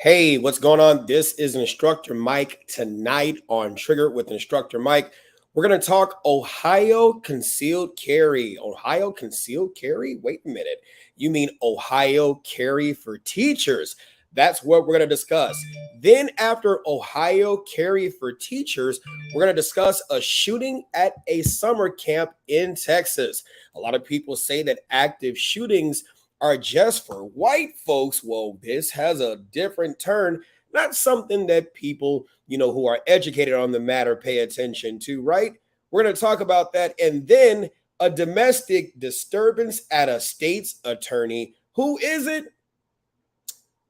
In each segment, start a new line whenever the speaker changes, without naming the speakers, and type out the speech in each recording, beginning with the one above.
Hey, what's going on? This is Instructor Mike. Tonight on Trigger with Instructor Mike, we're going to talk Ohio concealed carry. Ohio concealed carry? Wait a minute. You mean Ohio carry for teachers? That's what we're going to discuss. Then, after Ohio carry for teachers, we're going to discuss a shooting at a summer camp in Texas. A lot of people say that active shootings are just for white folks. Well, this has a different turn, not something that people, who are educated on the matter pay attention to, right? We're going to talk about that. And then a domestic disturbance at a state's attorney. Who is it?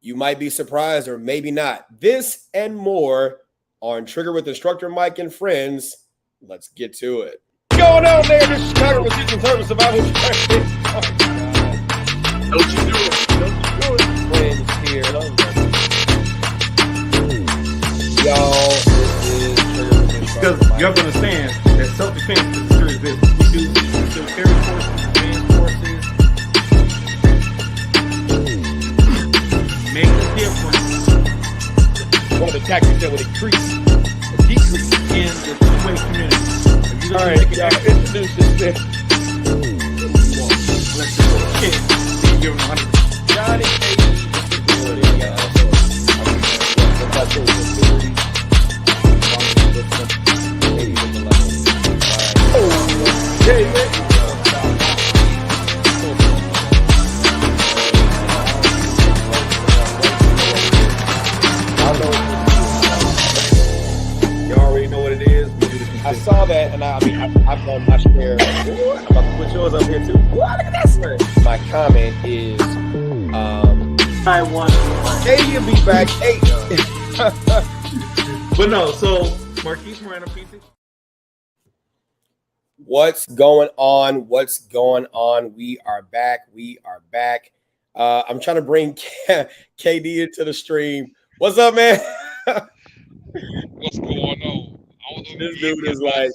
You might be surprised or maybe not. This and more on Trigger with Instructor Mike and Friends. Let's get to it. What's going on there? This is Trigger with Instructor Survival.
Don't you do it. Don't you do it.
Friends here. Y'all, this is
because you have to understand that self-defense is a serious business. We do carry forces, advanced forces. Make a difference.
one of the tactics that would increase or decrease
In the two-way community. If you
all
don't
right,
make
y'all
it happen,
introduce this.
let's just kid. Give them 100%.
Johnny
You already know what it is. We do this
I saw that, and I've done my share.
I'm about to put yours up here too.
What? Look at this. My comment is,
I want.
hey, you'll be back. Hey.
But no, so Marquise Moreno, PC.
What's going on? What's going on? We are back. I'm trying to bring KD into the stream. What's up, man?
What's going on?
This dude is like,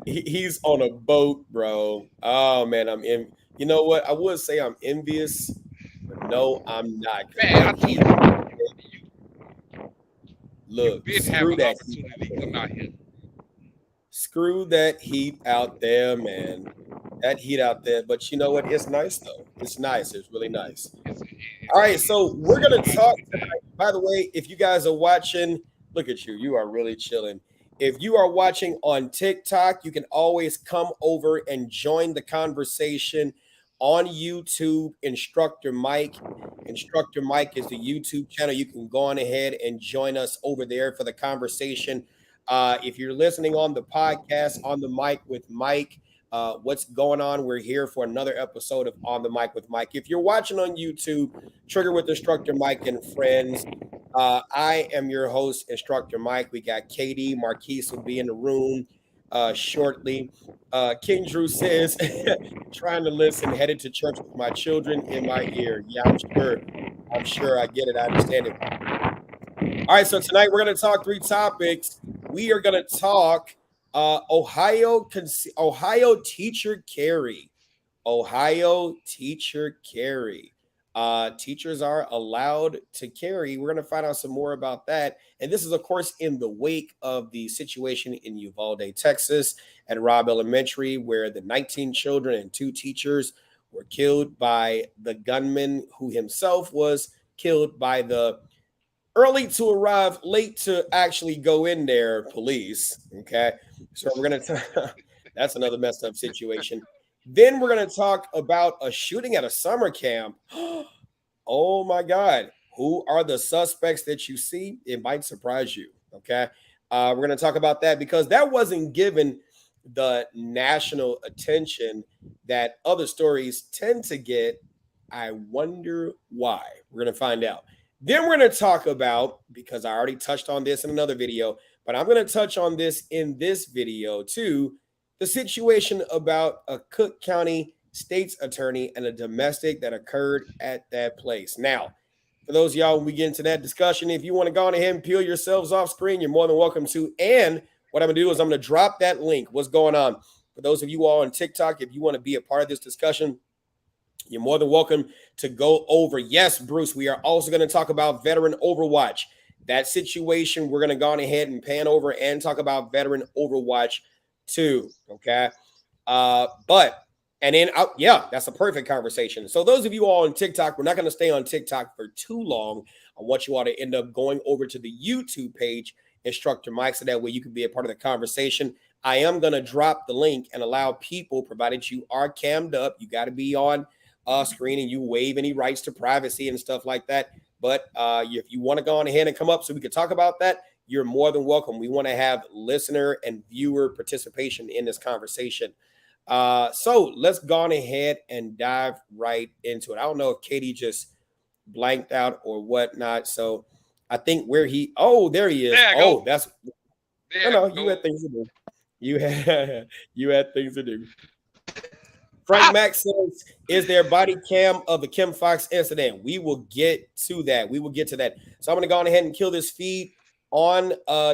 he's on a boat, bro. Oh man, I'm in. You know what? I would say I'm envious, but no, I'm not.
Man, I told you,
Look,
you did have
screw
an
that.
opportunity to come out here.
Screw that heat out there, man. That heat out there. But you know what? It's nice though. It's nice. It's really nice. All right, so we're gonna talk tonight. By the way, if you guys are watching, look at you. You are really chilling. If you are watching on TikTok, you can always come over and join the conversation on YouTube. Instructor Mike. Instructor Mike is the YouTube channel. You can go on ahead and join us over there for the conversation. If you're listening on the podcast, On the Mic with Mike, what's going on? We're here for another episode of On the Mic with Mike. If you're watching on YouTube, Trigger with Instructor Mike and Friends. I am your host, Instructor Mike. We got Katie, Marquise will be in the room shortly. King Drew says, trying to listen, headed to church with my children in my ear. Yeah, I'm sure I get it. I understand it. All right, so tonight we're going to talk three topics. We are going to talk Ohio teacher carry. Ohio teacher carry. Teachers are allowed to carry. We're going to find out some more about that. And this is, of course, in the wake of the situation in Uvalde, Texas, at Robb Elementary, where the 19 children and 2 teachers were killed by the gunman who himself was killed by the early to arrive, late to actually go in there police. Okay. So we're going to, that's another messed up situation. Then we're going to talk about a shooting at a summer camp. Oh my God. Who are the suspects that you see? It might surprise you. Okay. We're going to talk about that because that wasn't given the national attention that other stories tend to get. I wonder why. We're going to find out. Then we're going to talk about, because I already touched on this in another video, but I'm going to touch on this in this video too, the situation about a Cook County state's attorney and a domestic that occurred at that place. Now, for those of y'all, when we get into that discussion, if you want to go on ahead and peel yourselves off screen, you're more than welcome to. And what I'm going to do is I'm going to drop that link. What's going on? For those of you all on TikTok, if you want to be a part of this discussion, You're more than welcome to go over. Yes, Bruce, we are also going to talk about veteran Overwatch. That situation, we're going to go on ahead and pan over and talk about veteran Overwatch too. Okay. But and then yeah, that's a perfect conversation. So those of you all on TikTok, we're not going to stay on TikTok for too long. I want you all to end up going over to the YouTube page, Instructor Mike, so that way you can be a part of the conversation. I am going to drop the link and allow people, provided you are cammed up, you got to be on screen and you waive any rights to privacy and stuff like that. But if you want to go on ahead and come up so we can talk about that, you're more than welcome. We want to have listener and viewer participation in this conversation. So let's go on ahead and dive right into it. I don't know if Katie just blanked out or whatnot. So I think there he is.
There I
Oh,
go.
that's
There I
no, you
go.
had things to do. You had things to do. Frank Mack says, is there body cam of the Kim Fox incident? We will get to that. We will get to that. So I'm going to go on ahead and kill this feed on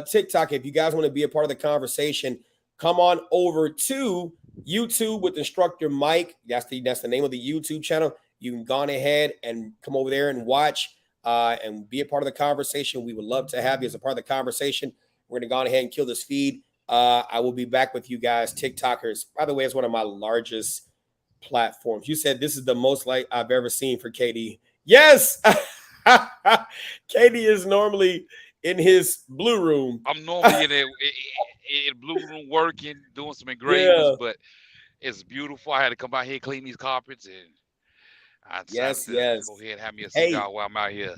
TikTok. If you guys want to be a part of the conversation, come on over to YouTube with Instructor Mike. That's the name of the YouTube channel. You can go on ahead and come over there and watch and be a part of the conversation. We would love to have you as a part of the conversation. We're going to go on ahead and kill this feed. I will be back with you guys, TikTokers. By the way, it's one of my largest platforms. You said this is the most like I've ever seen for KD. Yes. KD is normally in his blue room.
I'm normally in blue room working, doing some engravings,
Yeah.
but it's beautiful. I had to come out here clean these carpets, and I decided
Yes,
to
yes.
go ahead and have me a
Hey,
cigar while I'm out here.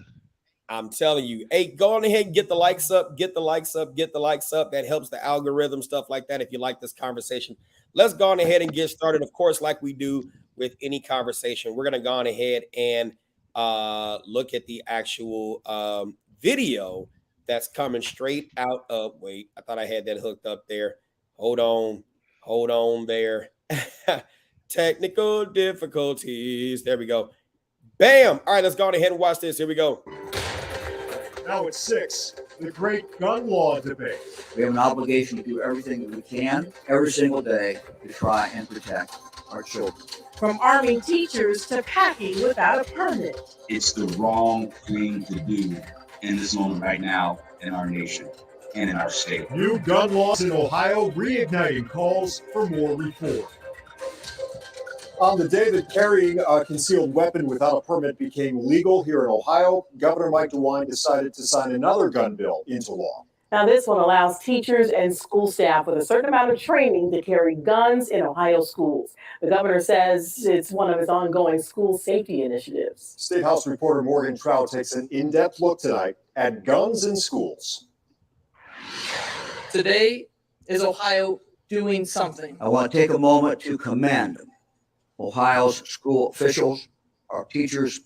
I'm telling you, hey, go on ahead and get the likes up, get the likes up, get the likes up. That helps the algorithm, stuff like that. If you like this conversation, let's go on ahead and get started. Of course, like we do with any conversation, we're going to go on ahead and look at the actual video that's coming straight out of. Wait, I thought I had that hooked up there. Hold on there. Technical difficulties. There we go. Bam. All right, let's go on ahead and watch this. Here we go.
Now at 6, the great gun law debate.
We have an obligation to do everything that we can every single day to try and protect our children.
From arming teachers to packing without a permit.
It's the wrong thing to do in this moment right now in our nation and in our state.
New gun laws in Ohio reigniting calls for more reform.
On the day that carrying a concealed weapon without a permit became legal here in Ohio, Governor Mike DeWine decided to sign another gun bill into law.
Now, this one allows teachers and school staff with a certain amount of training to carry guns in Ohio schools. The governor says it's one of his ongoing school safety initiatives.
State House reporter Morgan Trout takes an in-depth look tonight at guns in schools.
Today is Ohio doing something.
I want to take a moment to commend Ohio's school officials, our teachers,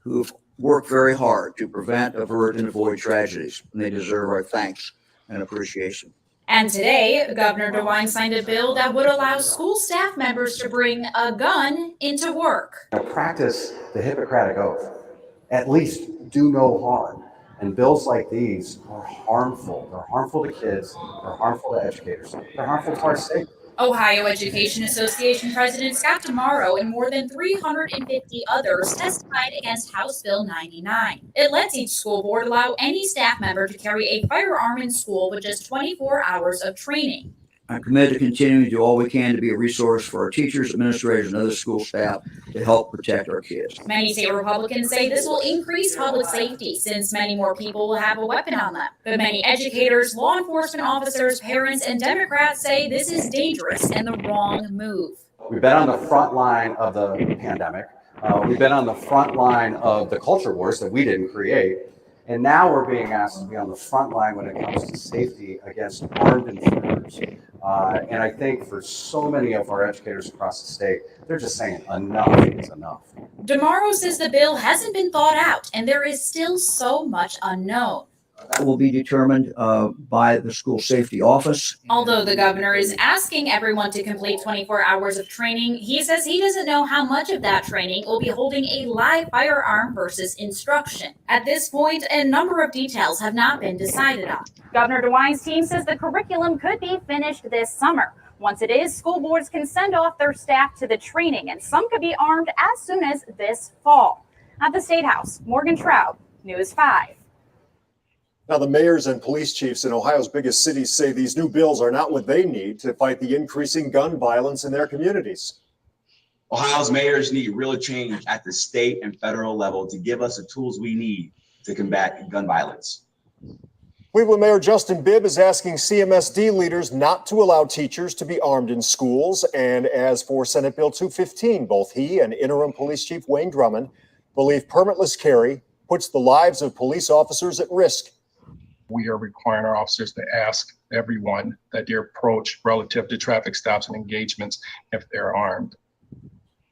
who've worked very hard to prevent, avert, and avoid tragedies, and they deserve our thanks and appreciation.
And today, Governor DeWine signed a bill that would allow school staff members to bring a gun into work.
Practice the Hippocratic Oath. At least do no harm. And bills like these are harmful. They're harmful to kids. They're harmful to educators. They're harmful to our state.
Ohio Education Association President Scott Tomorrow and more than 350 others testified against House Bill 99. It lets each school board allow any staff member to carry a firearm in school with just 24 hours of training.
I'm committed to continuing to do all we can to be a resource for our teachers, administrators, and other school staff to help protect our kids.
Many state Republicans say this will increase public safety since many more people will have a weapon on them. But many educators, law enforcement officers, parents, and Democrats say this is dangerous and the wrong move.
We've been on the front line of the pandemic. We've been on the front line of the culture wars that we didn't create. And now we're being asked to be on the front line when it comes to safety against armed intruders. And I think for so many of our educators across the state, they're just saying enough is enough.
Tomorrow says the bill hasn't been thought out and there is still so much unknown.
That will be determined by the school safety office.
Although the governor is asking everyone to complete 24 hours of training, he says he doesn't know how much of that training will be holding a live firearm versus instruction. At this point, a number of details have not been decided on.
Governor DeWine's team says the curriculum could be finished this summer.
Once it is, school boards can send off their staff to the training, and some could be armed as soon as this fall. At the State House, Morgan Traub, News 5.
Now, the mayors and police chiefs in Ohio's biggest cities say these new bills are not what they need to fight the increasing gun violence in their communities.
Ohio's mayors need real change at the state and federal level to give us the tools we need to combat gun violence.
Cleveland Mayor Justin Bibb is asking CMSD leaders not to allow teachers to be armed in schools. And as for Senate Bill 215, both he and interim police chief Wayne Drummond believe permitless carry puts the lives of police officers at risk.
We are requiring our officers to ask everyone that their approach relative to traffic stops and engagements if they're armed.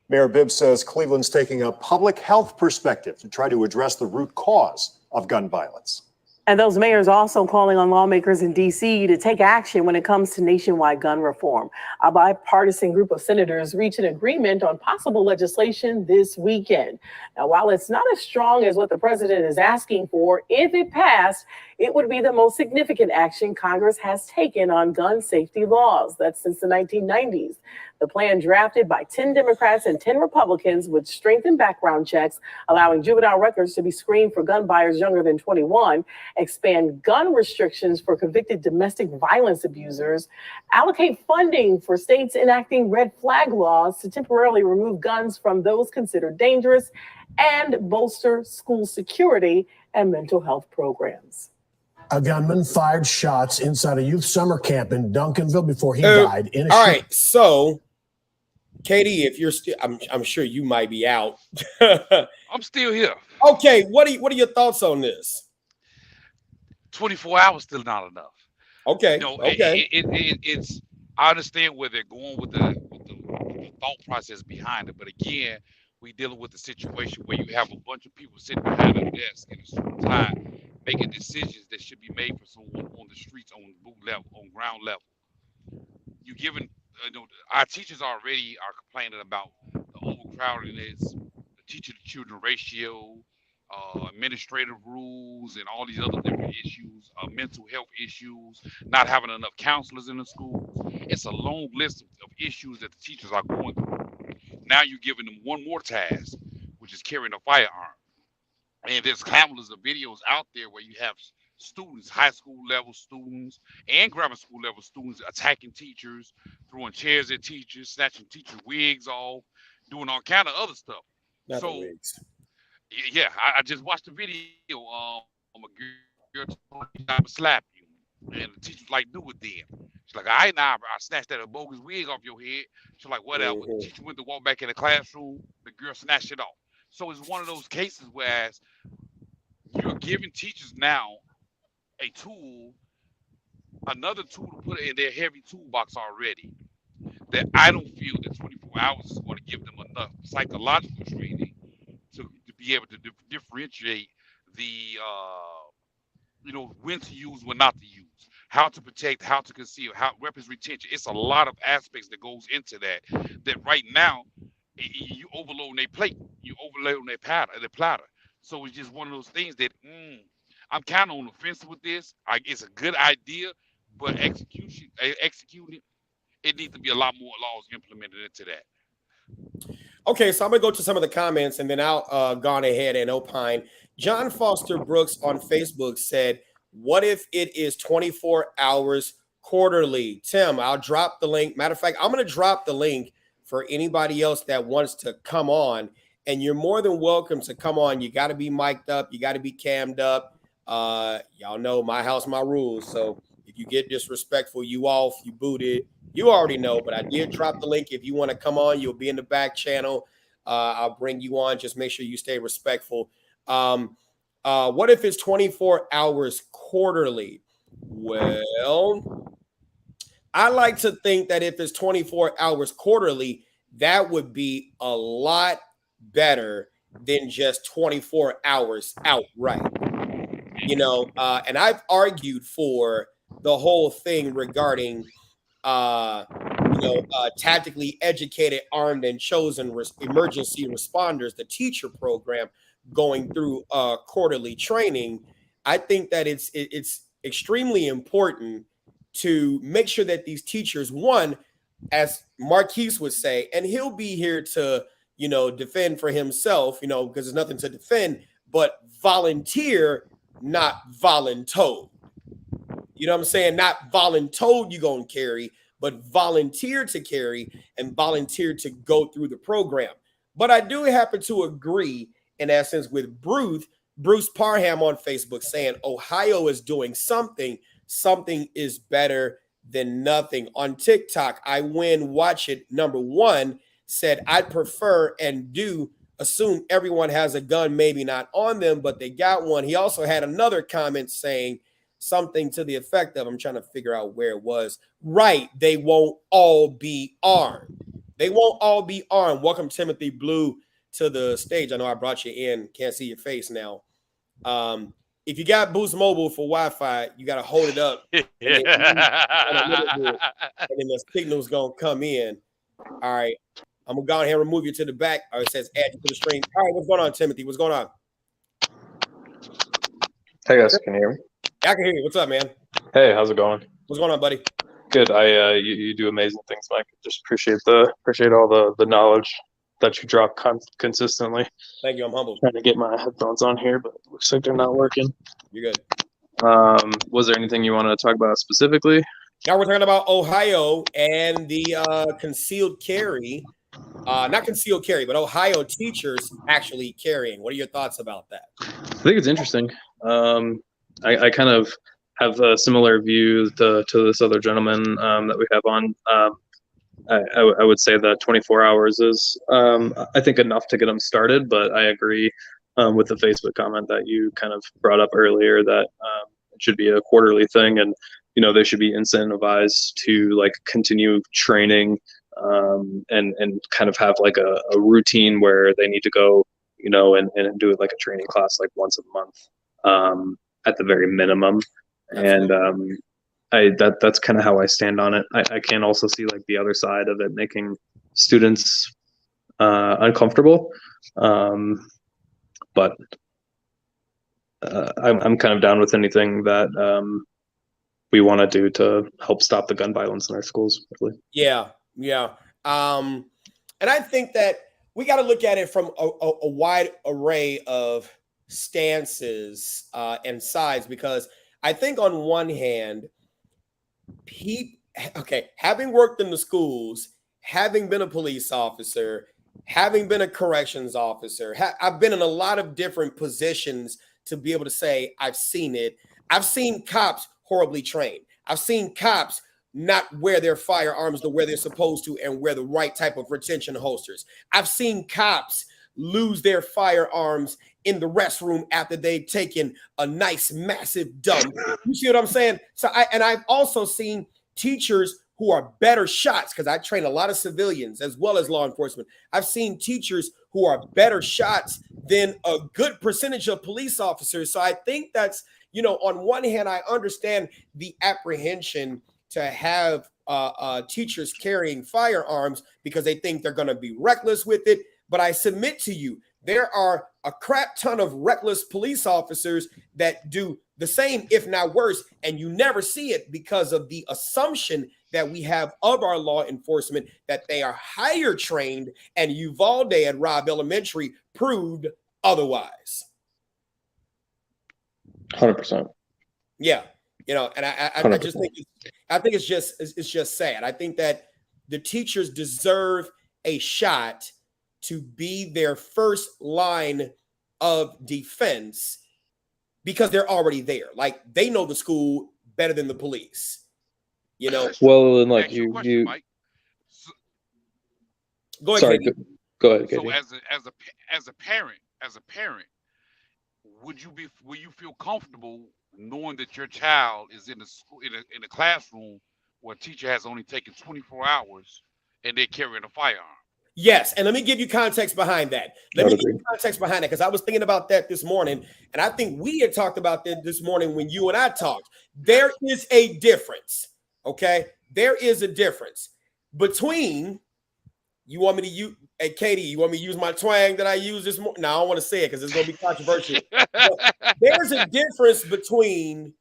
Mayor Bibb says Cleveland's taking a public health perspective to try to address the root cause of gun violence.
And those mayors also calling on lawmakers in D.C. to take action when it comes to nationwide gun reform. A bipartisan group of senators reached an agreement on possible legislation this weekend. Now, while it's not as strong as what the president is asking for, if it passed, it would be the most significant action Congress has taken on gun safety laws. That's since the 1990s. The plan, drafted by 10 Democrats and 10 Republicans, would strengthen background checks, allowing juvenile records to be screened for gun buyers younger than 21, expand gun restrictions for convicted domestic violence abusers, allocate funding for states enacting red flag laws to temporarily remove guns from those considered dangerous, and bolster school security and mental health programs.
A gunman fired shots inside a youth summer camp in Duncanville before he died in a
All right, so Katie, if you're still, I'm sure you might be out.
I'm still here.
Okay, what are your thoughts on this?
24 hours still not enough.
Okay,
You know,
okay.
it's. I understand where they're going with the thought process behind it, but again, we dealing with a situation where you have a bunch of people sitting behind a desk in a suit and tie, making decisions that should be made for someone on the streets, on boot level, on ground level. You giving, our teachers already are complaining about the overcrowdedness, the teacher to children ratio, administrative rules, and all these other different issues, mental health issues, not having enough counselors in the schools. It's a long list of issues that the teachers are going through. Now you're giving them one more task, which is carrying a firearm. And there's countless of videos out there where you have students, high school level students and grammar school level students attacking teachers, throwing chairs at teachers, snatching teachers' wigs off, doing all kind of other stuff.
Not the
So
wigs.
yeah, I just watched the video. A girl told me I would slap you, and the teacher's like, "Do it then." She's like, "All right, now I snatched that bogus wig off your head." She's like, "Whatever." The teacher went to walk back in the classroom. The girl snatched it off. So it's one of those cases where you're giving teachers now a tool, another tool to put in their heavy toolbox already. That I don't feel that 24 hours is going to give them enough psychological training to be able to differentiate the when to use, when not to use, how to protect, how to conceal, how weapons retention. It's a lot of aspects that goes into that right now you overload their plate, you overload their platter. So it's just one of those things that I'm kind of on the fence with this. It's a good idea, but executing it needs to be a lot more laws implemented into that.
Okay, so I'm gonna go to some of the comments and then I'll go on ahead and opine. John Foster Brooks on Facebook said, "What if it is 24 hours quarterly?" Tim, I'll drop the link. Matter of fact, I'm gonna drop the link for anybody else that wants to come on, and you're more than welcome to come on. You got to be mic'd up, you got to be cammed up. Y'all know my house, my rules. So if you get disrespectful, you off, you booted. You already know, but I did drop the link. If you want to come on, you'll be in the back channel. I'll bring you on. Just make sure you stay respectful. What if it's 24 hours quarterly? Well, I like to think that if it's 24 hours quarterly, that would be a lot better than just 24 hours outright. And I've argued for the whole thing regarding tactically educated, armed, and chosen emergency responders, the teacher program, going through quarterly training. I think that it's extremely important to make sure that these teachers, one, as Marquise would say, and he'll be here to, defend for himself, because there's nothing to defend, but volunteer, not voluntold. You know what I'm saying? Not voluntold you gonna carry, but volunteer to carry and volunteer to go through the program. But I do happen to agree, in essence, with Bruce Parham on Facebook saying Ohio is doing something. Something is better than nothing. On TikTok, I win, watch it. Number one said, I'd prefer and do assume everyone has a gun, maybe not on them, but they got one. He also had another comment saying something to the effect of, I'm trying to figure out where it was. Right, they won't all be armed. They won't all be armed. Welcome, Timothy Blue, to the stage. I know I brought you in. Can't see your face now. If you got Boost Mobile for Wi-Fi, you got to hold it up, and then the signal's gonna come in. All right, I'm gonna go ahead and remove you to the back. It says add you to the stream. All right, what's going on, Timothy? What's going on?
Hey guys, can you hear me?
I can hear you. What's up, man?
Hey, how's it going?
What's going on, buddy?
Good. You do amazing things, Mike. Just appreciate all the knowledge that you drop consistently.
Thank you. I'm humbled.
Trying to get my headphones on here, but it looks like they're not working.
You're good.
Was there anything you wanted to talk about specifically?
Now we're talking about Ohio and the concealed carry. Not concealed carry, but Ohio teachers actually carrying. What are your thoughts about that?
I think it's interesting. I kind of have a similar view to this other gentleman that we have on. I would say that 24 hours is, I think, enough to get them started, but I agree with the Facebook comment that you kind of brought up earlier that it should be a quarterly thing, and they should be incentivized to like continue training and kind of have like a routine where they need to go, and do it like a training class like once a month at the very minimum. And that's kind of how I stand on it. I can also see like the other side of it making students uncomfortable, but I'm kind of down with anything that we want to do to help stop the gun violence in our schools. Really.
Yeah. And I think that we got to look at it from a wide array of stances and sides, because I think on one hand, having worked in the schools, having been a police officer, having been a corrections officer, I've been in a lot of different positions to be able to say I've seen it. I've seen cops horribly trained. I've seen cops not wear their firearms the way they're supposed to and wear the right type of retention holsters. I've seen cops lose their firearms in the restroom after they've taken a nice massive dump. You see what I'm saying? So I've also seen teachers who are better shots, because I train a lot of civilians as well as law enforcement. I've seen teachers who are better shots than a good percentage of police officers. So I think that's, on one hand, I understand the apprehension to have teachers carrying firearms because they think they're going to be reckless with it. But I submit to you, there are a crap ton of reckless police officers that do the same, if not worse, and you never see it because of the assumption that we have of our law enforcement that they are higher trained, and Uvalde at Robb Elementary proved otherwise.
100%.
Yeah, and I just think it's just sad. I think that the teachers deserve a shot to be their first line of defense because they're already there. Like, they know the school better than the police.
Well, and like you
Mike.
Go ahead.
Sorry, go ahead.
So
Katie.
as a parent, will you feel comfortable knowing that your child is in a classroom where a teacher has only taken 24 hours and they're carrying a firearm?
Yes, and let me give you context behind that. Because I was thinking about that this morning, and I think we had talked about that this morning when you and I talked. There is a difference, okay? There is a difference between, you want me to use, hey, Katie, you want me to use my twang that I used this morning? No, I don't want to say it because it's going to be controversial. There's a difference between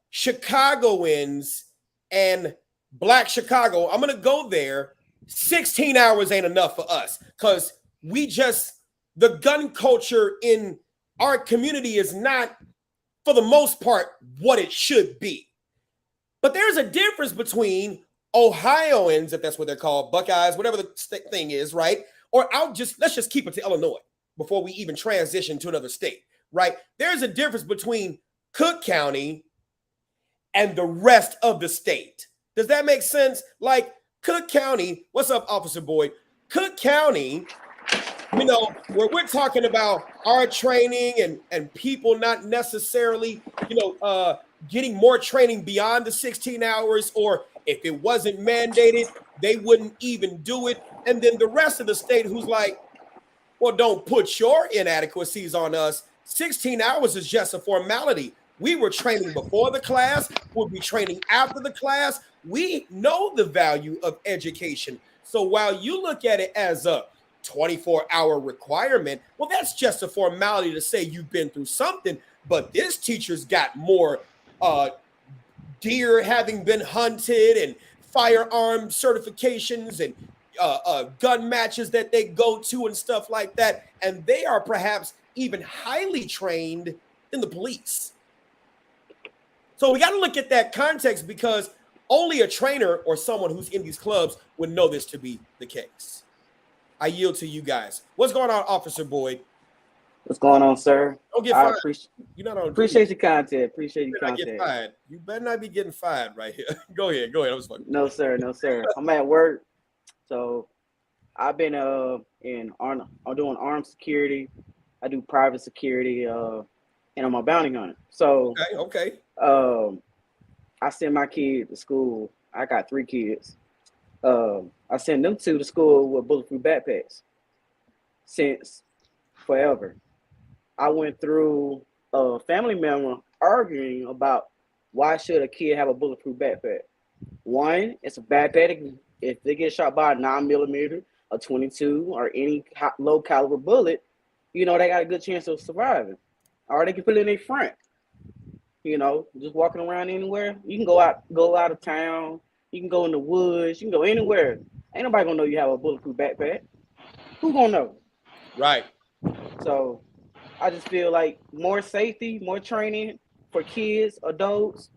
Chicagoans and Black Chicago, I'm going to go there. 16 hours ain't enough for us because the gun culture in our community is not, for the most part, what it should be. But there's a difference between Ohioans, if that's what they're called, Buckeyes, whatever the thing is, right? Or let's just keep it to Illinois before we even transition to another state, right? There's a difference between Cook County and the rest of the state. Does that make sense? Like Cook County, what's up, Officer Boyd? Cook County, where we're talking about our training and people not necessarily, getting more training beyond the 16 hours, or if it wasn't mandated, they wouldn't even do it. And then the rest of the state who's like, well, don't put your inadequacies on us. 16 hours is just a formality. We were training before the class. We'll be training after the class. We know the value of education. So while you look at it as a 24-hour requirement, well, that's just a formality to say you've been through something. But this teacher's got more deer having been hunted and firearm certifications and gun matches that they go to and stuff like that. And they are perhaps even highly trained in the police. So we got to look at that context because only a trainer or someone who's in these clubs would know this to be the case. I yield to you guys. What's going on, Officer Boyd?
What's going on, sir?
Don't get fired. You're not on
appreciate your content. Appreciate your
content. Get fired. You better not be getting fired right here. Go ahead. I was fucking.
No, sir. I'm at work. So I've been I'm doing armed security. I do private security, and I'm a bounty hunter. So
okay.
I send my kid to school. I got 3 kids. I send them to the school with bulletproof backpacks since forever. I went through a family member arguing about why should a kid have a bulletproof backpack. One, it's a backpack. If they get shot by a 9mm, a 22, or any low caliber bullet, they got a good chance of surviving. Or they can put it in their front. Just walking around anywhere. You can go out of town. You can go in the woods. You can go anywhere. Ain't nobody gonna know you have a bulletproof backpack. Who gonna know?
Right.
So I just feel like more safety, more training for kids, adults,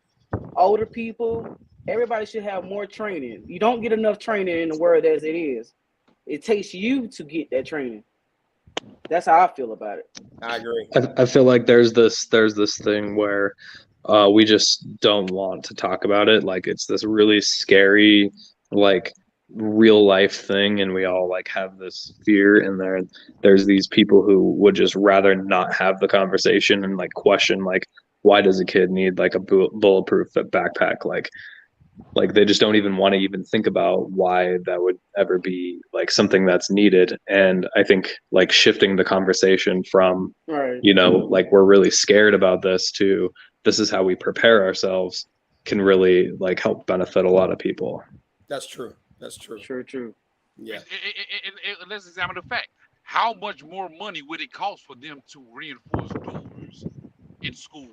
older people. Everybody should have more training. You don't get enough training in the world as it is. It takes you to get that training. That's how I feel about it.
I agree.
I feel like there's this thing where we just don't want to talk about it. Like it's this really scary, like real life thing, and we all like have this fear in there. There's these people who would just rather not have the conversation and like question like, why does a kid need like a bulletproof backpack? Like they just don't even want to even think about why that would ever be like something that's needed. And I think like shifting the conversation from,
right,
like we're really scared about this to this is how we prepare ourselves can really like help benefit a lot of people.
That's true.
True.
Yeah.
And let's examine the fact. How much more money would it cost for them to reinforce doors in school?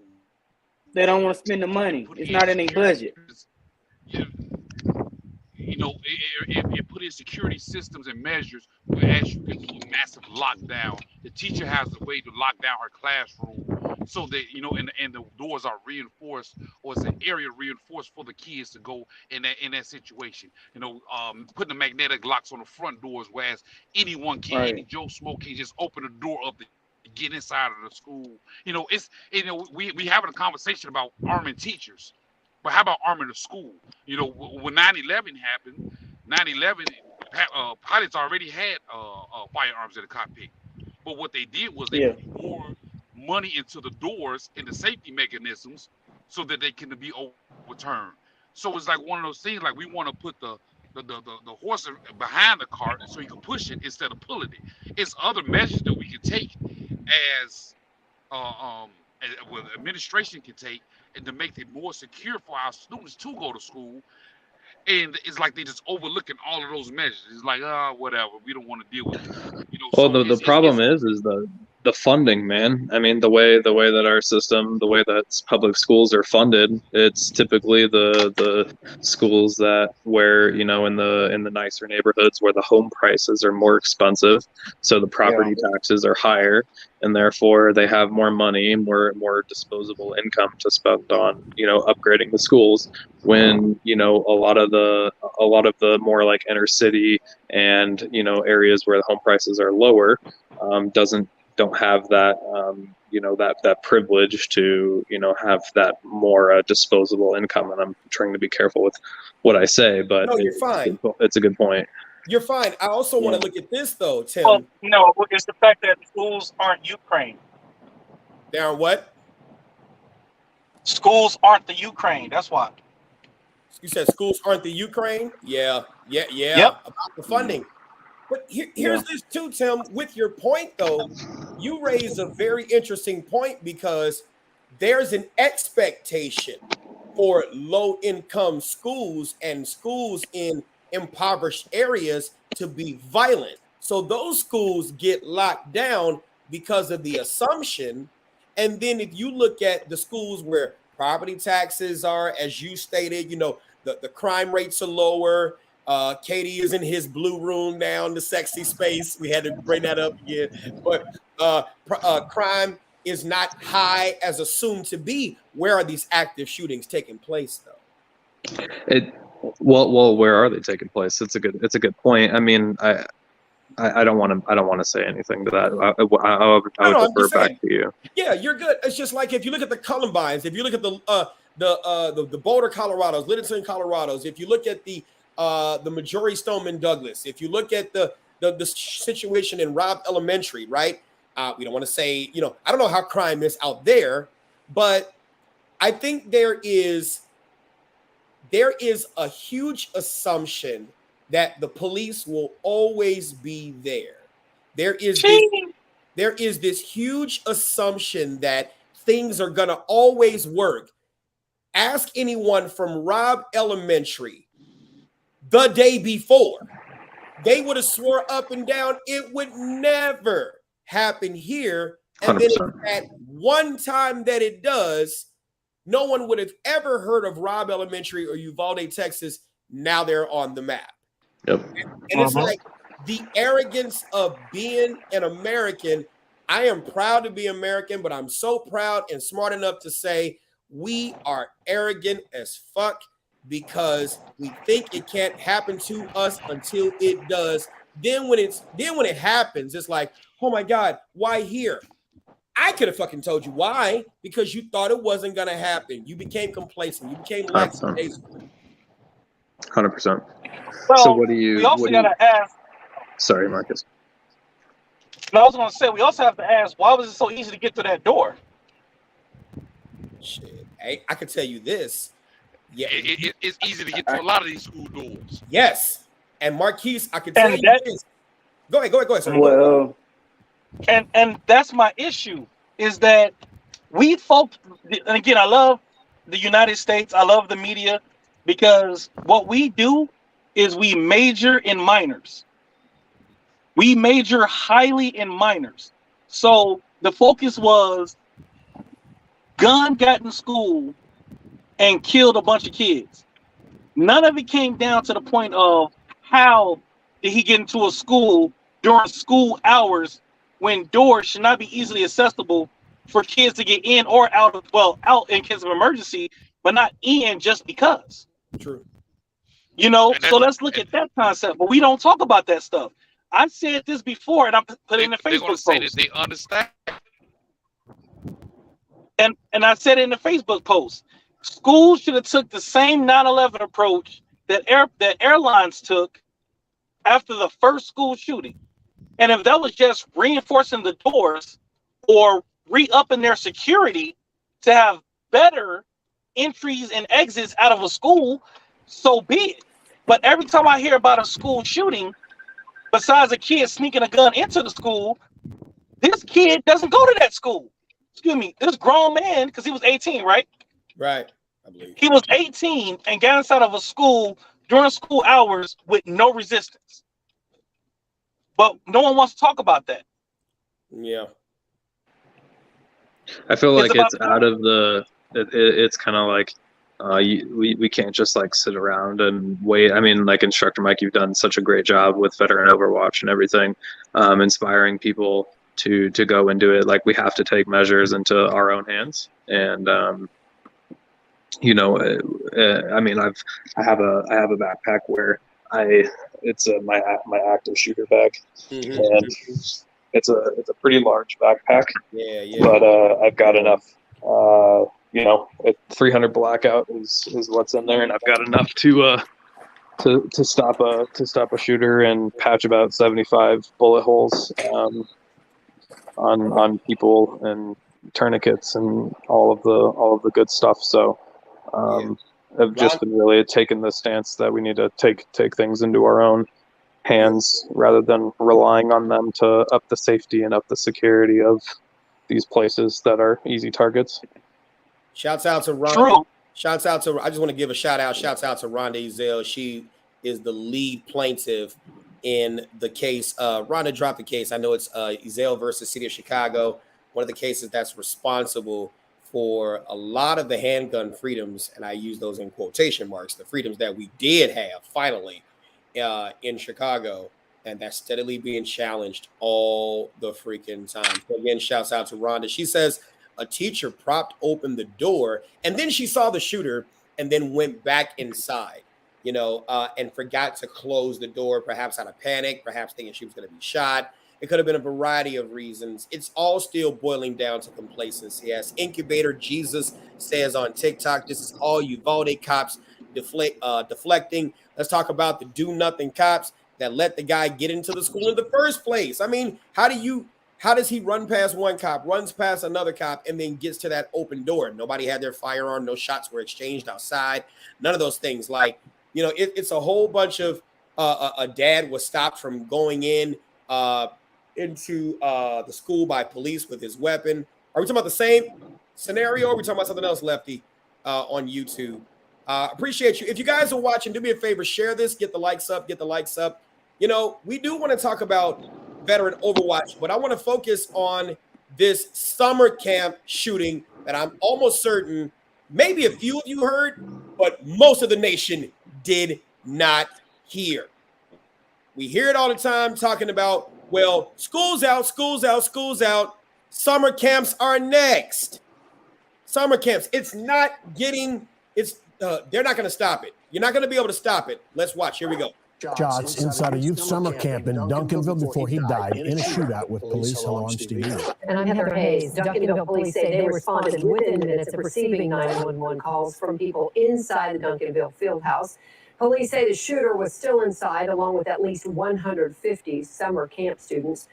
They don't want to spend the money. It's not in their budget.
It put in security systems and measures as you can do a massive lockdown. The teacher has a way to lock down her classroom so that and the doors are reinforced, or it's an area reinforced for the kids to go in that situation. Putting the magnetic locks on the front doors, whereas anyone can,
right,
any Joe Smoke can just open the door up to get inside of the school. We having a conversation about arming teachers. But how about arming the school? When 9/11 happened, 9/11 pilots already had firearms in the cockpit. But what they did was they put more money into the doors and the safety mechanisms so that they can be overturned. So it's like one of those things, like we want to put the horse behind the cart so you can push it instead of pulling it. It's other measures that we can take as administration can take, and to make it more secure for our students to go to school. And it's like they just overlooking all of those measures. It's like, whatever, we don't want to deal with it.
Well, the problem is the funding, man. I mean, the way that our system, the way that public schools are funded, it's typically the schools that where, you know, in the nicer neighborhoods where the home prices are more expensive, so the property taxes are higher, and therefore they have more money, more disposable income to spend on, you know, upgrading the schools. When, you know, a lot of the more like inner city and, you know, areas where the home prices are lower, don't have that, you know, that privilege to, you know, have that more disposable income. And I'm trying to be careful with what I say, but
No, you're fine.
It's a good point.
You're fine. I also want to look at this though, Tim.
Well, no, it's the fact that schools aren't Ukraine.
They're what?
Schools aren't the Ukraine. That's why.
You said schools aren't the Ukraine? Yeah.
Yep.
About the funding. But here's this too, Tim. With your point, though, you raise a very interesting point because there's an expectation for low-income schools and schools in impoverished areas to be violent. So those schools get locked down because of the assumption. And then if you look at the schools where property taxes are, as you stated, you know, the crime rates are lower. Katie is in his blue room now in the sexy space. We had to bring that up again. But crime is not high as assumed to be. Where are these active shootings taking place, though?
Well, where are they taking place? It's a good point. I mean, I don't want to say anything to that. I would defer back to you.
Yeah, you're good. It's just like if you look at the Columbines, if you look at the Boulder, Colorados, Littleton, Colorados, if you look at the Majority Stoneman Douglas, if you look at the situation in Robb Elementary, right? We don't want to say, you know, I don't know how crime is out there, but I think there is a huge assumption that the police will always be there. There is this huge assumption that things are going to always work. Ask anyone from Robb Elementary the day before. They would have swore up and down it would never happen here. And
100%.
then at one time that it does, no one would have ever heard of Robb Elementary or Uvalde, Texas. Now they're on the map.
Yep.
And it's like the arrogance of being an American. I am proud to be American, but I'm so proud and smart enough to say we are arrogant as fuck because we think it can't happen to us until it does. Then when it happens, it's like, oh my God, why here? I could have fucking told you why, because you thought it wasn't gonna happen. You became complacent. You became lackadaisical.
100%.
Well,
so what do you?
We also gotta ask.
Sorry, Marcus.
I was gonna say we also have to ask, why was it so easy to get to that door?
Shit, hey, I could tell you this. Yeah,
it's easy to get to a lot of these school doors.
Yes, and Marquise, I could tell you this. Go ahead. Sorry.
Well,
and that's my issue is that we folk. And again, I love the United States. I love the media because what we do is we major in minors. We major highly in minors. So the focus was gun got in school and killed a bunch of kids. None of it came down to the point of how did he get into a school during school hours when doors should not be easily accessible for kids to get in or out of, well, out in case of emergency, but not in just because.
True.
You know, so let's look at that concept, but we don't talk about that stuff. I've said this before, and I put it in the Facebook post.
Say that they understand.
And I said it in the Facebook post. Schools should have took the same 9/11 approach that airlines took after the first school shooting. And if that was just reinforcing the doors or re-upping their security to have better entries and exits out of a school, so be it. But every time I hear about a school shooting, besides a kid sneaking a gun into the school, this kid doesn't go to that school. Excuse me, this grown man, because he was 18, right?
Right, I believe.
He was 18 and got inside of a school during school hours with no resistance. But no one wants to talk about that.
Yeah.
I feel
It's
like
about
it's out of the. It's kind of like we can't just like sit around and wait. I mean, like Instructor Mike, you've done such a great job with Veteran Overwatch and everything, inspiring people to go into it. Like we have to take measures into our own hands, and you know, I mean, I have a backpack where it's my active shooter bag, and it's a pretty large backpack.
Yeah, yeah.
But I've got enough. You know, 300 blackout is what's in there, and I've got enough to stop a shooter and patch about 75 bullet holes on people and tourniquets and all of the good stuff. So I've just been really taking the stance that we need to take things into our own hands rather than relying on them to up the safety and up the security of these places that are easy targets.
Shouts out to Ron. Shouts out to. I just want to give a shout out. Shouts out to Rhonda Ezell. She is the lead plaintiff in the case. Rhonda dropped the case. I know it's Ezell versus City of Chicago. One of the cases that's responsible for a lot of the handgun freedoms, and I use those in quotation marks, the freedoms that we did have finally in Chicago, and that's steadily being challenged all the freaking time. So again, shouts out to Rhonda. She says a teacher propped open the door, and then she saw the shooter, and then went back inside, and forgot to close the door, perhaps out of panic, perhaps thinking she was going to be shot. It could have been a variety of reasons. It's all still boiling down to complacency. As Incubator Jesus says on TikTok, this is all Uvalde cops deflecting. Let's talk about the do-nothing cops that let the guy get into the school in the first place. I mean, how does he run past one cop, runs past another cop, and then gets to that open door? Nobody had their firearm. No shots were exchanged outside. None of those things. It's a whole bunch of a dad was stopped from going into the school by police with his weapon. Are we talking about the same scenario, or are we talking about something else, Lefty, on YouTube? Appreciate you. If you guys are watching, do me a favor, share this, get the likes up. We do want to talk about veteran Overwatch, but I want to focus on this summer camp shooting that I'm almost certain maybe a few of you heard, but most of the nation did not hear. We hear it all the time talking about, well, school's out. Summer camps are next. Summer camps. They're not going to stop it. You're not going to be able to stop it. Let's watch. Here we go.
Shots inside a youth summer camp in Duncanville before he died in a shootout with police. Hello, I'm Steve.
And I'm Heather Hayes. Duncanville police say they responded within minutes of receiving 911 calls from people inside the Duncanville field house. Police say the shooter was still inside, along with at least 150 summer camp students.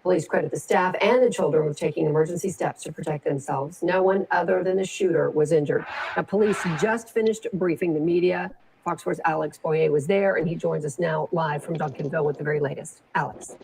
Police credit the staff and the children with taking emergency steps to protect themselves. No one other than the shooter was injured. Now, police just finished briefing the media. Fox 4's Alex Boyer was there, and he joins us now live from Duncanville with the very latest. Alex.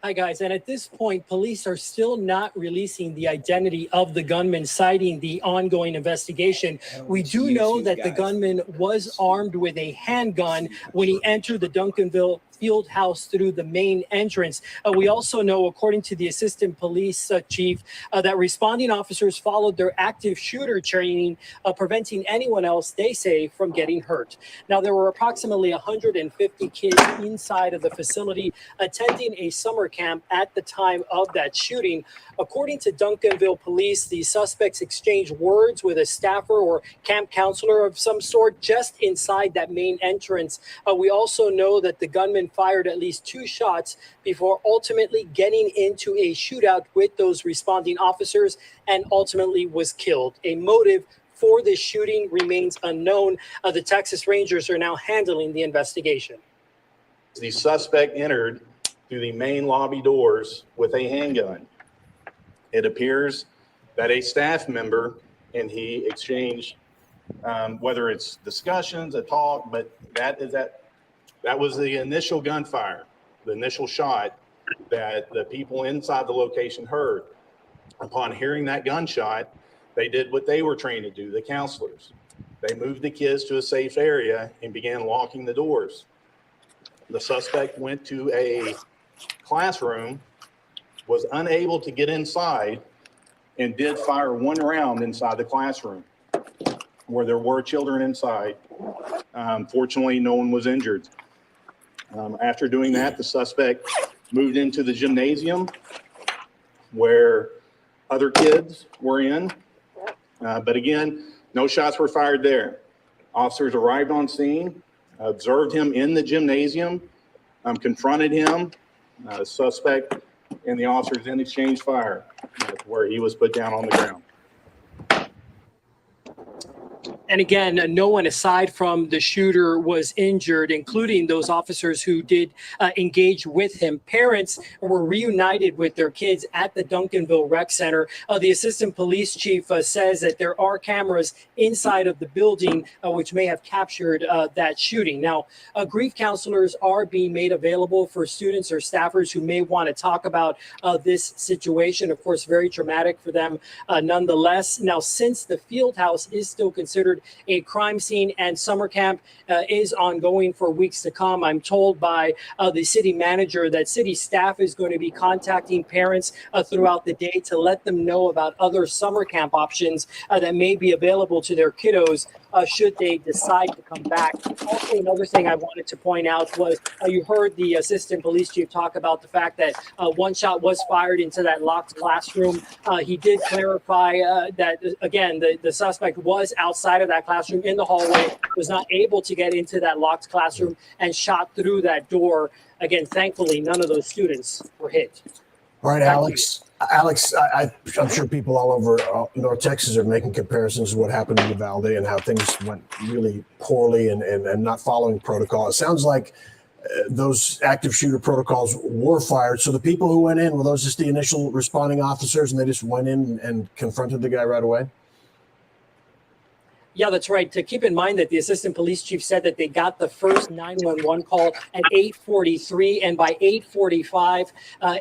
Hi, guys. And at this point, police are still not releasing the identity of the gunman, citing the ongoing investigation. We do know that the gunman was armed with a handgun when he entered the Duncanville field house through the main entrance. We also know, according to the assistant police chief, that responding officers followed their active shooter training, preventing anyone else, they say, from getting hurt. Now, there were approximately 150 kids inside of the facility attending a summer camp at the time of that shooting. According to Duncanville police, the suspects exchanged words with a staffer or camp counselor of some sort just inside that main entrance. We also know that the gunman fired at least 2 shots before ultimately getting into a shootout with those responding officers and ultimately was killed. A motive for this shooting remains unknown. The Texas Rangers are now handling the investigation.
The suspect entered through the main lobby doors with a handgun. It appears that a staff member and he exchanged, whether it's discussions, a talk, but that was the initial gunfire, the initial shot that the people inside the location heard. Upon hearing that gunshot, they did what they were trained to do, the counselors. They moved the kids to a safe area and began locking the doors. The suspect went to a classroom was unable to get inside and did fire one round inside the classroom where there were children inside. Fortunately, no one was injured. After doing that, the suspect moved into the gymnasium where other kids were in. But again, no shots were fired there. Officers arrived on scene, observed him in the gymnasium, confronted him. The suspect and the officers then exchanged fire, where he was put down on the ground.
And again, no one aside from the shooter was injured, including those officers who did engage with him. Parents were reunited with their kids at the Duncanville Rec Center. The assistant police chief says that there are cameras inside of the building which may have captured that shooting. Now, grief counselors are being made available for students or staffers who may want to talk about this situation. Of course, very traumatic for them nonetheless. Now, since the field house is still considered a crime scene and summer camp is ongoing for weeks to come, I'm told by the city manager that city staff is going to be contacting parents throughout the day to let them know about other summer camp options that may be available to their kiddos should they decide to come back. Also, another thing I wanted to point out was you heard the assistant police chief talk about the fact that one shot was fired into that locked classroom. He did clarify that, again, the suspect was outside of that classroom in the hallway, was not able to get into that locked classroom and shot through that door. Again, thankfully, none of those students were hit.
All right, Alex. Alex, I'm sure people all over North Texas are making comparisons to what happened in Uvalde and how things went really poorly and not following protocol. It sounds like those active shooter protocols were fired. So the people who went in, were those just the initial responding officers and they just went in and confronted the guy right away?
Yeah, that's right. To keep in mind that the assistant police chief said that they got the first 911 call at 8:43, and by 8:45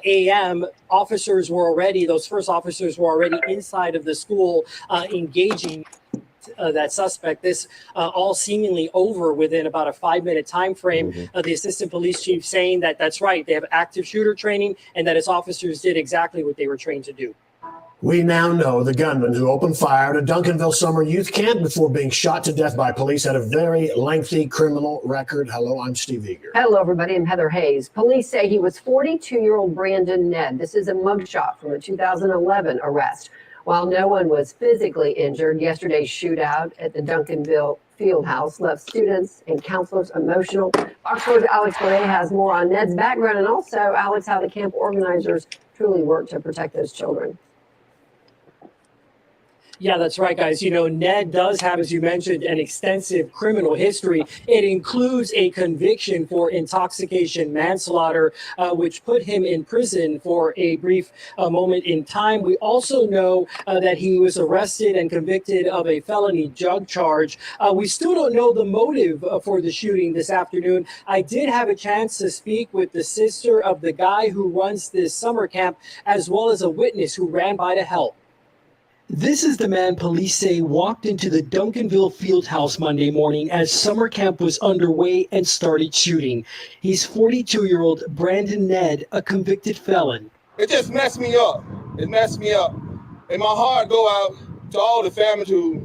a.m., those first officers were already inside of the school engaging that suspect. This all seemingly over within about a 5-minute time frame. The assistant police chief saying that that's right. They have active shooter training and that his officers did exactly what they were trained to do.
We now know the gunman who opened fire at a Duncanville summer youth camp before being shot to death by police had a very lengthy criminal record. Hello, I'm Steve Eager.
Hello, everybody. I'm Heather Hayes. Police say he was 42-year-old Brandon Ned. This is a mugshot from a 2011 arrest. While no one was physically injured, yesterday's shootout at the Duncanville Fieldhouse left students and counselors emotional. Fox 4's Alex Bonet has more on Ned's background and also, Alex, how the camp organizers truly work to protect those children.
Yeah, that's right, guys. You know, Ned does have, as you mentioned, an extensive criminal history. It includes a conviction for intoxication manslaughter, which put him in prison for a brief moment in time. We also know that he was arrested and convicted of a felony drug charge. We still don't know the motive for the shooting this afternoon. I did have a chance to speak with the sister of the guy who runs this summer camp, as well as a witness who ran by to help. This is the man police say walked into the Duncanville Fieldhouse Monday morning as summer camp was underway and started shooting. He's 42-year-old Brandon Ned, a convicted felon.
It just messed me up. It messed me up. And my heart go out to all the families who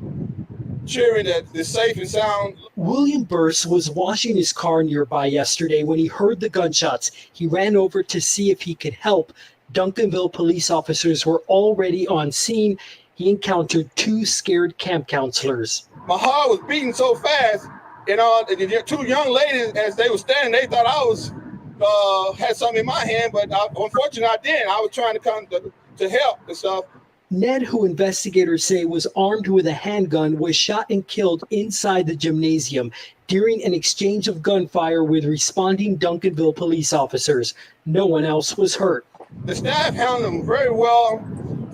cheering that they're safe and sound.
William Burse was washing his car nearby yesterday when he heard the gunshots. He ran over to see if he could help. Duncanville police officers were already on scene. He encountered two scared camp counselors.
My heart was beating so fast, and the two young ladies, as they were standing, they thought I was had something in my hand, but unfortunately I didn't. I was trying to come to help and stuff.
Ned, who investigators say was armed with a handgun, was shot and killed inside the gymnasium during an exchange of gunfire with responding Duncanville police officers. No one else was hurt.
The staff handled them very well,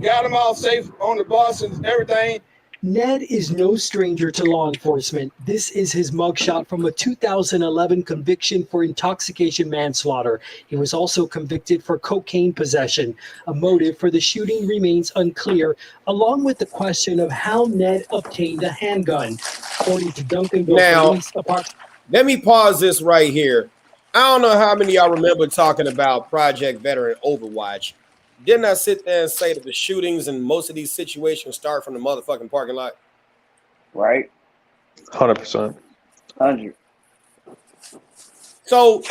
got them all safe on the bus and everything.
Ned is no stranger to law enforcement. This is his mugshot from a 2011 conviction for intoxication manslaughter. He was also convicted for cocaine possession. A motive for the shooting remains unclear, along with the question of how Ned obtained a handgun. According to Duncanville Police Department.
Let me pause this right here. I don't know how many of y'all remember talking about Project Veteran Overwatch. Didn't I sit there and say that the shootings and most of these situations start from the motherfucking parking lot?
Right.
100%.
100.
So,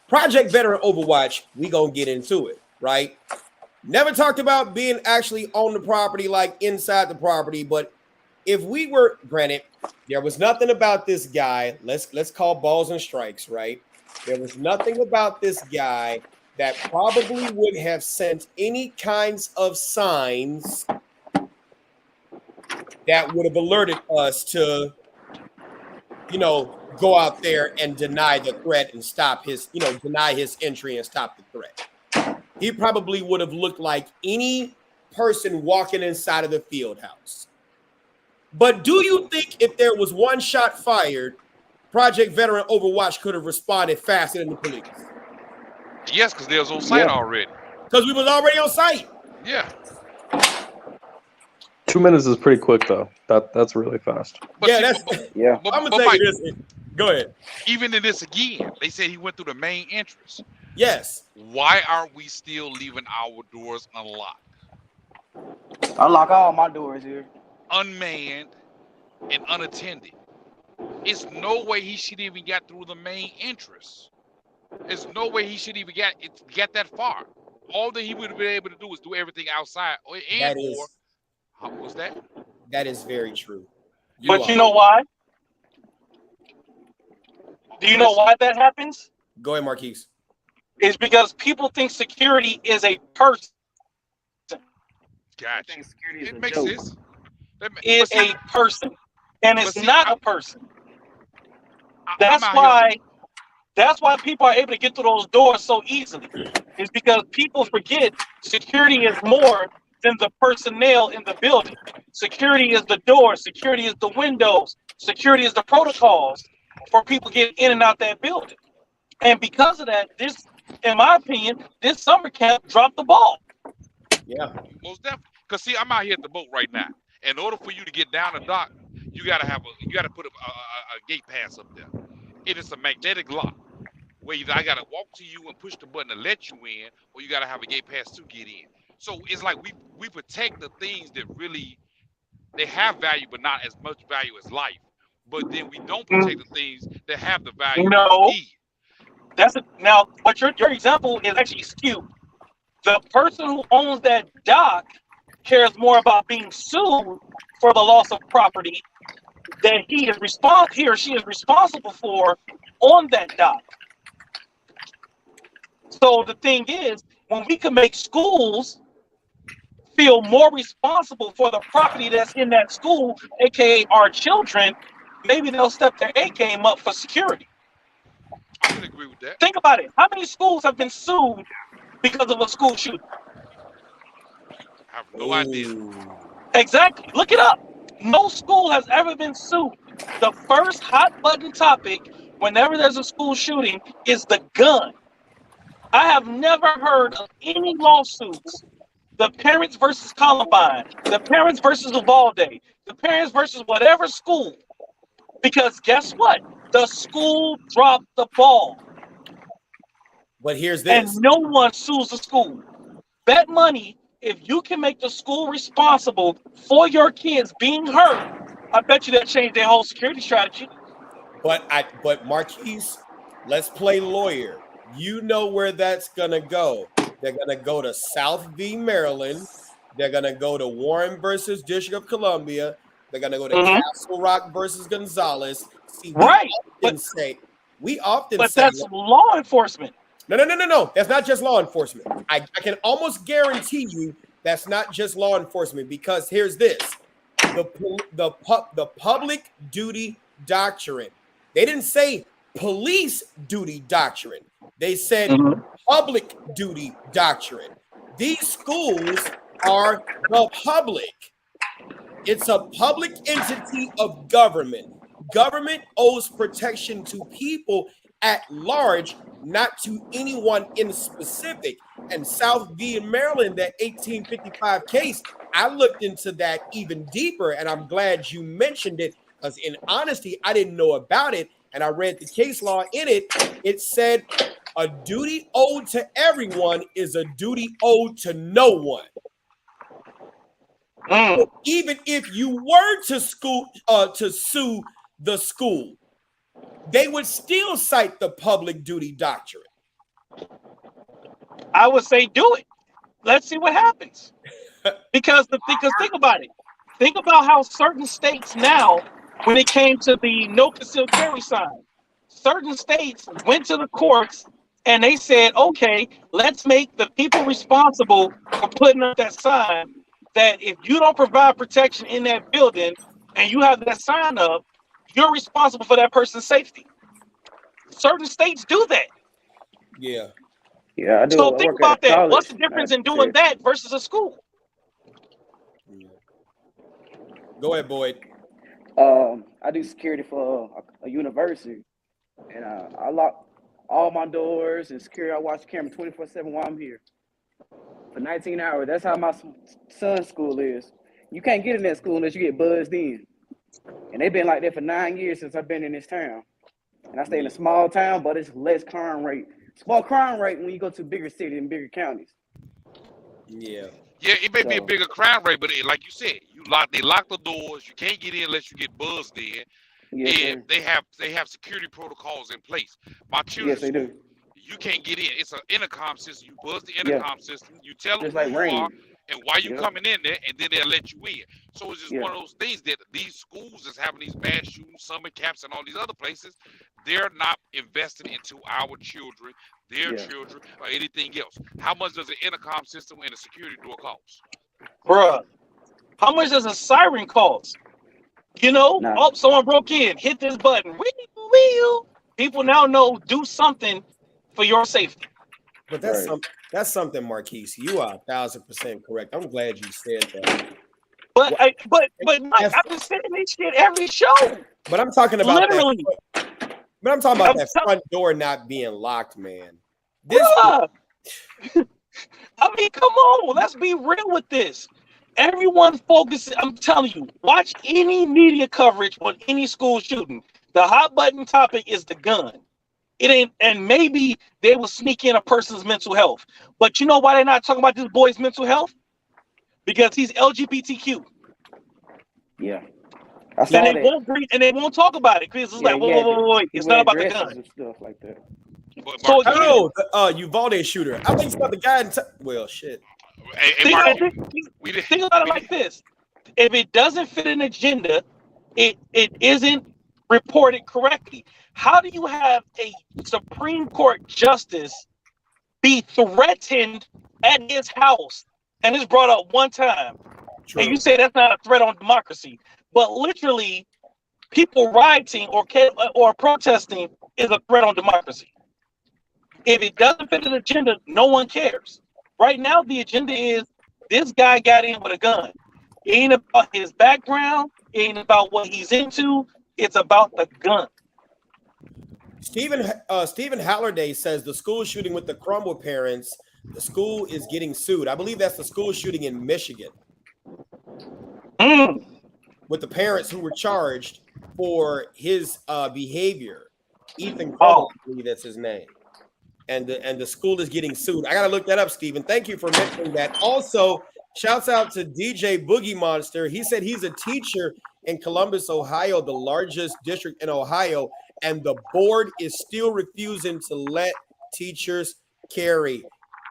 Project Veteran Overwatch, we gonna get into it, right? Never talked about being actually on the property, like inside the property, but if we were, granted, there was nothing about this guy. Let's call balls and strikes, right? There was nothing about this guy that probably would have sent any kinds of signs that would have alerted us to, go out there and deny the threat and stop his, deny his entry and stop the threat. He probably would have looked like any person walking inside of the field house. But do you think if there was one shot fired, Project Veteran Overwatch could have responded faster than the police?
Yes, because they was on site already.
Because we was already on site.
Yeah.
2 minutes is pretty quick, though. That's really fast.
But
I'm gonna tell you this. Go ahead.
Even in this again, they said he went through the main entrance.
Yes.
Why are we still leaving our doors unlocked?
I lock all my doors here.
Unmanned and unattended. It's no way he should even get through the main entrance. There's no way he should even get that far. All that he would have been able to do is do everything outside. How was that?
That is very true.
But you know why? Do you know why that happens?
Go ahead, Marquise.
It's because people think security is a person.
Gotcha. It makes sense.
It's a person, and it's not a person. That's why people are able to get through those doors so easily. It's because people forget security is more than the personnel in the building. Security is the door. Security is the windows. Security is the protocols for people getting in and out that building. And because of that, this, in my opinion, this summer camp dropped the ball.
Yeah.
Most definitely. Because see, I'm out here at the boat right now. In order for you to get down the dock, you gotta put a gate pass up there. It is a magnetic lock where I gotta walk to you and push the button to let you in, or you gotta have a gate pass to get in. So it's like we protect the things that really they have value, but not as much value as life. But then we don't protect the things that have the value.
No, now. But your example is actually skewed. The person who owns that dock cares more about being sued for the loss of property that he or she is responsible for on that dock. So the thing is, when we can make schools feel more responsible for the property that's in that school, aka our children, maybe they'll step their A game up for security.
I can agree with that.
Think about it. How many schools have been sued because of a school shooting?
I have no idea.
Exactly. Look it up. No school has ever been sued. The first hot button topic whenever there's a school shooting is the gun. I have never heard of any lawsuits. The parents versus Columbine, the parents versus Uvalde, the parents versus whatever school. Because guess what? The school dropped the ball.
But here's this.
And no one sues the school. Bet money, if you can make the school responsible for your kids being hurt, I bet you that changed their whole security strategy.
But Marquise, let's play lawyer. You know where that's gonna go. They're gonna go to South V, Maryland. They're gonna go to Warren versus District of Columbia. They're gonna go to Castle Rock versus Gonzalez. See, we often say
that's law enforcement.
No. That's not just law enforcement. I can almost guarantee you that's not just law enforcement, because here's this: the public duty doctrine. They didn't say police duty doctrine. They said public duty doctrine. These schools are the public. It's a public entity of government. Government owes protection to people at large, not to anyone in specific. And South V in Maryland, that 1855 case, I looked into that even deeper, and I'm glad you mentioned it, because in honesty, I didn't know about it. And I read the case law in it. It said A duty owed to everyone is a duty owed to no one. So even if you were to sue the school, they would still cite the public duty doctrine.
I would say do it. Let's see what happens. Because think about it. Think about how certain states now, when it came to the no concealed carry sign, certain states went to the courts and they said, okay, let's make the people responsible for putting up that sign, that if you don't provide protection in that building and you have that sign up, you're responsible for that person's safety. Certain states do that.
Yeah.
Yeah, I do.
So
I
think
work at
about
a
that.
college.
What's the difference in doing that versus a school?
Go ahead, Boyd.
I do security for a university, and I lock all my doors and security. I watch the camera 24/7 while I'm here for 19 hours. That's how my son's school is. You can't get in that school unless you get buzzed in, and they've been like that for 9 years since I've been in this town. And I stay in a small town, but it's less crime rate. Small crime rate when you go to bigger cities and bigger counties.
Yeah.
Yeah, it may be a bigger crime rate, but like you said, they lock the doors. You can't get in unless you get buzzed in.
Yes,
And they have security protocols in place. My children,
yes, they do.
you can't get in. It's an intercom system. You buzz the intercom system. You tell them
Just
who
like
you
rain.
are and why you
Yep.
coming in there, and then they'll let you in. So it's just
Yeah.
one of those things that these schools is having these mass shootings, summer camps, and all these other places. They're not investing into our children, their
Yeah.
children, or anything else. How much does an intercom system and a security door cost?
Bruh, how much does a siren cost? You know, oh, someone broke in, hit this button. People now know, do something for your safety.
But that's something, Marquise. You are 1,000% correct. I'm glad you said that.
But Mike, I've been saying this shit every show.
But I'm talking about
literally.
But I'm talking about that front door not being locked, man.
I mean, come on, let's be real with this. Everyone focuses. I'm telling you, watch any media coverage on any school shooting. The hot button topic is the gun. It ain't, and maybe they will sneak in a person's mental health. But you know why they're not talking about this boy's mental health? Because he's LGBTQ.
Yeah.
And they won't talk about it because it's like, whoa, it's not about the gun.
And stuff like that.
So
Uvalde shooter. I think it's about the guy. Well, shit.
Think about it like this: if it doesn't fit an agenda, it isn't reported correctly. How do you have a Supreme Court justice be threatened at his house and it's brought up one time?
True.
And you say that's not a threat on democracy, but literally, people rioting or protesting is a threat on democracy. If it doesn't fit an agenda, no one cares. Right now, the agenda is this guy got in with a gun. It ain't about his background. It ain't about what he's into. It's about the gun.
Stephen Halliday says the school shooting with the Crumble parents, the school is getting sued. I believe that's the school shooting in Michigan. With the parents who were charged for his behavior. Ethan Crumble, I believe that's his name. And the school is getting sued. I gotta look that up, Stephen. Thank you for mentioning that. Also, shouts out to DJ Boogie Monster. He said he's a teacher in Columbus, Ohio, the largest district in Ohio, and the board is still refusing to let teachers carry.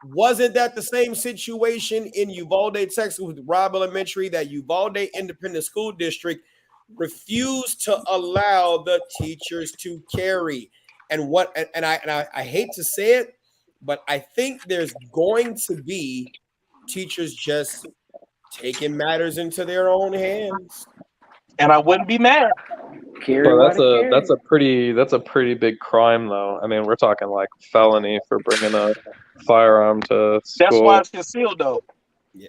Wasn't that the same situation in Uvalde, Texas, with Robb Elementary? That Uvalde Independent School District refused to allow the teachers to carry. And I hate to say it, but I think there's going to be teachers just taking matters into their own hands.
And I wouldn't be mad.
Well, that's a pretty big crime, though. I mean, we're talking like felony for bringing a firearm to school.
That's why it's concealed, though.
Yeah.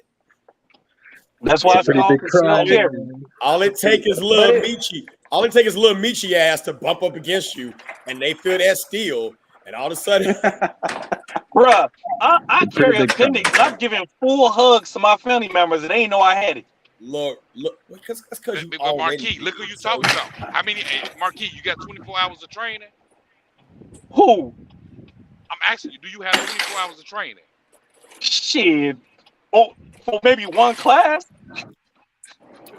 That's why it's
pretty
called
big crime.
concealed carry.
All it takes is little Michi. All it takes is little Michi ass to bump up against you, and they feel that steel, and all of a sudden,
bruh, I carry a appendix. I'm giving full hugs to my family members, and they ain't know I had it.
Look, because you
But
already.
Marquis, look who you talking about. How many, Marquis? You got 24 hours of training.
Who?
I'm asking you, do you have 24 hours of training?
Shit. Oh, for maybe one class.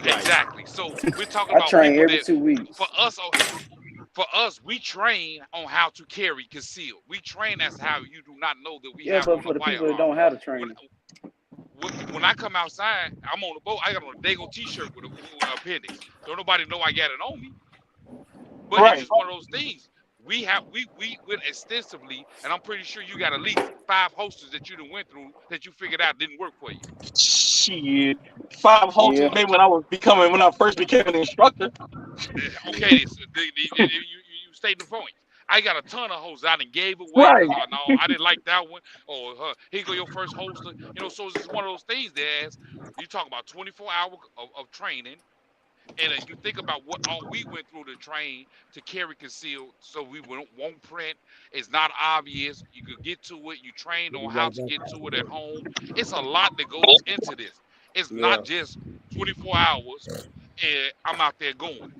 Exactly. So we're talking
I
about
train
people
every
that
2 weeks.
for us, we train on how to carry concealed. We train as how you do not know that we
Yeah,
have
but
on
for
a
the people that
firearm.
don't have the
When,
training.
when I come outside, I'm on the boat. I got on a Dago t-shirt with an appendix. Don't nobody know I got it on me. But it's
Right.
just one of those things. We went extensively, and I'm pretty sure you got at least 5 holsters that you done went through that you figured out didn't work for you.
Shit. 5 holsters
Yeah.
maybe when I first became an instructor.
Okay, you state the point. I got a ton of holsters I done gave away
Right.
because no, I didn't like that one. Or here go your first holster. You know, so it's just one of those things that as you talk about 24 hours of training, and you think about what all we went through to train to carry concealed, so we won't print. It's not obvious. You could get to it. You trained on how to get to it at home. It's a lot that goes into this. It's
Yeah.
not just 24 hours and I'm out there going.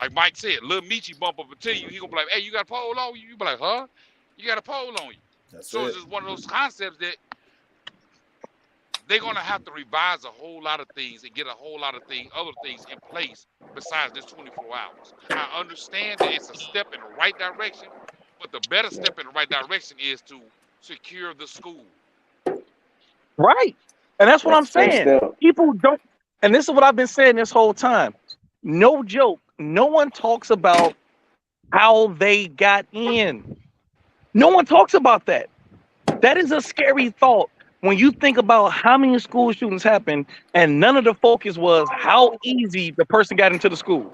Like Mike said, little Michi bump up into you. He gonna be like, "Hey, you got a pole on you?" You be like, "Huh? You got a pole on you?"
That's
So
it.
it's just one of those concepts that they're gonna have to revise a whole lot of things and get a whole lot of other things in place besides this 24 hours. I understand that it's a step in the right direction, but the better
Yeah.
step in the right direction is to secure the school.
Right. And that's what
That's
I'm
the first
saying.
step.
People don't, and this is what I've been saying this whole time. No joke. No one talks about how they got in. No one talks about that. That is a scary thought when you think about how many school shootings happened and none of the focus was how easy the person got into the school.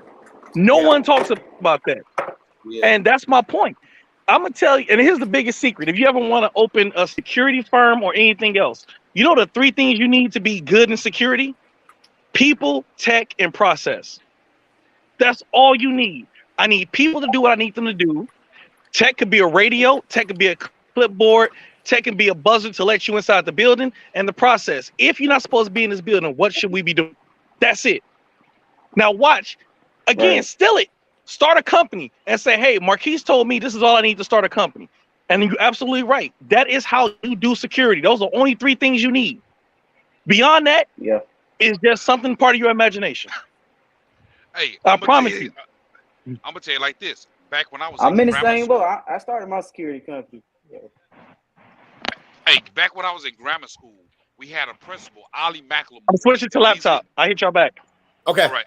No
Yeah.
one talks about that.
Yeah.
And that's my point. I'm going to tell you, and here's the biggest secret. If you ever want to open a security firm or anything else, you know the 3 things you need to be good in security? People, tech, and process. That's all you need. I need people to do what I need them to do. Tech could be a radio, tech could be a clipboard, tech can be a buzzer to let you inside the building, and the process. If you're not supposed to be in this building, what should we be doing? That's it. Now watch. Again,
Right.
steal it. Start a company and say, hey, Marquise told me this is all I need to start a company. And you're absolutely right. That is how you do security. Those are only 3 things you need. Beyond that,
Yeah.
is just something part of your imagination.
Hey,
I promise you.
I'm gonna tell you like this. Back when I was
I'm
in
in the
grammar
same boat.
school,
I started my security company. Yeah.
back when I was in grammar school, we had a principal, Ali McLemore.
I'm switching to laptop. I hit y'all back.
Okay.
All right.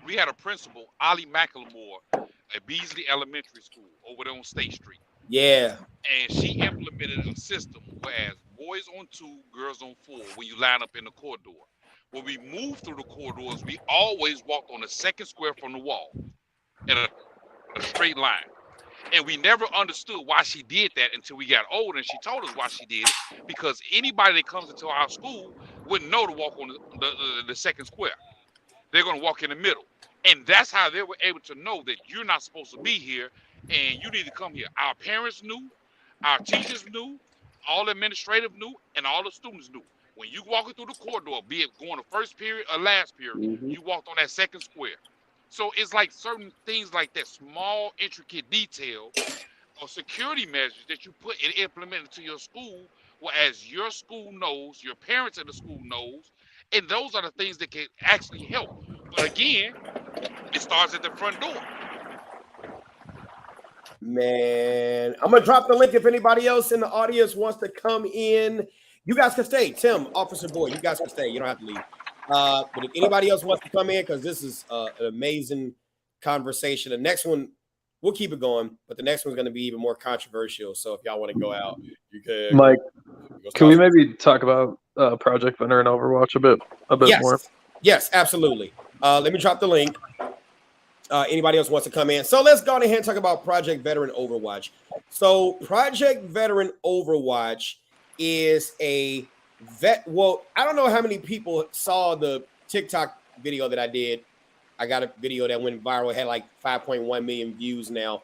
We had a principal, Ali McLemore, at Beasley Elementary School over there on State Street.
Yeah.
And she implemented a system whereas boys on 2, girls on 4 when you line up in the corridor. When we moved through the corridors, we always walked on the second square from the wall in a straight line. And we never understood why she did that until we got older and she told us why she did it. Because anybody that comes into our school wouldn't know to walk on the second square. They're going to walk in the middle. And that's how they were able to know that you're not supposed to be here and you need to come here. Our parents knew, our teachers knew, all administrative knew, and all the students knew. When you walking through the corridor, be it going to first period or last period,
Mm-hmm.
you walked on that second square. So it's like certain things like that, small, intricate detail or security measures that you put and implement into your school, whereas your school knows, your parents in the school knows, and those are the things that can actually help. But again, it starts at the front door.
Man, I'm gonna drop the link if anybody else in the audience wants to come in. You guys can stay. Tim, Officer Boyd, you guys can stay. You don't have to leave. But if anybody else wants to come in, because this is an amazing conversation. The next one, we'll keep it going, but the next one's going to be even more controversial. So if y'all want to go out, you can.
Mike, can we maybe talk about Project Veteran and Overwatch a bit more?
Yes, absolutely. Let me drop the link. Anybody else wants to come in? So let's go ahead and talk about Project Veteran Overwatch. So Project Veteran Overwatch is a well, I don't know how many people saw the TikTok video that I did. I got a video that went viral. It had like 5.1 million views now,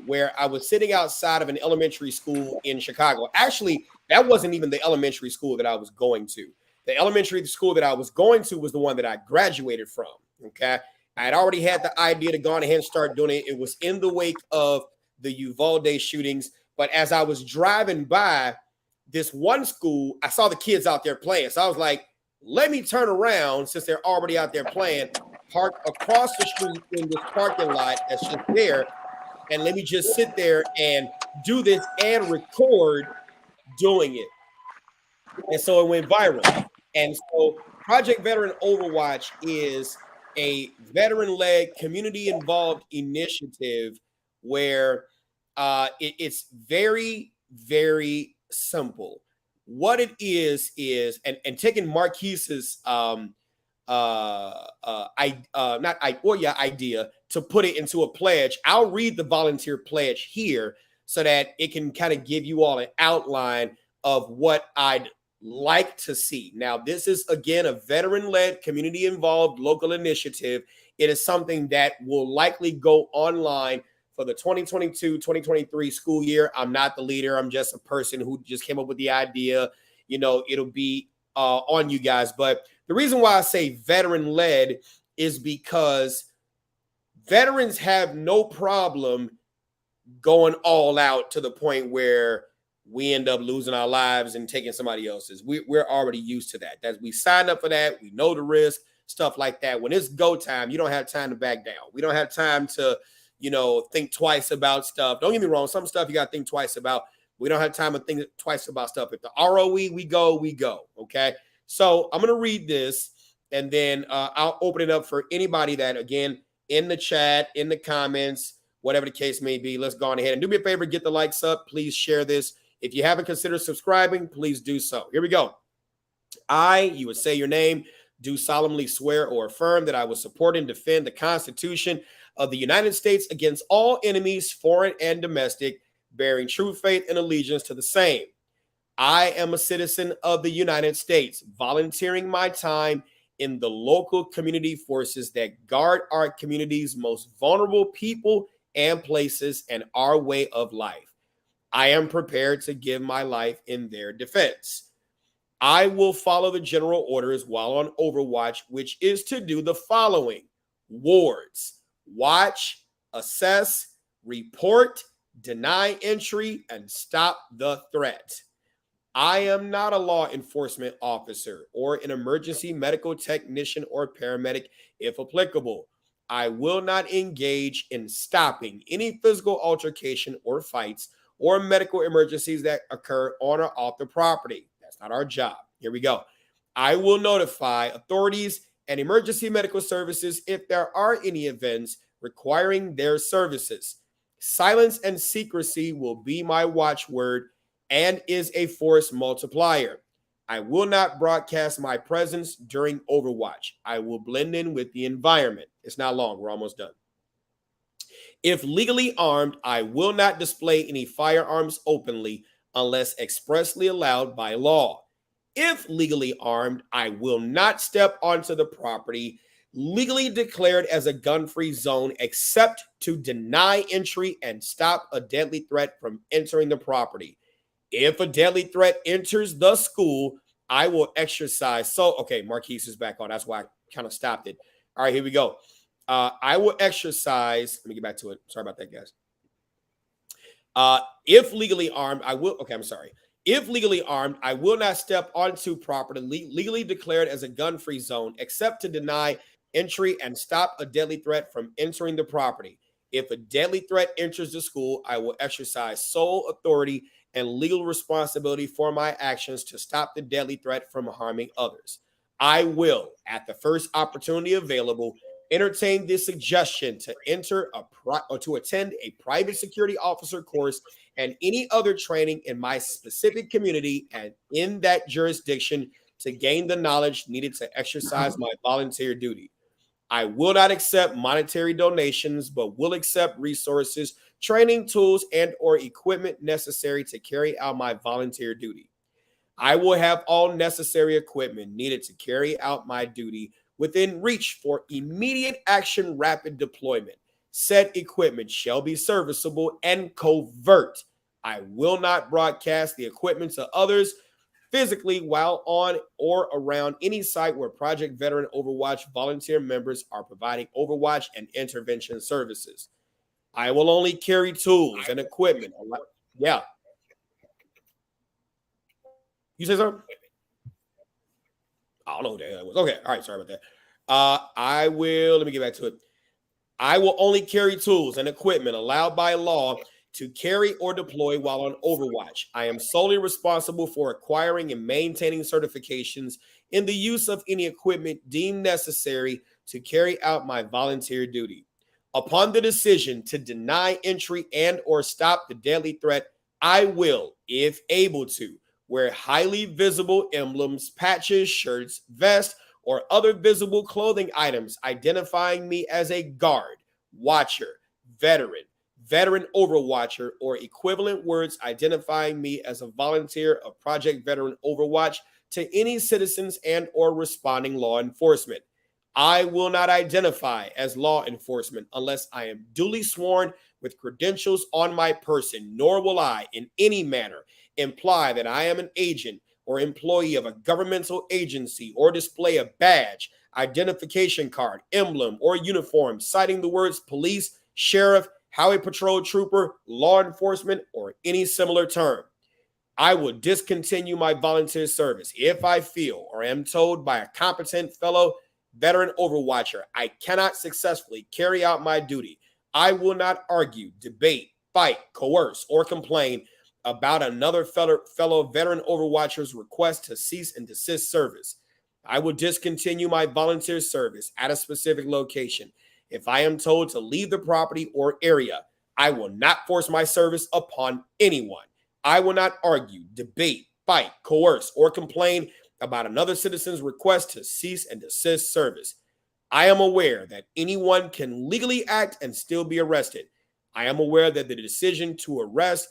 where I was sitting outside of an elementary school in Chicago. Actually, that wasn't even the elementary school that I was going to. The elementary school that I was going to was the one that I graduated from, okay? I had already had the idea to go on ahead and start doing it. It was in the wake of the Uvalde shootings. But as I was driving by this one school, I saw the kids out there playing. So I was like, let me turn around since they're already out there playing, park across the street in this parking lot that's just there, and let me just sit there and do this and record doing it. And so it went viral. And so Project Veteran Overwatch is a veteran-led, community-involved initiative where it's very, very simple. What it is, and taking Marquise's idea to put it into a pledge. I'll read the volunteer pledge here so that it can kind of give you all an outline of what I'd like to see. Now, this is, again, a veteran-led, community-involved local initiative. It is something that will likely go online for the 2022-2023 school year. I'm not the leader. I'm just a person who just came up with the idea. You know, it'll be on you guys. But the reason why I say veteran-led is because veterans have no problem going all out to the point where we end up losing our lives and taking somebody else's. We're already used to that. We signed up for that. We know the risk, stuff like that. When it's go time, you don't have time to back down. We don't have time to, think twice about stuff. Don't get me wrong. Some stuff you got to think twice about. We don't have time to think twice about stuff. If the ROE, we go. Okay. So I'm going to read this and then I'll open it up for anybody that, again, in the chat, in the comments, whatever the case may be. Let's go on ahead and do me a favor. Get the likes up. Please share this. If you haven't considered subscribing, please do so. Here we go. You would say your name, do solemnly swear or affirm that I will support and defend the Constitution of the United States against all enemies, foreign and domestic, bearing true faith and allegiance to the same. I am a citizen of the United States, volunteering my time in the local community forces that guard our community's most vulnerable people and places and our way of life. I am prepared to give my life in their defense. I will follow the general orders while on Overwatch, which is to do the following: wards, watch, assess, report, deny entry, and stop the threat. I am not a law enforcement officer or an emergency medical technician or paramedic, if applicable. I will not engage in stopping any physical altercation or fights or medical emergencies that occur on or off the property. That's not our job. Here we go. I will notify authorities and emergency medical services if there are any events requiring their services. Silence and secrecy will be my watchword and is a force multiplier. I will not broadcast my presence during Overwatch. I will blend in with the environment. It's not long. We're almost done. If legally armed, I will not display any firearms openly unless expressly allowed by law. If legally armed, I will not step onto the property legally declared as a gun-free zone except to deny entry and stop a deadly threat from entering the property. If a deadly threat enters the school, I will exercise. Okay, Marquise is back on. That's why I kind of stopped it. All right, here we go. I will exercise. Let me get back to it. Sorry about that, guys. If legally armed, I will. Okay, I'm sorry. If legally armed, I will not step onto property legally declared as a gun-free zone except to deny entry and stop a deadly threat from entering the property. If a deadly threat enters the school, I will exercise sole authority and legal responsibility for my actions to stop the deadly threat from harming others. I will, at the first opportunity available, entertain this suggestion to attend a private security officer course and any other training in my specific community and in that jurisdiction to gain the knowledge needed to exercise my volunteer duty. I will not accept monetary donations, but will accept resources, training tools, and or equipment necessary to carry out my volunteer duty. I will have all necessary equipment needed to carry out my duty within reach for immediate action, rapid deployment. Said equipment shall be serviceable and covert. I will not broadcast the equipment to others physically while on or around any site where Project Veteran Overwatch volunteer members are providing Overwatch and intervention services. I will only carry tools and equipment. Yeah. You say something? I don't know who the hell that was. Okay. All right. Sorry about that. Let me get back to it. I will only carry tools and equipment allowed by law to carry or deploy while on Overwatch. I am solely responsible for acquiring and maintaining certifications in the use of any equipment deemed necessary to carry out my volunteer duty. Upon the decision to deny entry and or stop the deadly threat, I will, if able to, wear highly visible emblems, patches, shirts, vests, or other visible clothing items identifying me as a guard, watcher, veteran Overwatcher, or equivalent words identifying me as a volunteer of Project Veteran Overwatch to any citizens and or responding law enforcement. I will not identify as law enforcement unless I am duly sworn with credentials on my person, nor will I in any manner imply that I am an agent or employee of a governmental agency or display a badge, identification card, emblem, or uniform citing the words police, sheriff, highway patrol trooper, law enforcement, or any similar term. I will discontinue my volunteer service if I feel or am told by a competent fellow veteran Overwatcher I cannot successfully carry out my duty. I will not argue, debate, fight, coerce, or complain about another fellow veteran Overwatcher's request to cease and desist service. I will discontinue my volunteer service at a specific location. If I am told to leave the property or area, I will not force my service upon anyone. I will not argue, debate, fight, coerce, or complain about another citizen's request to cease and desist service. I am aware that anyone can legally act and still be arrested. I am aware that the decision to arrest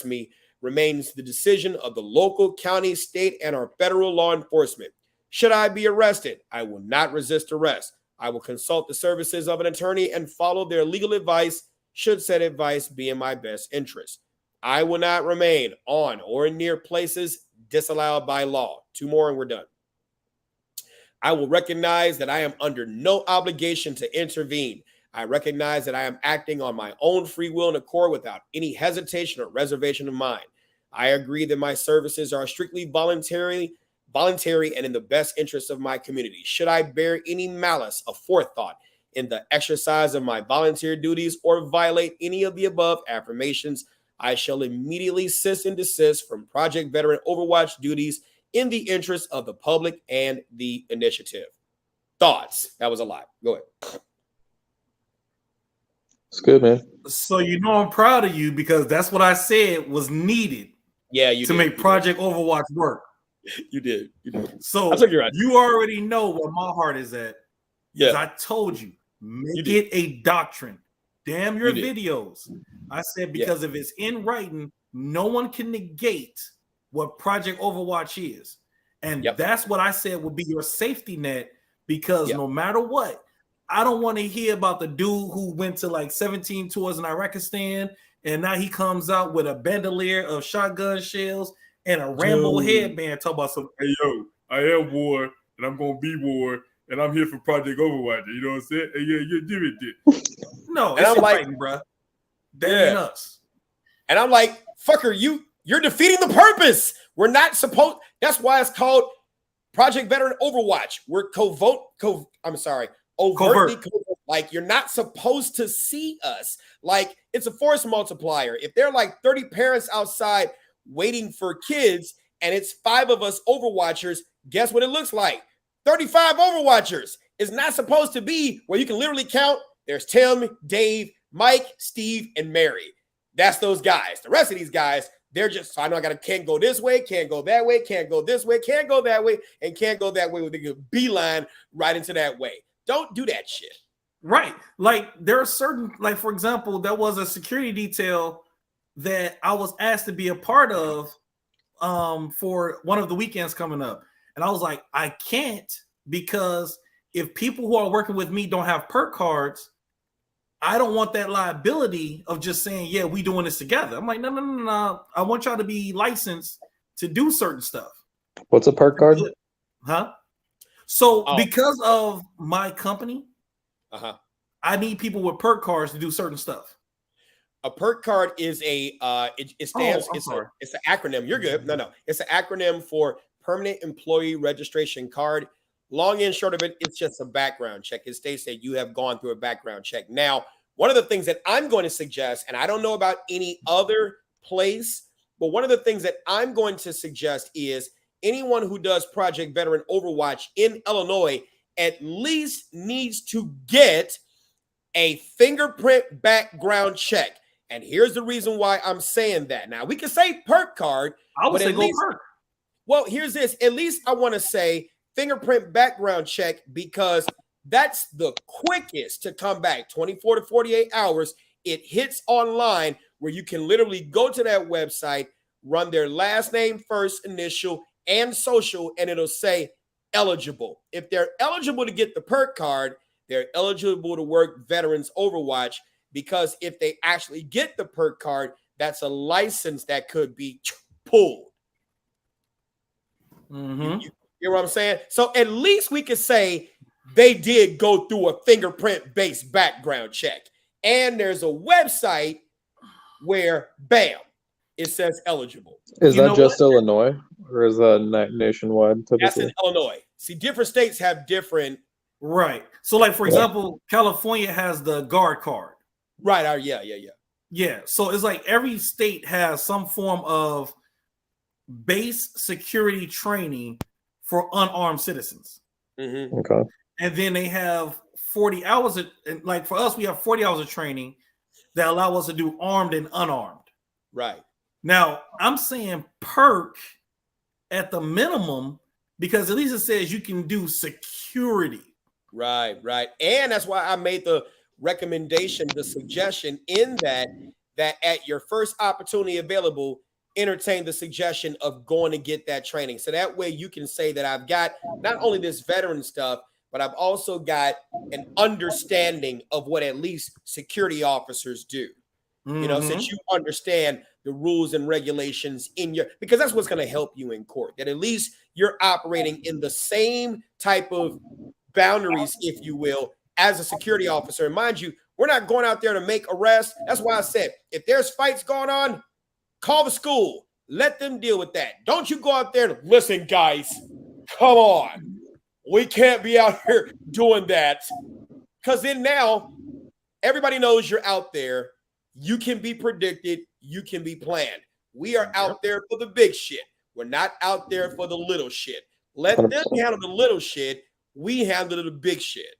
me remains the decision of the local, county, state, and our federal law enforcement. Should I be arrested, I will not resist arrest. I will consult the services of an attorney and follow their legal advice should said advice be in my best interest. I will not remain on or near places disallowed by law. 2 more and we're done. I will recognize that I am under no obligation to intervene. I recognize that I am acting on my own free will and accord without any hesitation or reservation of mind. I agree that my services are strictly voluntary and in the best interest of my community. Should I bear any malice or forethought in the exercise of my volunteer duties or violate any of the above affirmations, I shall immediately cease and desist from Project Veteran Overwatch duties in the interest of the public and the initiative. Thoughts? That was a lot. Go ahead.
It's good, man.
So I'm proud of you because that's what I said was needed.
Yeah, you
to
did.
make Project Overwatch work.
You did.
So you already know where my heart is at. Yes, I told you, make it a doctrine. Damn your videos. I said because if it's in writing, no one can negate what Project Overwatch is. And that's what I said would be your safety net because no matter what, I don't want to hear about the dude who went to like 17 tours in Iraqistan and now he comes out with a bandolier of shotgun shells and a Rambo headband talking about some, hey, yo, I am war and I'm going to be war and I'm here for Project Overwatch. You know what I'm saying? Hey, yeah, you give it. No,
and
it's
I'm like,
fighting, bro. That ain't us.
And I'm like, fucker, you're defeating the purpose. We're not supposed. That's why it's called Project Veteran Overwatch. We're overtly covert. Like you're not supposed to see us. Like it's a force multiplier. If there are like 30 parents outside waiting for kids and it's 5 of us Overwatchers, guess what it looks like? 35 Overwatchers. It's not supposed to be where you can literally count. There's Tim, Dave, Mike, Steve, and Mary. That's those guys. The rest of these guys, they're just, so I know I can't go this way, can't go that way, can't go this way, can't go that way, and can't go that way with a beeline right into that way. Don't do that shit.
Right. Like there are certain, like for example, there was a security detail that I was asked to be a part of for one of the weekends coming up. And I was like, I can't because if people who are working with me don't have perk cards, I don't want that liability of just saying, yeah, we doing this together. I'm like, no. I want y'all to be licensed to do certain stuff.
What's a perk card?
Huh? So because of my company, I need people with perk cards to do certain stuff.
A perk card is it stands. It's an acronym. You're good. No. It's an acronym for Permanent Employee Registration Card. Long and short of it, it's just a background check. It states that you have gone through a background check. Now, one of the things that I'm going to suggest, and I don't know about any other place, but one of the things that I'm going to suggest is anyone who does Project Veteran Overwatch in Illinois at least needs to get a fingerprint background check. And here's the reason why I'm saying that. Now, we can say perk card.
I would say go perk.
Well, here's this. At least I want to say fingerprint background check, because that's the quickest to come back, 24 to 48 hours. It hits online where you can literally go to that website, run their last name, first initial, and social, and it'll say eligible. If they're eligible to get the perk card, they're eligible to work Veterans Overwatch, because if they actually get the perk card, that's a license that could be pulled. You hear what I'm saying? So at least we could say they did go through a fingerprint-based background check. And there's a website where, bam, it says eligible.
Is that just Illinois, or is that nationwide? Typically?
That's in Illinois. See, different states have different.
Right. So, like, for example, California has the guard card.
Right. Yeah.
Yeah. So it's like every state has some form of base security training for unarmed citizens.
Okay.
And then they have 40 hours. Like for us, we have 40 hours of training that allow us to do armed and unarmed.
Right.
Now, I'm saying perk at the minimum, because at least it says you can do security.
Right. And that's why I made the recommendation, the suggestion in that at your first opportunity available, entertain the suggestion of going to get that training. So that way you can say that I've got not only this veteran stuff, but I've also got an understanding of what at least security officers do. You know, since you understand the rules and regulations because that's what's going to help you in court, that at least you're operating in the same type of boundaries, if you will, as a security officer. And mind you, we're not going out there to make arrests. That's why I said, if there's fights going on, call the school. Let them deal with that. Don't you go out there and listen, guys, come on. We can't be out here doing that. Because then now everybody knows you're out there. You can be predicted. You can be planned. We are out there for the big shit. We're not out there for the little shit. Let them handle the little shit. We handle the big shit.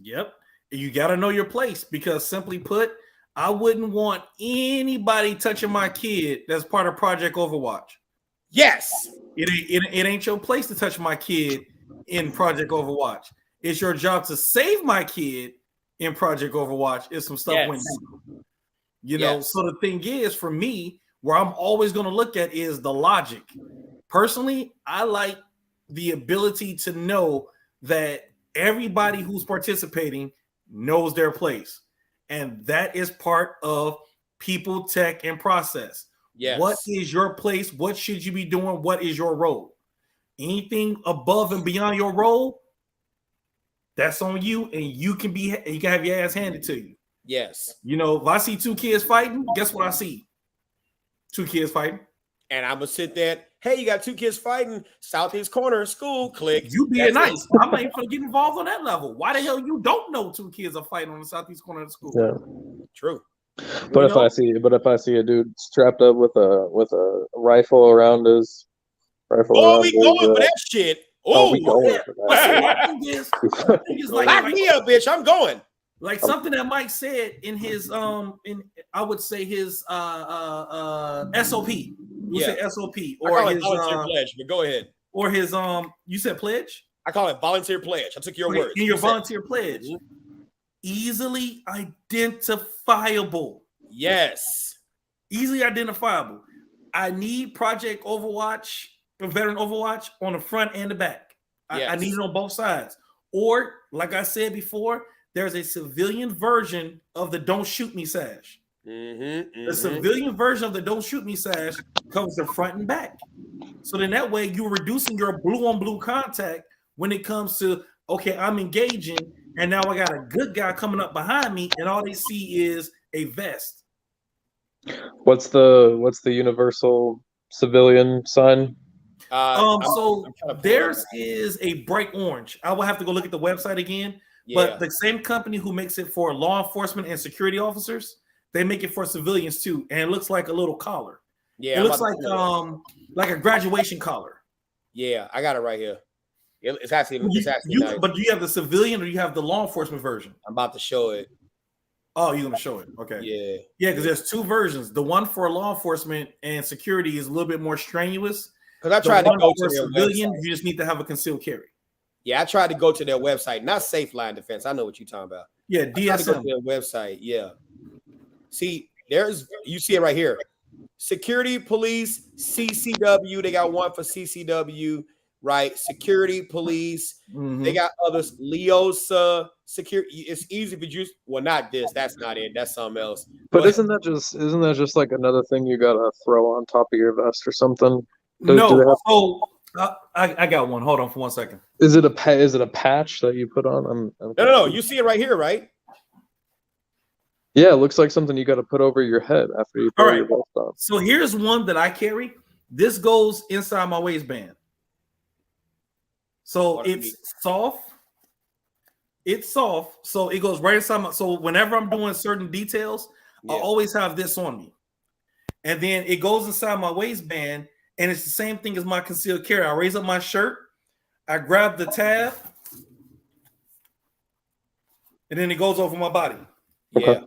Yep. You got to know your place, because simply put, I wouldn't want anybody touching my kid that's part of Project Overwatch.
Yes.
It ain't your place to touch my kid in Project Overwatch. It's your job to save my kid in Project Overwatch if some stuff went down. You know, so the thing is, for me, where I'm always going to look at is the logic. Personally, I like the ability to know that everybody who's participating knows their place. And that is part of people, tech, and process.
Yes.
What is your place? What should you be doing? What is your role? Anything above and beyond your role, that's on you, and you can have your ass handed to you.
Yes.
You know, if I see two kids fighting, guess what I see? Two kids fighting.
And I'm gonna sit there. Hey, you got two kids fighting, Southeast corner of school. Click.
You being nice. I'm not even gonna get involved on that level. Why the hell you don't know two kids are fighting on the Southeast corner of the school?
Yeah.
True.
But if I see a dude strapped up with a rifle around his rifle,
we going for that shit. Oh,
we going for that.
The thing is
lock me up, bitch. I'm going.
Like something that Mike said in his I would say his SOP. You say SOP or his
volunteer pledge, but go ahead.
Or his you said pledge?
I call it volunteer pledge. I took your words.
In your volunteer pledge. Easily identifiable.
Yes.
Easily identifiable. I need Project Overwatch, Veteran Overwatch on the front and the back. I need it on both sides. Or, like I said before, there's a civilian version of the Don't Shoot Me sash. The civilian version of the Don't Shoot Me sash comes the front and back. So then that way you're reducing your blue on blue contact when it comes to, okay, I'm engaging, and now I got a good guy coming up behind me, and all they see is a vest.
What's the universal civilian sign?
So theirs is a bright orange. I will have to go look at the website again.
Yeah.
But the same company who makes it for law enforcement and security officers, they make it for civilians too, and it looks like a little collar.
Yeah,
it looks like a graduation collar.
Yeah, I got it right here. It's actually nice.
But do you have the civilian or you have the law enforcement version?
I'm about to show it.
Oh, you're gonna show it? Okay.
Yeah,
because there's two versions. The one for law enforcement and security is a little bit more strenuous.
Because I tried to go to their
civilian,
website.
you just need to have a concealed carry.
Yeah, I tried to go to their website, not Safe Line Defense. I know what you're talking about.
Yeah,
I tried to go to
DSM.
their website. Yeah. See, you see it right here. Security police, CCW. They got one for CCW, right? Security police. They got others. Leosa security. It's easy for you. Well, not this. That's not it. That's something else.
But isn't that just like another thing you gotta throw on top of your vest or something?
I got one. Hold on for 1 second.
Is it a patch that you put on?
No. You see it right here, right?
Yeah, it looks like something you got to put over your head after you put your vest on.
So here's one that I carry. This goes inside my waistband. So it's soft. It's soft. So it goes right inside my. So whenever I'm doing certain details, I always have this on me. And then it goes inside my waistband, and it's the same thing as my concealed carry. I raise up my shirt, I grab the tab, and then it goes over my body.
Yeah.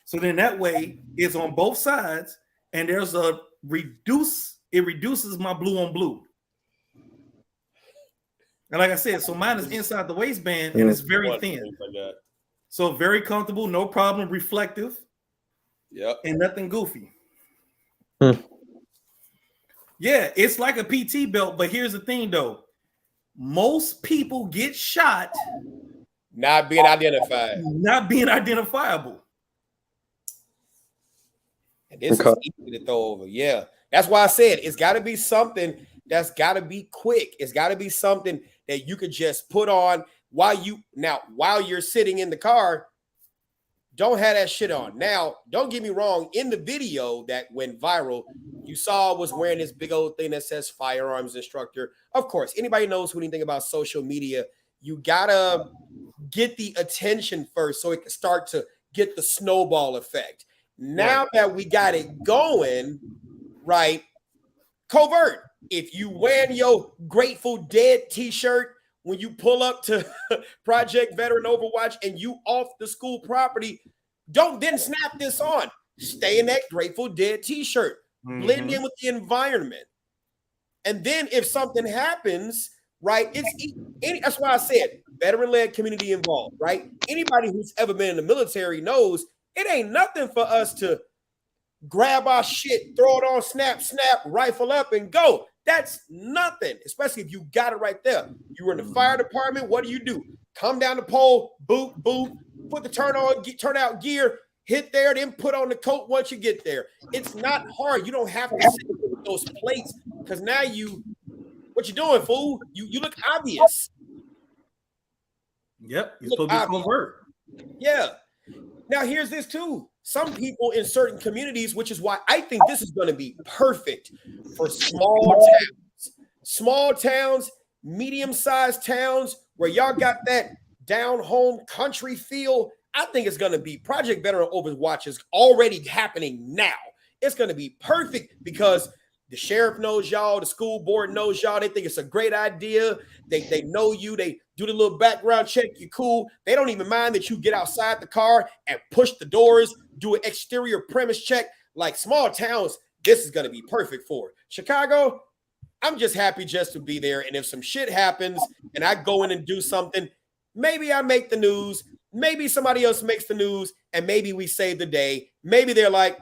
So then that way it's on both sides, and there's a reduce. It reduces my blue on blue. And like I said, so mine is inside the waistband, and it's very thin. So very comfortable, no problem, reflective.
Yep.
And nothing goofy. Yeah, it's like a PT belt, but here's the thing though. Most people get shot
not being identified.
Not being identifiable.
And this is easy to throw over. Yeah. That's why I said it's got to be something that's got to be quick. It's got to be something that you could just put on while you're sitting in the car. Don't have that shit on. Now, don't get me wrong. In the video that went viral, you saw was wearing this big old thing that says firearms instructor. Of course, anybody knows anything about social media. You gotta get the attention first so it can start to get the snowball effect. Now that we got it going, right? Covert. If you wearing your Grateful Dead t-shirt when you pull up to Project Veteran Overwatch and you off the school property, don't then snap this on. Stay in that Grateful Dead t-shirt. Blend in with the environment. And then if something happens, right, that's why I said veteran-led community involved, right? Anybody who's ever been in the military knows it ain't nothing for us to grab our shit, throw it on, snap, rifle up, and go. That's nothing, especially if you got it right there. You were in the fire department. What do? Come down the pole, boot, put the turnout gear, hit there, then put on the coat once you get there. It's not hard. You don't have to sit with those plates because now what you doing, fool? You look obvious.
Yep, you're supposed to be covert.
Yeah. Now here's this too. Some people in certain communities, which is why I think this is going to be perfect for small towns, medium-sized towns where y'all got that down-home country feel. I think it's going to be Project Veteran Overwatch is already happening now. It's going to be perfect because the sheriff knows y'all, the school board knows y'all. They think it's a great idea. They know you. They do the little background check. You're cool. They don't even mind that you get outside the car and push the doors, do an exterior premise check. Like small towns, this is going to be perfect for it. Chicago, I'm just happy just to be there. And if some shit happens and I go in and do something, maybe I make the news. Maybe somebody else makes the news and maybe we save the day. Maybe they're like,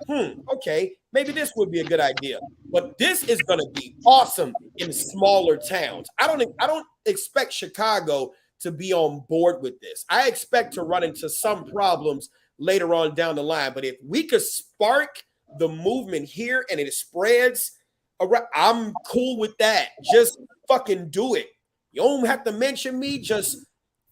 okay, maybe this would be a good idea. But this is going to be awesome in smaller towns. I don't expect Chicago to be on board with this. I expect to run into some problems later on down the line. But if we could spark the movement here and it spreads around, I'm cool with that. Just fucking do it. You don't have to mention me. Just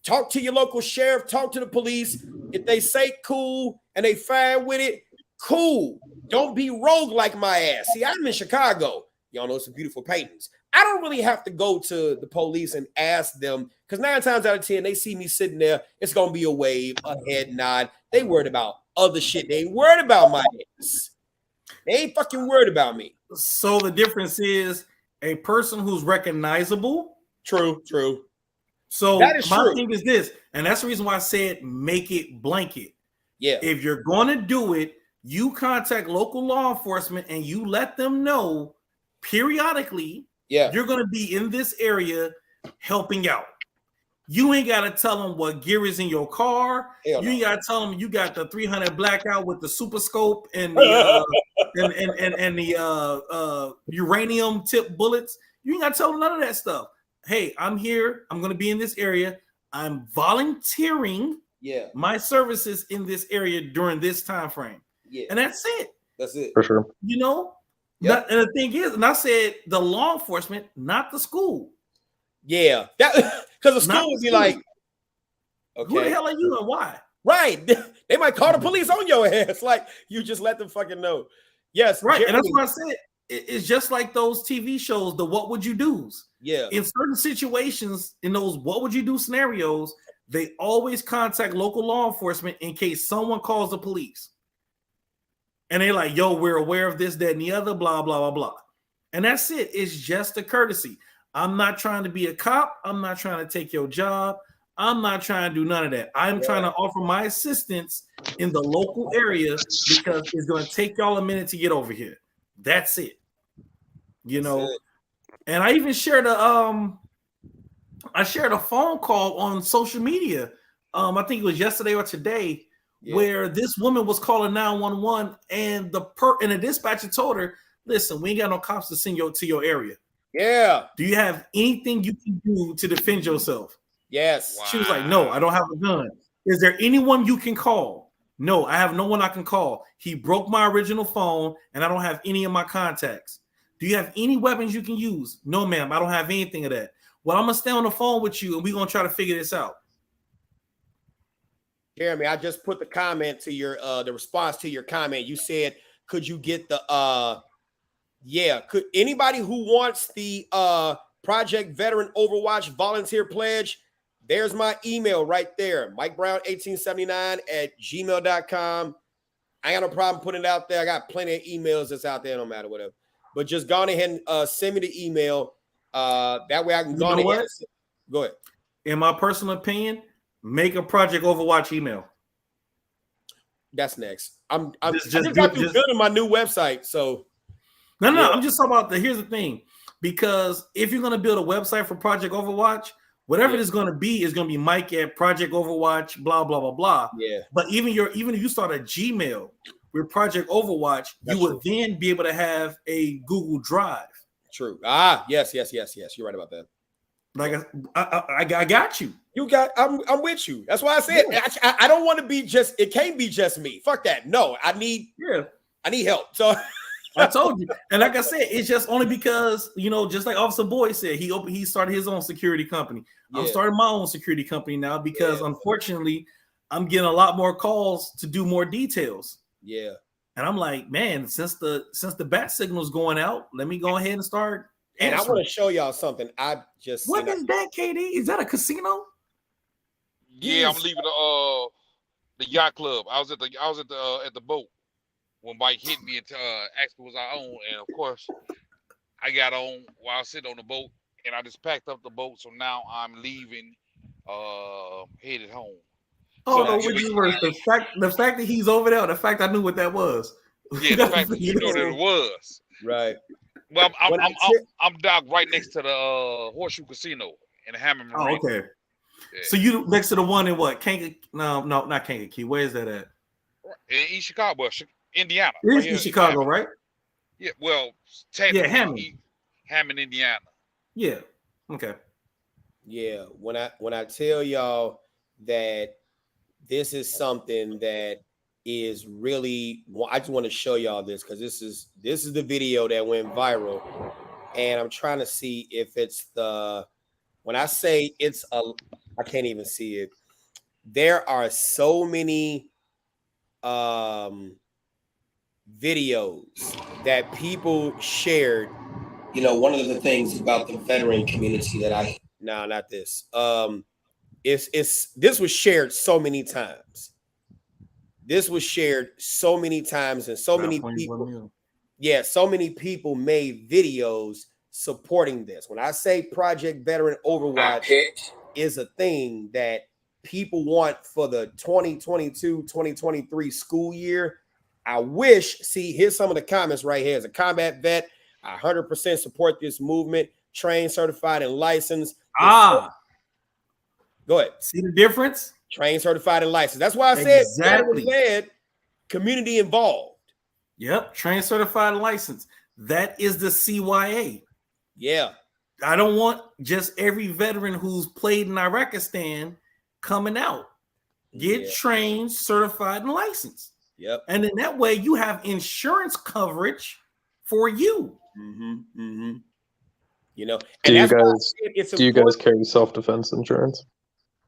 Talk to your local sheriff, talk to the police. If they say cool and they fine with it, cool. Don't be rogue like my ass. See, I'm in Chicago. Y'all know some beautiful paintings. I don't really have to go to the police and ask them, because 9 times out of 10, they see me sitting there, it's going to be a wave, a head nod. They worried about other shit. They ain't worried about my ass. They ain't fucking worried about me.
So the difference is a person who's recognizable.
True.
So
that is
my
true.
thing is this, and that's the reason why I said make it blanket.
Yeah.
If you're going to do it, you contact local law enforcement and you let them know periodically you're going to be in this area helping out. You ain't got to tell them what gear is in your car. You ain't got to tell them you got the 300 blackout with the super scope and the and the uranium tip bullets. You ain't got to tell them none of that stuff. Hey, I'm here. I'm going to be in this area. I'm volunteering my services in this area during this time frame. Yeah. And that's it.
That's it.
For sure.
You know? Yep. And the thing is, and I said the law enforcement, not the school.
Yeah. That because the school would be like, okay.
Who the hell are you and why?
Right. They might call the police on your ass. Like, you just let them fucking know. Yes.
Right. Jeremy. And that's what I said. It's just like those TV shows, the what would you do's.
Yeah.
In certain situations, in those what would you do scenarios, they always contact local law enforcement in case someone calls the police. And they're like, yo, we're aware of this, that, and the other, blah, blah, blah, blah. And that's it. It's just a courtesy. I'm not trying to be a cop. I'm not trying to take your job. I'm not trying to do none of that. I'm trying to offer my assistance in the local area because it's going to take y'all a minute to get over here. That's it. You know, and I even shared a phone call on social media. I think it was yesterday or today, where this woman was calling 911, and the dispatcher told her, "Listen, we ain't got no cops to send you to your area.
Yeah.
Do you have anything you can do to defend yourself?"
Yes.
She was like, "No, I don't have a gun. Is there anyone you can call?" "No, I have no one I can call. He broke my original phone, and I don't have any of my contacts." "Do you have any weapons you can use?" "No, ma'am, I don't have anything of that." "Well, I'm gonna stay on the phone with you, and we're gonna try to figure this out."
Jeremy, I just put the comment to your the response to your comment. You said, could you get the could anybody who wants the Project Veteran Overwatch volunteer pledge? There's my email right there, MikeBrown1879@gmail.com. I ain't got no problem putting it out there. I got plenty of emails that's out there, no matter whatever. But just go ahead and send me the email. That way I can go ahead. Go ahead.
In my personal opinion, make a Project Overwatch email.
That's next. I just got to building my new website. So
no, I'm just talking about here's the thing. Because if you're going to build a website for Project Overwatch, whatever it is going to be Mike at Project Overwatch, blah, blah, blah, blah.
Yeah.
But even if you start a Gmail with Project Overwatch, you would then be able to have a Google Drive.
True. Yes. You're right about that.
Like I got you.
I'm with you. That's why I said I don't want to be just. It can't be just me. Fuck that. No, I need help. So
I told you, and like I said, it's just only because just like Officer Boyd said, he started his own security company. I'm starting my own security company now because unfortunately, I'm getting a lot more calls to do more details.
Yeah,
and I'm like, man, since the bat signal's going out, let me go ahead and start.
And I want to show y'all something. I just
what is that, KD? Is that a casino?
Yeah, I'm leaving the yacht club. I was at the boat when Mike hit me and asked me was I on, and of course I got on while sitting on the boat, and I just packed up the boat. So now I'm leaving, headed home.
Oh no, which is worse, the fact that he's over there, or the fact I knew what that was.
Yeah, the fact that you know that it was
right.
Well, I'm docked right next to the Horseshoe Casino in Hammond Marine.
Oh, okay. Yeah. So you next to the one in what? No, not Kankakee. Where is that at?
In East Chicago, Indiana.
It's East Chicago, right?
Yeah. Well, technically,
Hammond,
Indiana.
Yeah. Okay.
Yeah. When I tell y'all that this is something that is really, I just want to show y'all this because this is the video that went viral, and I'm trying to see if it's when I say it's I can't even see it. There are so many videos that people shared. You know, one of the things about the veteran community that not this. This was shared so many times. This was shared so many times, and so many people. Yeah, so many people made videos supporting this. When I say Project Veteran Overwatch is a thing that people want for the 2022-2023 school year, I wish, see, here's some of the comments right here. As a combat vet, I 100% support this movement, trained, certified, and licensed. Go ahead.
See the difference?
Trained, certified, and licensed. That's why I said veteran led, community involved.
Yep, trained, certified, and licensed. That is the CYA.
Yeah.
I don't want just every veteran who's played in Iraqistan coming out. Get trained, certified, and licensed.
Yep.
And in that way, you have insurance coverage for you.
You know,
do you guys carry self-defense insurance?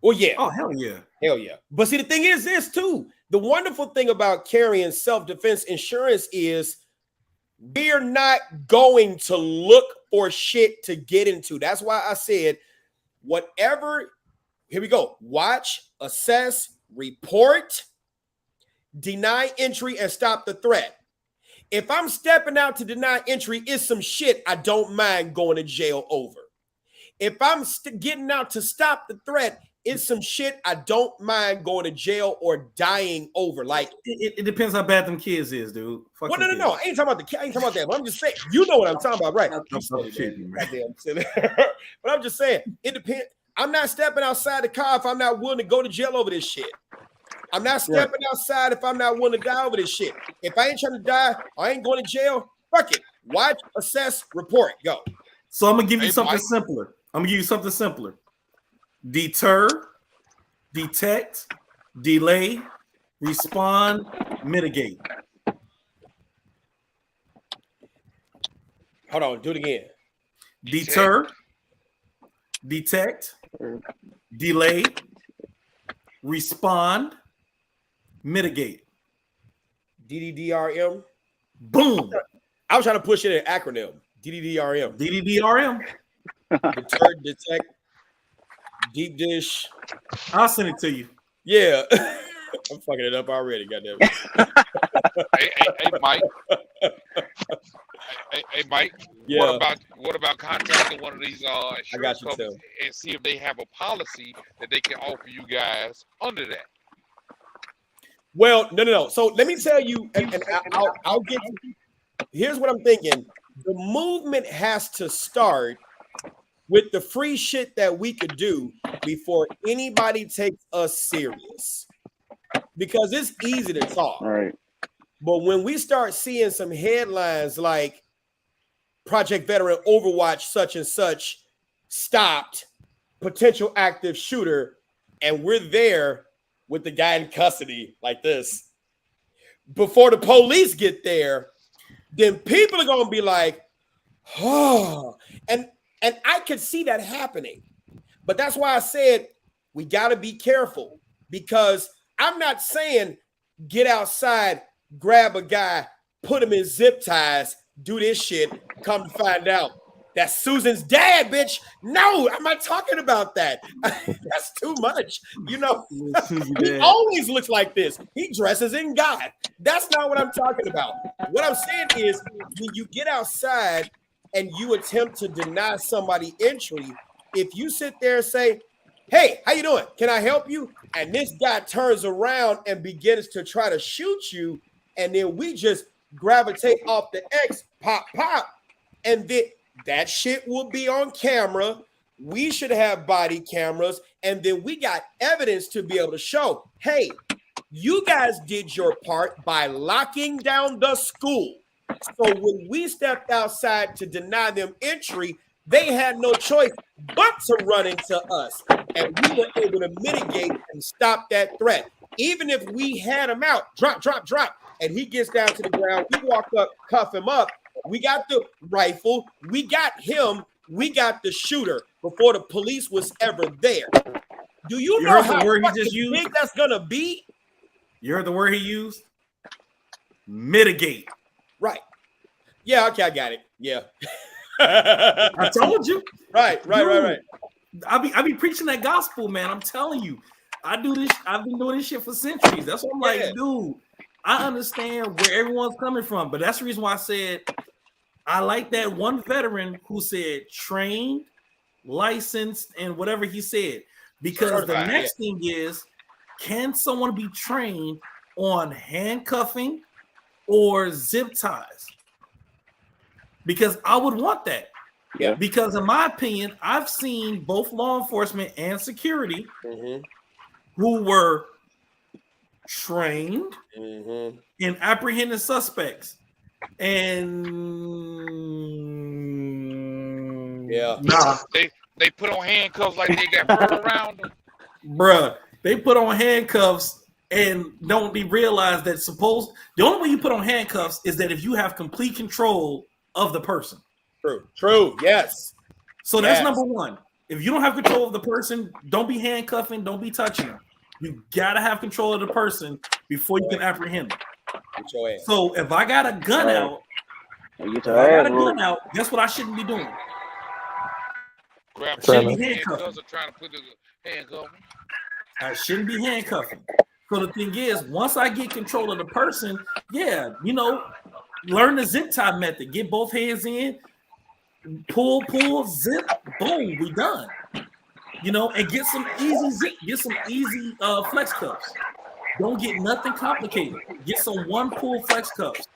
Well, yeah.
Oh, hell yeah.
Hell yeah. But see, the thing is this too. The wonderful thing about carrying self-defense insurance is we're not going to look for shit to get into. That's why I said, whatever, here we go. Watch, assess, report, deny entry, and stop the threat. If I'm stepping out to deny entry, it's some shit I don't mind going to jail over. If I'm getting out to stop the threat, it's some shit I don't mind going to jail or dying over. Like
it depends how bad them kids is, dude.
Well, no. I ain't talking about I ain't talking about that. But I'm just saying, you know what I'm talking about, right? But I'm just saying, it depends. I'm not stepping outside the car if I'm not willing to go to jail over this shit. I'm not stepping outside if I'm not willing to die over this shit. If I ain't trying to die, I ain't going to jail. Fuck it. Watch, assess, report. Go.
So I'm gonna give you something simpler. Deter, detect, delay, respond, mitigate.
Hold on, do it again.
Deter, detect, delay, respond, mitigate.
DDDRM.
Boom.
I was trying to push it in an acronym. DDDRM.
DDDRM.
Deter, detect, deep dish.
I'll send it to you.
Yeah. I'm fucking it up already, goddamn it.
Hey, Mike. Hey, Mike.
Yeah.
What about contacting one of these insurance
you,
companies and see if they have a policy that they can offer you guys under that?
Well, no. So let me tell you, and I'll get you. Here's what I'm thinking. The movement has to start with the free shit that we could do before anybody takes us serious. Because it's easy to talk.
Right.
But when we start seeing some headlines like Project Veteran Overwatch such and such stopped, potential active shooter, and we're there with the guy in custody like this, before the police get there, then people are going to be like, oh, and I could see that happening. But that's why I said we got to be careful, because I'm not saying get outside, grab a guy, put him in zip ties, do this shit, come to find out that's Susan's dad, bitch. No, I'm not talking about that. That's too much. You know, he always looks like this. He dresses in God. That's not what I'm talking about. What I'm saying is when you get outside and you attempt to deny somebody entry, if you sit there and say, hey, how you doing? Can I help you? And this guy turns around and begins to try to shoot you, and then we just gravitate off the X, pop, and then that shit will be on camera. We should have body cameras, and then we got evidence to be able to show, hey, you guys did your part by locking down the school. So when we stepped outside to deny them entry, they had no choice but to run into us. And we were able to mitigate and stop that threat. Even if we had him out, drop, and he gets down to the ground, we walk up, cuff him up. We got the rifle, we got him, we got the shooter before the police was ever there. Do you know
heard
how
the word he just
fucking
used?
big that's gonna be?
You heard the word he used? Mitigate.
Right. Yeah, okay, I got it. Yeah.
I told you.
Right.
I be preaching that gospel, man. I'm telling you. I do this. I've been doing this shit for centuries. That's what I'm like, dude. I understand where everyone's coming from, but that's the reason why I said I like that one veteran who said trained, licensed, and whatever he said. Because the next thing is, can someone be trained on handcuffing or zip ties? Because I would want that.
Yeah.
Because in my opinion, I've seen both law enforcement and security who were trained in apprehending suspects. And nah.
They put on handcuffs like they got fur around them.
Bruh, they put on handcuffs and don't realize that the only way you put on handcuffs is that if you have complete control of the person.
True. Yes.
So that's number one. If you don't have control of the person, don't be handcuffing, don't be touching them. You gotta have control of the person before you can apprehend them. So if I got a gun out, guess what I shouldn't be doing? Shouldn't be handcuffing. I shouldn't be handcuffing. So the thing is, once I get control of the person, learn the zip tie method. Get both hands in, pull, zip, boom, we done. And get some easy flex cuffs. Don't get nothing complicated. Get some one pull flex cuffs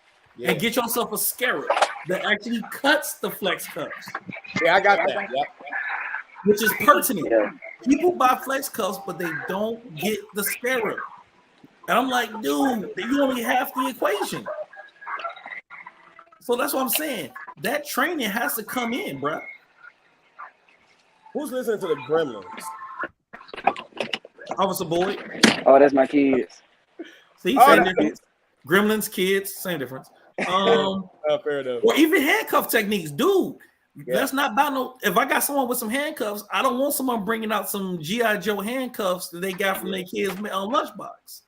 and get yourself a scarab that actually cuts the flex cuffs.
Yeah, I got that. Yep.
Which is pertinent. People buy flex cuffs, but they don't get the scarab. And I'm like, dude, you only half the equation. So that's what I'm saying. That training has to come in, bro.
Who's listening to the Gremlins?
Officer Boyd.
Oh, that's my kids.
See, same difference. Gremlins, kids, same difference.
Fair enough.
Or even handcuff techniques, dude. That's not about no. If I got someone with some handcuffs, I don't want someone bringing out some G.I. Joe handcuffs that they got from their kids' lunchbox.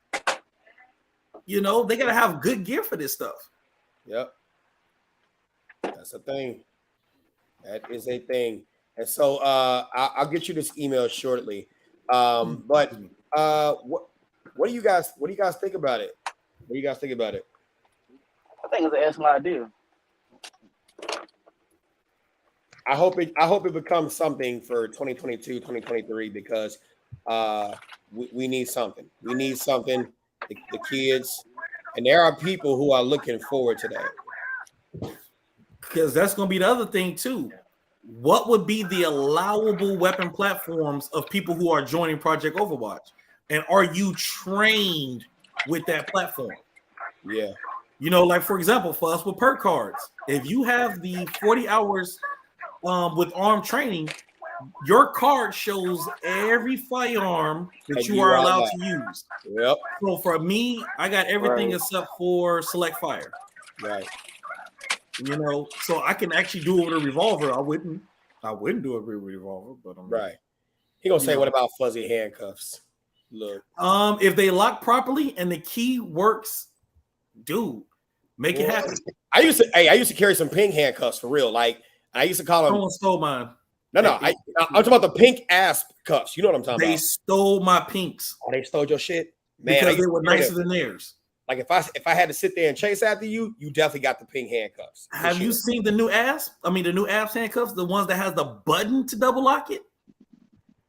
They gotta have good gear for this stuff.
Yep, that's a thing. That is a thing. And so I'll get you this email shortly. But what do you guys think about it? What do you guys think about it?
I think it's an excellent idea.
I hope it becomes something for 2022, 2023 because we need something. We need something. The kids, and there are people who are looking forward to that.
Because that's going to be the other thing too. What would be the allowable weapon platforms of people who are joining Project Overwatch? And are you trained with that platform?
Yeah.
Like for example, for us with perk cards, if you have the 40 hours with armed training, your card shows every firearm that you are allowed to use.
Yep.
So for me, I got everything except for select fire.
Right.
So I can actually do it with a revolver. I wouldn't do it with a revolver, but
right. He gonna say, "What about fuzzy handcuffs?" Look.
If they lock properly and the key works, dude, make it happen.
I used to carry some pink handcuffs for real. Like I used to call them.
Someone stole mine.
No, I'm talking about the pink ass cuffs. You know what I'm talking about?
They stole my pinks.
Oh, they stole your shit, man.
Because they were nicer than theirs.
Like if I had to sit there and chase after you, you definitely got the pink handcuffs.
Have you seen the new asp? I mean, the new asp handcuffs, the ones that has the button to double lock it?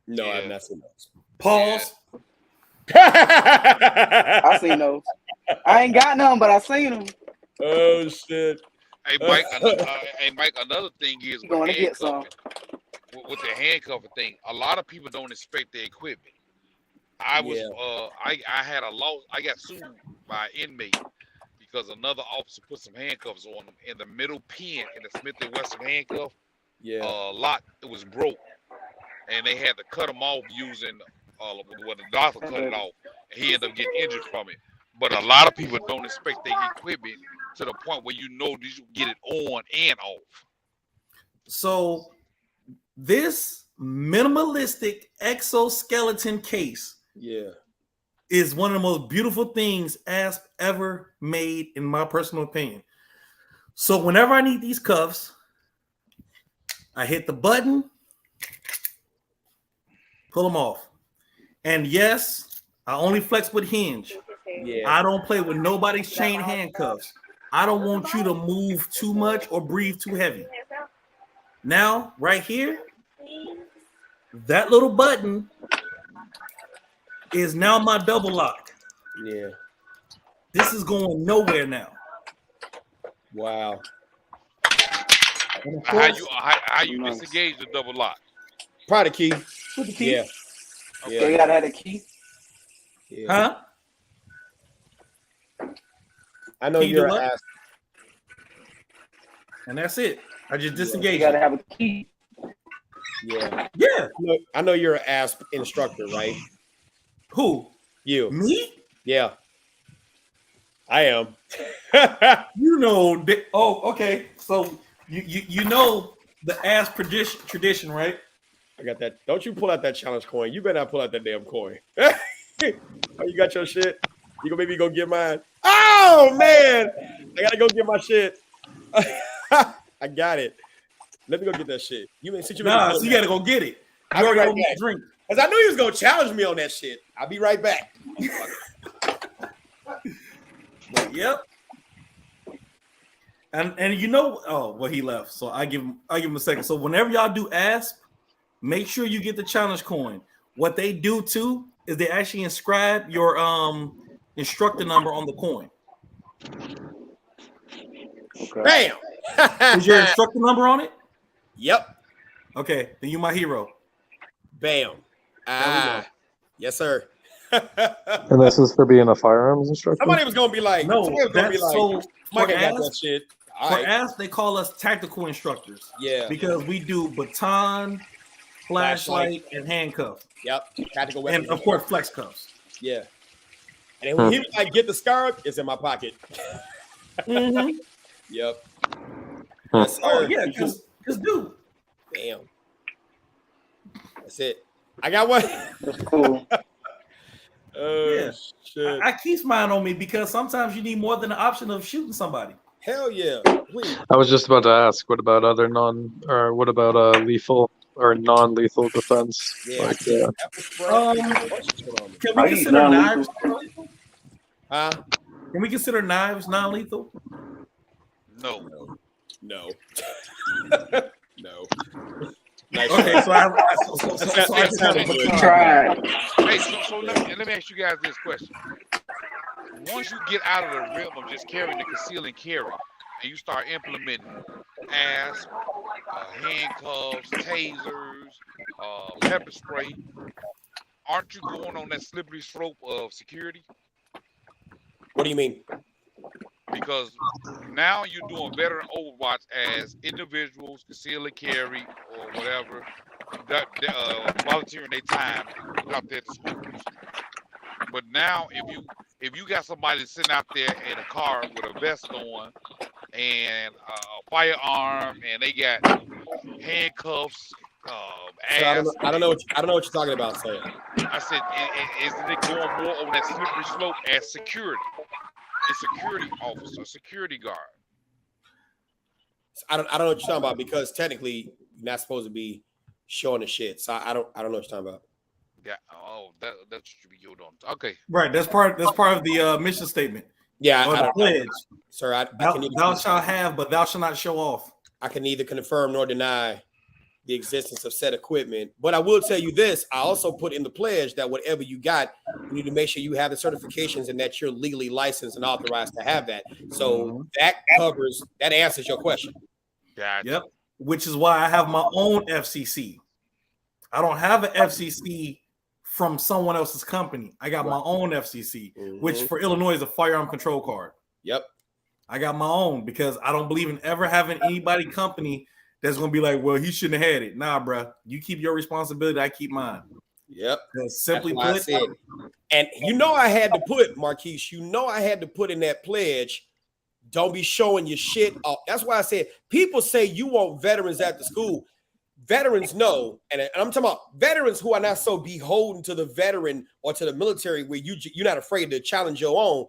No, I've not seen those.
Pause.
I seen those. I ain't got none, but I seen them.
Oh shit.
Hey Mike. Another thing is
going to get some.
With the handcuffing thing, a lot of people don't inspect their equipment. I had a loss. I got sued by an inmate because another officer put some handcuffs on him in the middle pin in the Smith & Wesson handcuff.
Yeah.
Lock. It was broke, and they had to cut him off using the doctor cut it off, and he ended up getting injured from it. But a lot of people don't inspect their equipment to the point where you get it on and off.
So this minimalistic exoskeleton case.
Yeah.
Is one of the most beautiful things Asp ever made, in my personal opinion. So whenever I need these cuffs, I hit the button, pull them off. And yes, I only flex with hinge.
Yeah.
I don't play with nobody's chain handcuffs. I don't want you to move too much or breathe too heavy. Now, right here, that little button is now my double lock.
Yeah.
This is going nowhere now.
Wow.
How you disengage the double lock?
Probably the key.
With the key.
Yeah.
Okay. So you gotta have a key.
Huh?
I know
Key
you're
to
an
what?
ass.
And that's it. I just disengage.
You gotta have a key.
Yeah.
Yeah.
I know you're an ASP instructor, right?
Who?
You.
Me?
Yeah. I am.
You know. Oh, okay. So you know the ass tradition, right?
I got that. Don't you pull out that challenge coin. You better not pull out that damn coin. Oh, you got your shit? You gonna maybe go get mine? Oh, man. I got to go get my shit. I got it. Let me go get that shit. You mean,
so you got to go get it.
I'll be right back. Drink. Because I knew he was going to challenge me on that shit. I'll be right back.
Yep. And you know, oh, well, he left. So I give him a second. So whenever y'all do ASP, make sure you get the challenge coin. What they do too is they actually inscribe your instructor number on the coin.
Okay. Bam!
Is your instructor number on it?
Yep.
Okay, then you my hero.
Bam. Yes, sir.
And this is for being a firearms instructor?
Somebody was gonna be like,
no,
Mike
so
got that shit.
For ASP, they call us tactical instructors.
Yeah.
Because we do baton, flashlight, and handcuff.
Yep. Tactical weapons.
And of course, flex cuffs.
Yeah. And then when he was like, get the scarf, it's in my pocket.
Mm-hmm.
Yep.
Yes, oh, yeah, because dude.
Damn. That's it. I got one.
That's cool.
Yeah.
Shit.
I keep mine on me because sometimes you need more than the option of shooting somebody.
Hell yeah. Please.
I was just about to ask, what about lethal or non-lethal defense?
Yeah.
Like,
Can we consider knives?
Huh?
Can we consider knives non-lethal?
No.
No.
Okay,
so I
try. Hey, so let me ask you guys this question. Once you get out of the realm of just carrying the conceal and carry, and you start implementing ASP, handcuffs, tasers, pepper spray, aren't you going on that slippery slope of security?
What do you mean?
Because now you're doing better in Overwatch as individuals, conceal and carry, or whatever, volunteering their time out there at the schools. But now, if you got somebody sitting out there in a car with a vest on and a firearm, and they got handcuffs,
I don't know what you're talking about, Sam.
I said, isn't it going more on that slippery slope as security? A security officer, security guard.
I don't know what you're talking about because technically you're not supposed to be showing the shit. So I don't know what you're talking about.
Yeah. Oh, that should be your don't. Okay.
Right. That's part of the mission statement.
Yeah.
Or the pledge.
Sir,
thou shalt have, but thou shalt not show off.
I can neither confirm nor deny the existence of said equipment. But I will tell you this, I also put in the pledge that whatever you got, you need to make sure you have the certifications and that you're legally licensed and authorized to have that. So that answers your question.
Gotcha.
Yep. Which is why I have my own FCC. I don't have an FCC from someone else's company. I got my own FCC, which for Illinois is a firearm control card.
Yep.
I got my own because I don't believe in ever having anybody company that's going to be like, well, he shouldn't have had it. Nah, bro. You keep your responsibility. I keep mine.
Yep.
Simply put.
I said. And I had to put, Marquise, I had to put in that pledge, don't be showing your shit off. That's why I said, people say you want veterans at the school. veterans know, and I'm talking about veterans who are not so beholden to the veteran or to the military where you're not afraid to challenge your own.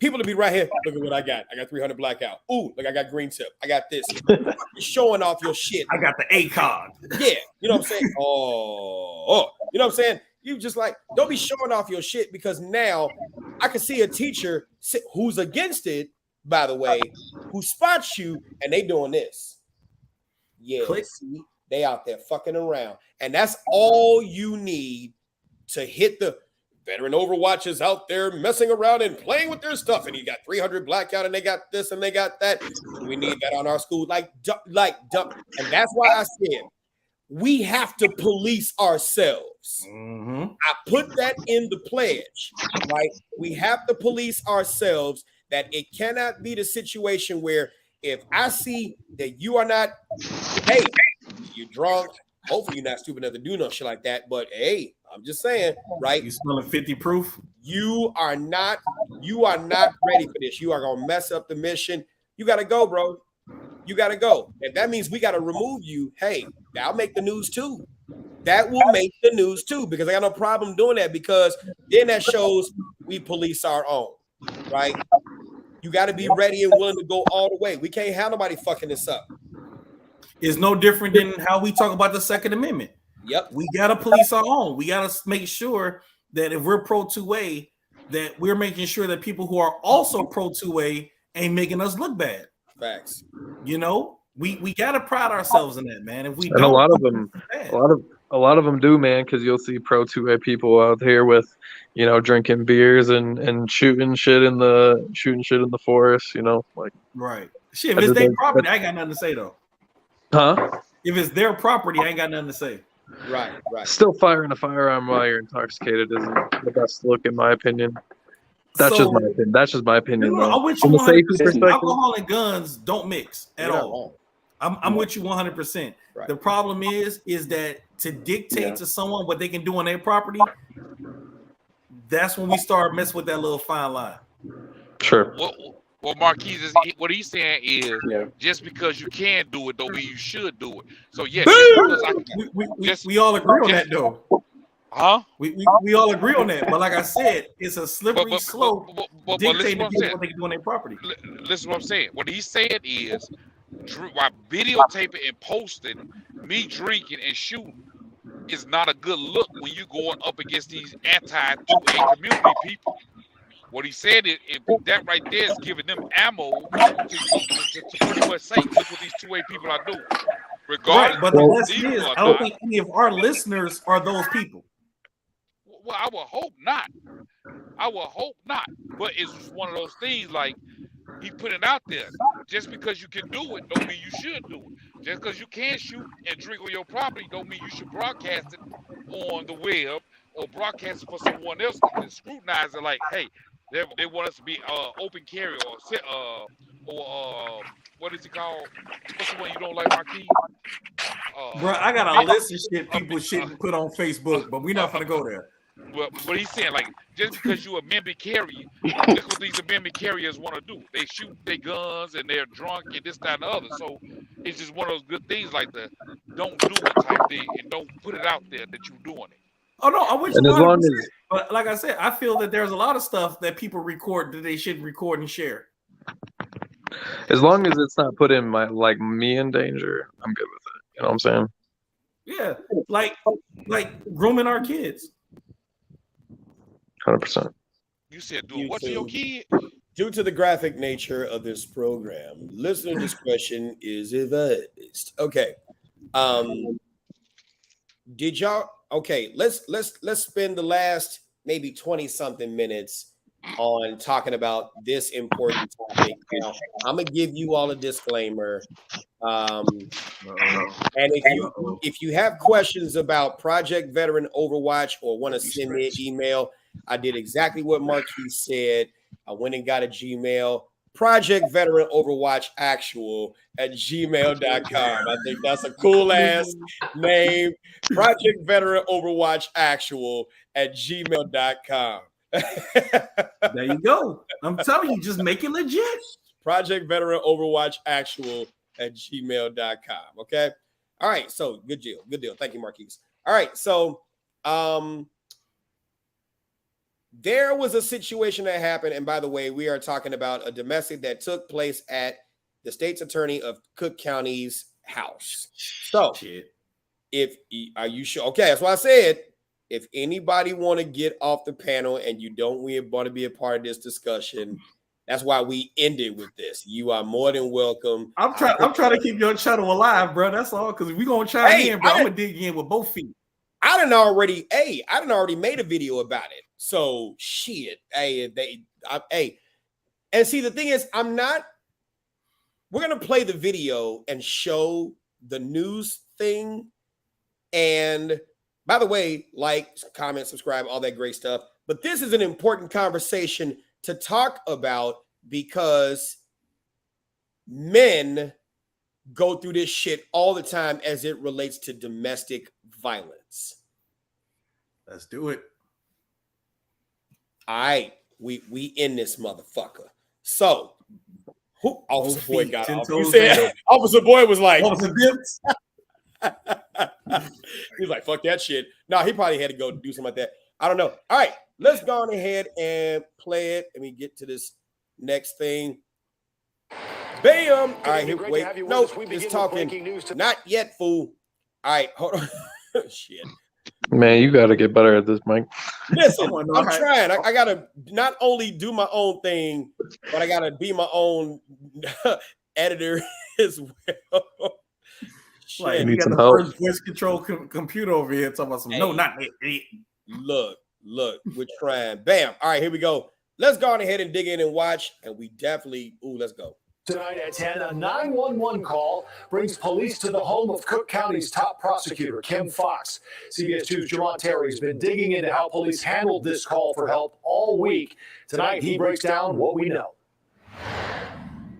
People to be right here. Look at what I got. I got 300 blackout. Ooh, look, I got green tip. I got this. You're showing off your shit.
I got the A card.
Yeah, you know what I'm saying? Oh, you know what I'm saying? You just like, don't be showing off your shit, because now I can see a teacher who's against it, by the way, who spots you and they doing this. Yeah, see, they out there fucking around. And that's all you need to hit the veteran Overwatch is out there messing around and playing with their stuff. And you got 300 blackout and they got this and they got that. We need that on our school. And that's why I said, we have to police ourselves. I put that in the pledge, right? We have to police ourselves, that it cannot be the situation where if I see that you are not, hey, you're drunk, hopefully you're not stupid enough to do no shit like that, but hey, I'm just saying, right?
You smelling 50 proof?
You are not ready for this. You are going to mess up the mission. You got to go, bro. You got to go. If that means we got to remove you, hey, that'll make the news too. That will make the news too, because I got no problem doing that, because then that shows we police our own, right? You got to be ready and willing to go all the way. We can't have nobody fucking this up.
It's no different than how we talk about the Second Amendment.
Yep.
We got to police our own. We got to make sure that if we're pro 2A, that we're making sure that people who are also pro 2A ain't making us look bad.
Facts.
You know, we got to pride ourselves in that, man. If we
And
don't,
a lot of them do, man, because you'll see pro 2A people out here with, you know, drinking beers and shooting shit in the forest, you know, like.
Right. Shit, if it's their property, I ain't got nothing to say though.
Huh?
If it's their property, I ain't got nothing to say.
Right.
Still, firing a firearm while you're intoxicated isn't the best look, in my opinion. That's just my opinion.
No, I'm with you 100%. Alcohol and guns don't mix at all. I'm with you 100%. Right. The problem is that to dictate to someone what they can do on their property, that's when we start messing with that little fine line.
Sure.
Well, Marquise, what he's saying is just because you can do it, don't mean you should do it. So yes,
we all agree on that though.
Huh?
We all agree on that, but like I said, it's a slippery slope dictating what they can do on their property.
Listen to what I'm saying. What he's saying is, while videotaping and posting me drinking and shooting is not a good look when you're going up against these anti-2A community people. What he said is that right there is giving them ammo to pretty much say, look what these 2A people are doing.
Right, but the lesson is, I don't think any of our listeners are those people.
Well, I would hope not. But it's one of those things like he put it out there. Just because you can do it, don't mean you should do it. Just because you can shoot and drink on your property, don't mean you should broadcast it on the web or broadcast it for someone else to scrutinize it. Like, hey, they want us to be open carry or what is it called? What's the one you don't like, Marquis?
Bro, I got a list of shit people shouldn't put on Facebook, but we're not gonna go there.
But he's saying, like, just because you're a amendment carrier, look what these amendment carriers want to do. They shoot their guns and they're drunk and this, that, and the other. So it's just one of those good things, like the don't do it type thing, and don't put it out there that you're doing it.
Oh no, I wish. But like I said, I feel that there's a lot of stuff that people record that they shouldn't record and share.
As long as it's not putting me in danger, I'm good with it. You know what I'm saying?
Yeah, like grooming our kids.
100%.
You said do what to your kid?
Due to the graphic nature of this program, listener discretion is advised. Okay. Did y'all? Okay, let's spend the last maybe 20 something minutes on talking about this important topic. Now, I'm gonna give you all a disclaimer. And if you have questions about Project Veteran Overwatch or want to send me an email, I did exactly what Marquis said. I went and got a Gmail, Project Veteran Overwatch Actual at gmail.com. I think that's a cool ass name. Project Veteran Overwatch Actual at gmail.com.
There you go. I'm telling you, just make it legit.
Project Veteran Overwatch Actual at gmail.com. Okay. All right, so good deal. Good deal. Thank you, Marquise. All right, so there was a situation that happened, and by the way, we are talking about a domestic that took place at the state's attorney of Cook County's house. So, if are you sure? Okay, that's what I said. If anybody want to get off the panel and you don't want to be a part of this discussion, that's why we ended with this. You are more than welcome.
I'm trying to keep your channel alive, bro. That's all. Because we gonna chime in, bro. I'm gonna dig in with both feet.
I done already made a video about it. So shit. And see, the thing is, we're gonna play the video and show the news thing. And by the way, like, comment, subscribe, all that great stuff. But this is an important conversation to talk about because men go through this shit all the time as it relates to domestic violence.
Let's do it.
All right, we in this motherfucker. So, who Officer Boy got off? You said Officer Boy was like,
Officer Dips.
He was like, fuck that shit. No, he probably had to go do something like that. I don't know. All right, let's go on ahead and play it. Let me get to this next thing. Bam! All right, here, wait. No, just talking. Not yet, fool. All right, hold on. Shit.
Man, you got to get better at this, Mike.
Listen, I'm trying. I got to not only do my own thing, but I got to be my own editor as well.
Like, you got the first voice control computer over here talking about some. No, not it.
Look, we're trying. Bam. All right, here we go. Let's go on ahead and dig in and watch. And we definitely, let's go.
Tonight at 10, a 911 call brings police to the home of Cook County's top prosecutor, Kim Fox. CBS 2's Jamont Terry has been digging into how police handled this call for help all week. Tonight, he breaks down what we know.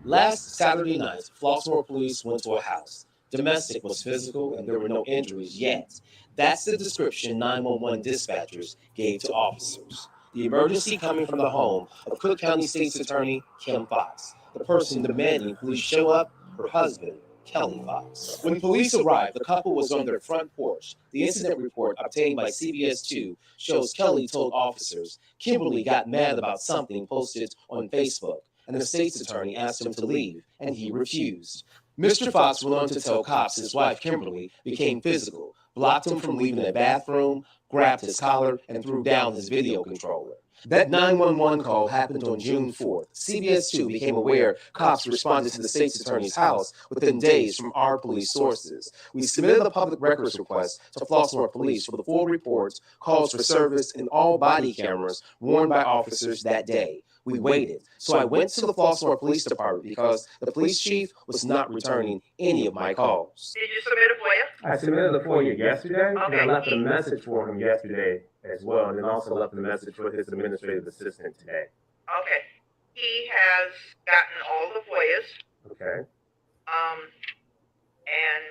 Last Saturday night, Flossmoor police went to a house. Domestic was physical and there were no injuries yet. That's the description 911 dispatchers gave to officers. The emergency coming from the home of Cook County State's Attorney Kim Fox. The person demanding police show up, her husband, Kelly Fox. When police arrived, the couple was on their front porch. The incident report obtained by CBS 2 shows Kelly told officers Kimberly got mad about something posted on Facebook, and the state's attorney asked him to leave, and he refused. Mr. Fox went on to tell cops his wife, Kimberly, became physical, blocked him from leaving the bathroom, grabbed his collar, and threw down his video controller. That 911 call happened on June 4th. CBS 2 became aware cops responded to the state's attorney's house within days from our police sources. We submitted a public records request to Flossmoor Police for the full reports, calls for service, and all body cameras worn by officers that day. We waited. So I went to the Flossmoor Police Department because the police chief was not returning any of my calls.
Did you submit a FOIA?
I submitted a FOIA yesterday, and I left a message for him yesterday as well, and then also left a message for his administrative assistant today.
Okay. He has gotten all the FOIAs.
Okay.
And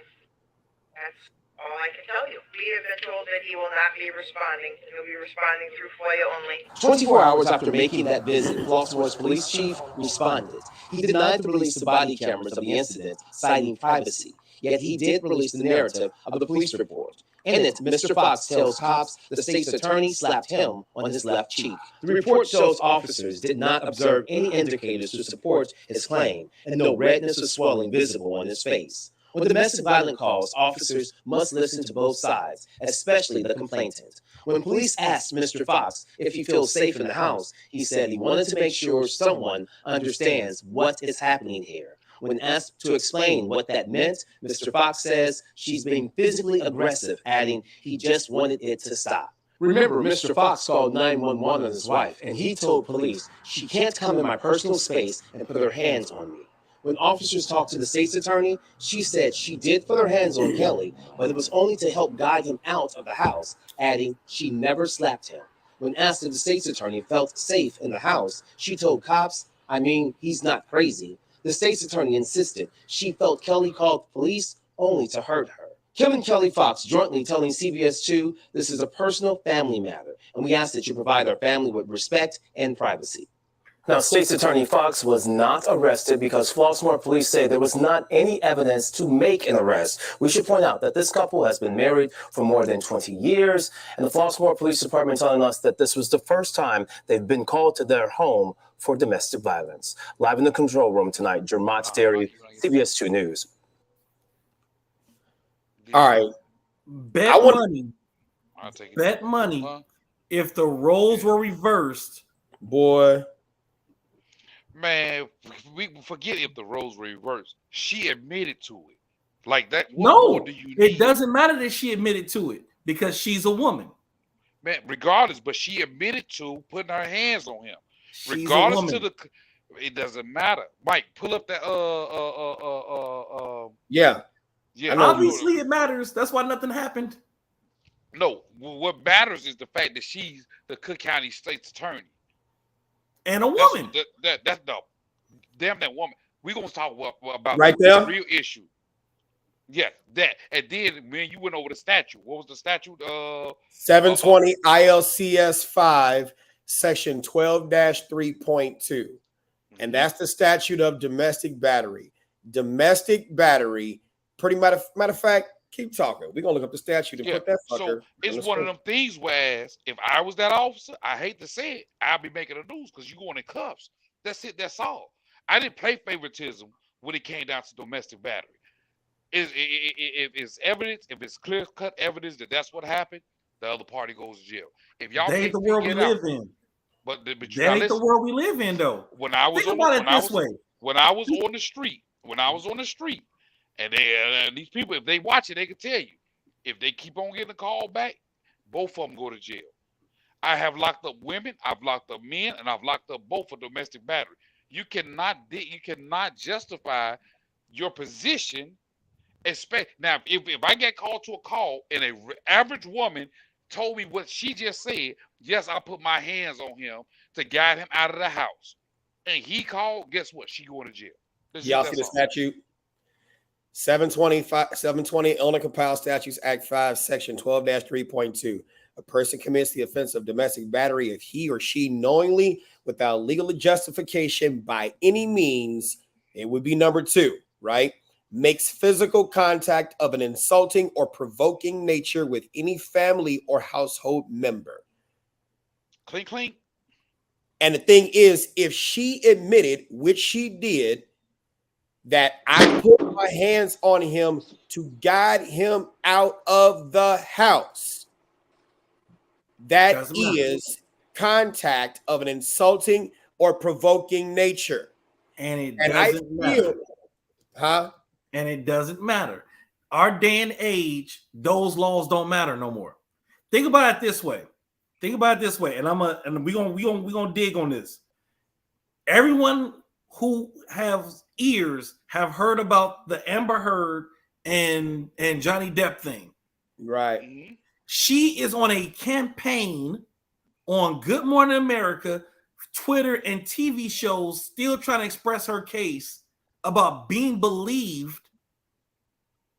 that's all I can tell you. We have been told that he will not be responding. He'll be responding through FOIA only.
24 hours after making that visit, Flossmoor's police chief responded. He denied the release of body cameras of the incident, citing privacy. Yet he did release the narrative of the police report. In it, Mr. Fox tells cops the state's attorney slapped him on his left cheek. The report shows officers did not observe any indicators to support his claim, and no redness or swelling visible on his face. When domestic violence calls, officers must listen to both sides, especially the complainant. When police asked Mr. Fox if he feels safe in the house, he said he wanted to make sure someone understands what is happening here. When asked to explain what that meant, Mr. Fox says she's being physically aggressive, adding he just wanted it to stop. Remember, Mr. Fox called 911 on his wife, and he told police she can't come in my personal space and put her hands on me. When officers talked to the state's attorney, she said she did put her hands on Kelly, but it was only to help guide him out of the house, adding she never slapped him. When asked if the state's attorney felt safe in the house, she told cops, he's not crazy. The state's attorney insisted she felt Kelly called police only to hurt her. Kim and Kelly Fox jointly telling CBS 2 this is a personal family matter, and we ask that you provide our family with respect and privacy. Now, State's Attorney Fox was not arrested because Flossmoor police say there was not any evidence to make an arrest. We should point out that this couple has been married for more than 20 years, and the Flossmoor Police Department telling us that this was the first time they've been called to their home for domestic violence. Live in the control room tonight, Jermont Sterry, CBS 2 News.
All right.
Bet money. If the roles were reversed,
boy.
Man, we forget if the roles were reversed. She admitted to it. Like that.
No, it doesn't matter that she admitted to it because she's a woman.
Man, regardless, but she admitted to putting her hands on him.
She's
Regardless
a
to
woman.
it doesn't matter. Mike, pull up that
yeah.
Obviously it matters. That's why nothing happened.
No, what matters is the fact that she's the Cook County State's attorney.
And a woman.
That's the damn that woman. We're gonna talk about
right
the
there.
real issue. Yes, that. And then when you went over the statute, what was the statute?
720 ILCS 5, section 12-3.2. And that's the statute of domestic battery. Domestic battery, pretty matter of fact, keep talking. We're gonna look up the statute and put that fucker.
So it's one of them things whereas if I was that officer, I hate to say it, I'd be making the news because you're going in cuffs. That's it, that's all. I didn't play favoritism when it came down to domestic battery. If it's evidence, if it's clear-cut evidence that that's what happened, the other party goes to jail. If y'all
That ain't the world we live in.
But you
that ain't the world we live in, though.
When I was
Think
on
about it this way.
When I was on the street, and these people, if they watch it, they can tell you. If they keep on getting a call back, both of them go to jail. I have locked up women, I've locked up men, and I've locked up both for domestic battery. You cannot justify your position. Now, if I get called to a call and an average woman told me what she just said, yes, I put my hands on him to guide him out of the house. And he called, guess what? She going to jail.
Y'all see the statute? 720 Illinois Compiled Statutes Act 5, Section 12-3.2. A person commits the offense of domestic battery if he or she knowingly, without legal justification by any means, it would be number 2, right? Makes physical contact of an insulting or provoking nature with any family or household member.
Clean, clean.
And the thing is, if she admitted, which she did, that I put my hands on him to guide him out of the house, that is contact of an insulting or provoking nature.
And it doesn't matter. And it doesn't matter. Our day and age, those laws don't matter no more. Think about it this way. And we're gonna dig on this. Everyone who has ears have heard about the Amber Heard and Johnny Depp thing.
Right.
She is on a campaign on Good Morning America, Twitter, and TV shows, still trying to express her case about being believed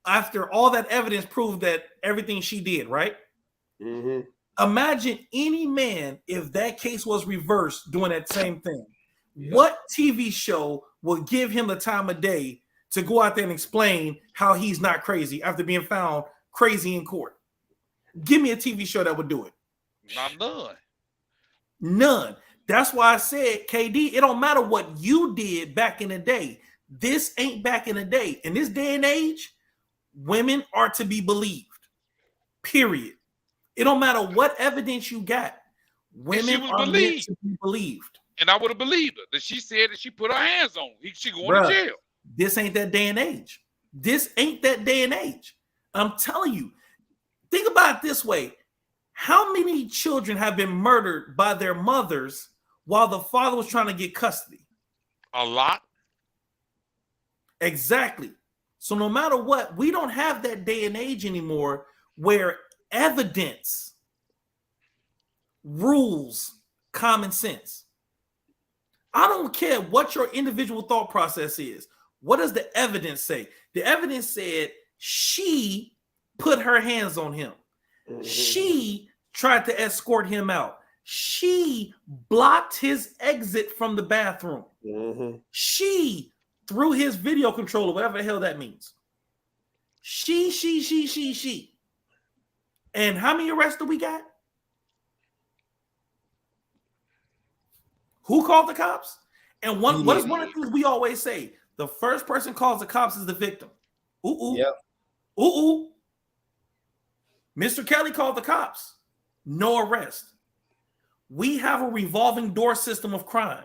after all that evidence proved that everything she did, right?
Mm-hmm.
Imagine any man, if that case was reversed, doing that same thing. Yeah. What TV show will give him the time of day to go out there and explain how he's not crazy after being found crazy in court? Give me a TV show that would do it. None. That's why I said, KD, it don't matter what you did back in the day. This ain't back in the day. In this day and age, women are to be believed. Period. It don't matter what evidence you got. Women are meant to be believed.
And I would have believed her that she said that she put her hands on him. She going to jail.
This ain't that day and age. This ain't that day and age. I'm telling you. Think about it this way. How many children have been murdered by their mothers while the father was trying to get custody?
A lot.
Exactly. So no matter what, we don't have that day and age anymore where evidence rules common sense. I don't care what your individual thought process is. What does the evidence say? The evidence said she put her hands on him. Mm-hmm. She tried to escort him out. She blocked his exit from the bathroom. She threw his video controller, whatever the hell that means. She. And how many arrests do we got? Who called the cops? And what is one of the things we always say? The first person calls the cops is the victim. Yep. Mr. Kelly called the cops. No arrest. We have a revolving door system of crime.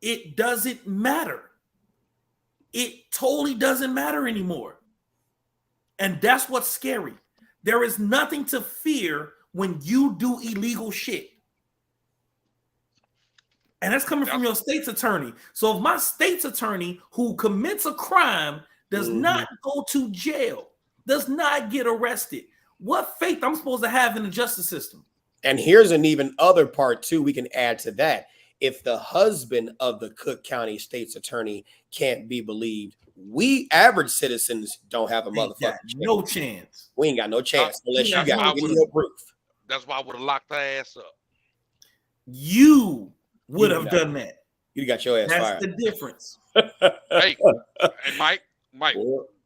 It doesn't matter. It totally doesn't matter anymore. And that's what's scary. There is nothing to fear when you do illegal shit. And that's coming from your state's attorney. So if my state's attorney who commits a crime does not go to jail, does not get arrested, what faith I'm supposed to have in the justice system?
And here's an even other part too we can add to that. If the husband of the Cook County state's attorney can't be believed, we average citizens don't have a motherfucking
no chance.
We ain't got no chance unless you got video proof.
That's why I would have locked her ass up.
You would have done that.
You got your ass fired.
That's the difference.
Hey, and Mike,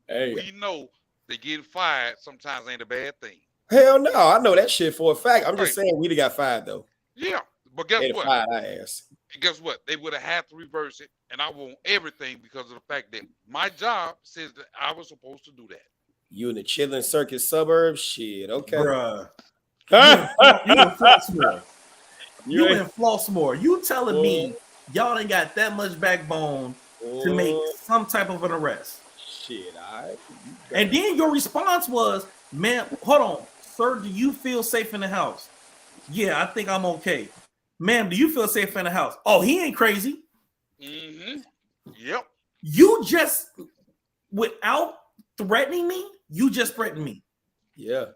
hey.
We know that getting fired sometimes ain't a bad thing.
Hell no, I know that shit for a fact. I'm just saying we'd have got fired though.
Yeah, but guess what?
Fired our ass.
Guess what? They would have had to reverse it, and I want everything because of the fact that my job says that I was supposed to do that.
You in the Chitlin Circus suburbs? Shit, okay.
Bruh. You in Flossmoor. You in Flossmoor. You telling me y'all ain't got that much backbone to make some type of an arrest?
Shit, all right.
And then your response was, man, hold on. Sir, do you feel safe in the house? Yeah, I think I'm okay. Ma'am, do you feel safe in the house? Oh, he ain't crazy.
Yep.
You just, without threatening me, you just threatened me.
Yeah.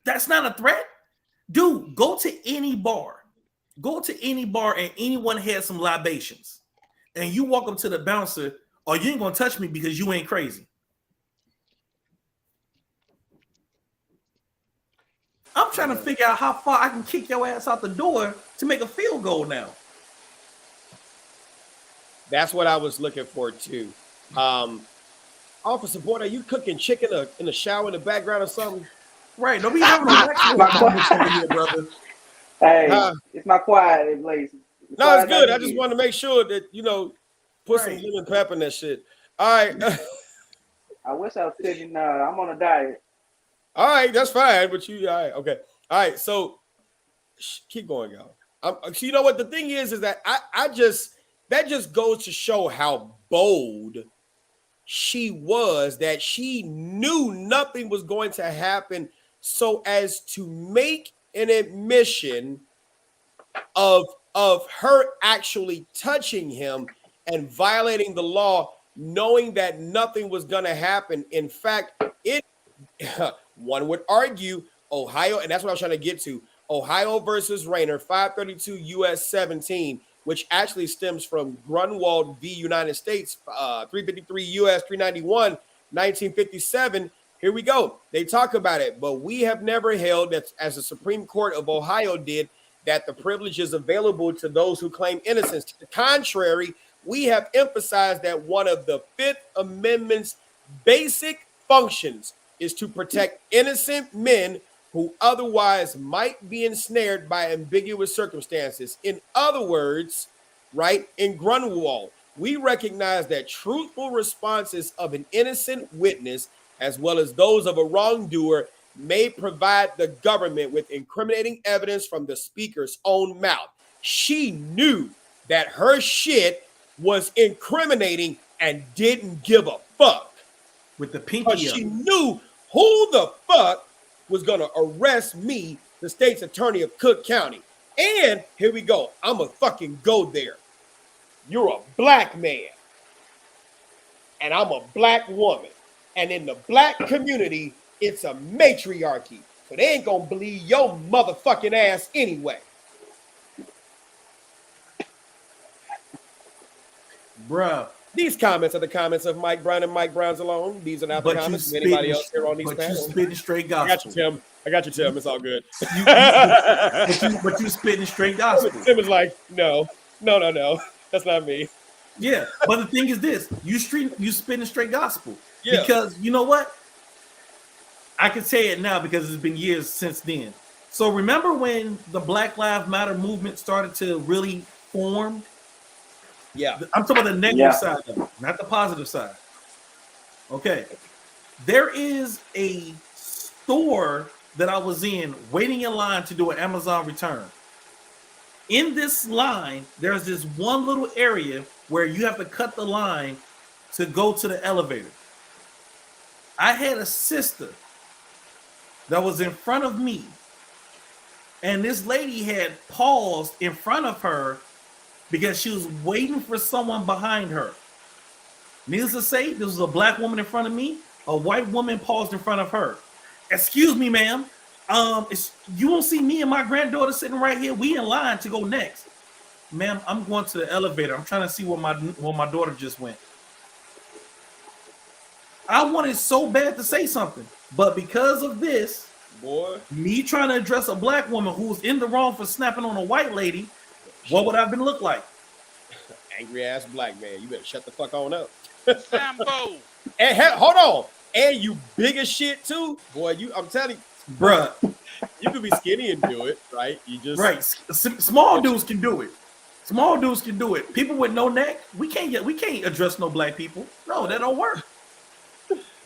That's not a threat. Dude, go to any bar. Go to any bar and anyone has some libations. And you walk up to the bouncer, or you ain't going to touch me because you ain't crazy. I'm trying to figure out how far I can kick your ass out the door to make a field goal now.
That's what I was looking for too. Officer Boyd, are you cooking chicken in the shower in the background or something?
Right. Don't be having a here, brother.
Hey, it's my quiet place.
No, it's good. I just want to make sure that put some lemon pepper in that shit. All right.
I wish I was cooking. I'm on a diet.
All right, that's fine. But you, all right, okay, all right. So keep going, y'all. So you know what the thing is that that just goes to show how bold she was. That she knew nothing was going to happen, so as to make an admission of her actually touching him and violating the law, knowing that nothing was going to happen. In fact, one would argue Ohio, and that's what I was trying to get to. Ohio versus Rayner, 532 U.S. 17, which actually stems from Grunwald v. United States, 353 U.S. 391, 1957. Here we go. They talk about it, but we have never held that, as the Supreme Court of Ohio did, that the privilege is available to those who claim innocence. To the contrary, we have emphasized that one of the Fifth Amendment's basic functions is to protect innocent men who otherwise might be ensnared by ambiguous circumstances. In other words, right, in Grunwald, we recognize that truthful responses of an innocent witness, as well as those of a wrongdoer, may provide the government with incriminating evidence from the speaker's own mouth. She knew that her shit was incriminating and didn't give a fuck.
With the pinky up.
She knew who the fuck was going to arrest me, the state's attorney of Cook County. And here we go. I'm going to fucking go there. You're a black man. And I'm a black woman. And in the black community, it's a matriarchy. So they ain't going to believe your motherfucking ass anyway.
Bruh,
These comments are the comments of Mike Brown and Mike Brown's alone. These are not the comments of anybody else here on these panels.
You spitting straight
I got
gospel.
you, Tim. I got you, Tim. It's all good.
but you spitting straight gospel.
Tim was like, no. That's not me.
Yeah, but the thing is this: you spitting straight gospel.
Yeah.
Because you know what? I can say it now because it's been years since then. So remember when the Black Lives Matter movement started to really form?
Yeah.
I'm talking about the negative side of it, not the positive side. Okay. There is a store that I was in waiting in line to do an Amazon return. In this line, there's this one little area where you have to cut the line to go to the elevator. I had a sister that was in front of me, and this lady had paused in front of her because she was waiting for someone behind her. Needless to say, this was a black woman in front of me. A white woman paused in front of her. Excuse me, ma'am. You won't see me and my granddaughter sitting right here. We in line to go next. Ma'am, I'm going to the elevator. I'm trying to see where my daughter just went. I wanted so bad to say something, but because of this, me trying to address a black woman who was in the wrong for snapping on a white lady, what would I have been look like?
Angry ass black man. You better shut the fuck on up.
Sambo.
And hold on. And you big as shit too, boy. I'm telling you,
bruh.
You could be skinny and do it, right? You just
right. Small dudes can do it. Small dudes can do it. People with no neck, we can't address no black people. No, that don't work.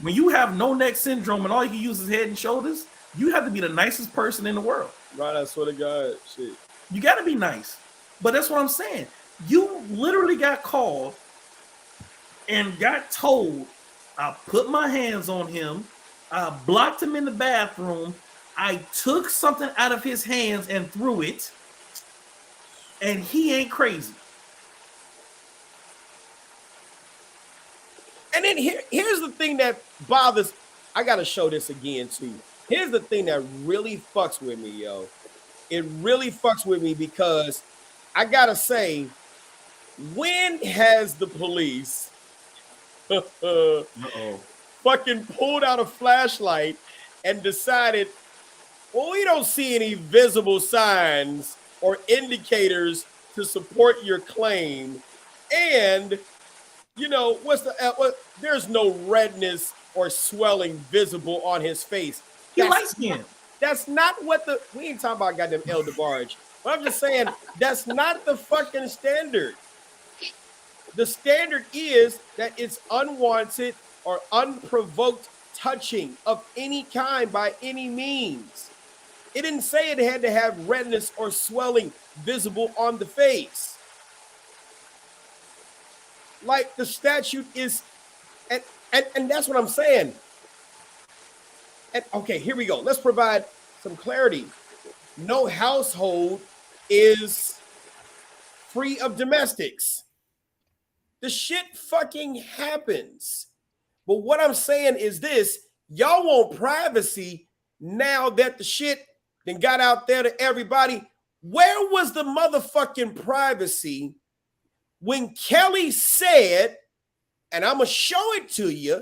When you have no neck syndrome and all you can use is head and shoulders, you have to be the nicest person in the world.
Right, I swear to God, shit.
You got to be nice. But that's what I'm saying. You literally got called and got told, I put my hands on him, I blocked him in the bathroom, I took something out of his hands and threw it, and he ain't crazy.
And then here's the thing that bothers. I gotta show this again too. Here's the thing that really fucks with me, yo. It really fucks with me because I gotta say, when has the police fucking pulled out a flashlight and decided, well, we don't see any visible signs or indicators to support your claim, and you know, there's no redness or swelling visible on his face.
He light skinned.
That's not what we ain't talking about goddamn El DeBarge. But I'm just saying that's not the fucking standard. The standard is that it's unwanted or unprovoked touching of any kind by any means. It didn't say it had to have redness or swelling visible on the face. Like the statute is, and that's what I'm saying. And okay, here we go. Let's provide some clarity. No household is free of domestics. The shit fucking happens. But what I'm saying is this: y'all want privacy now that the shit then got out there to everybody. Where was the motherfucking privacy when Kelly said, and I'm going to show it to you,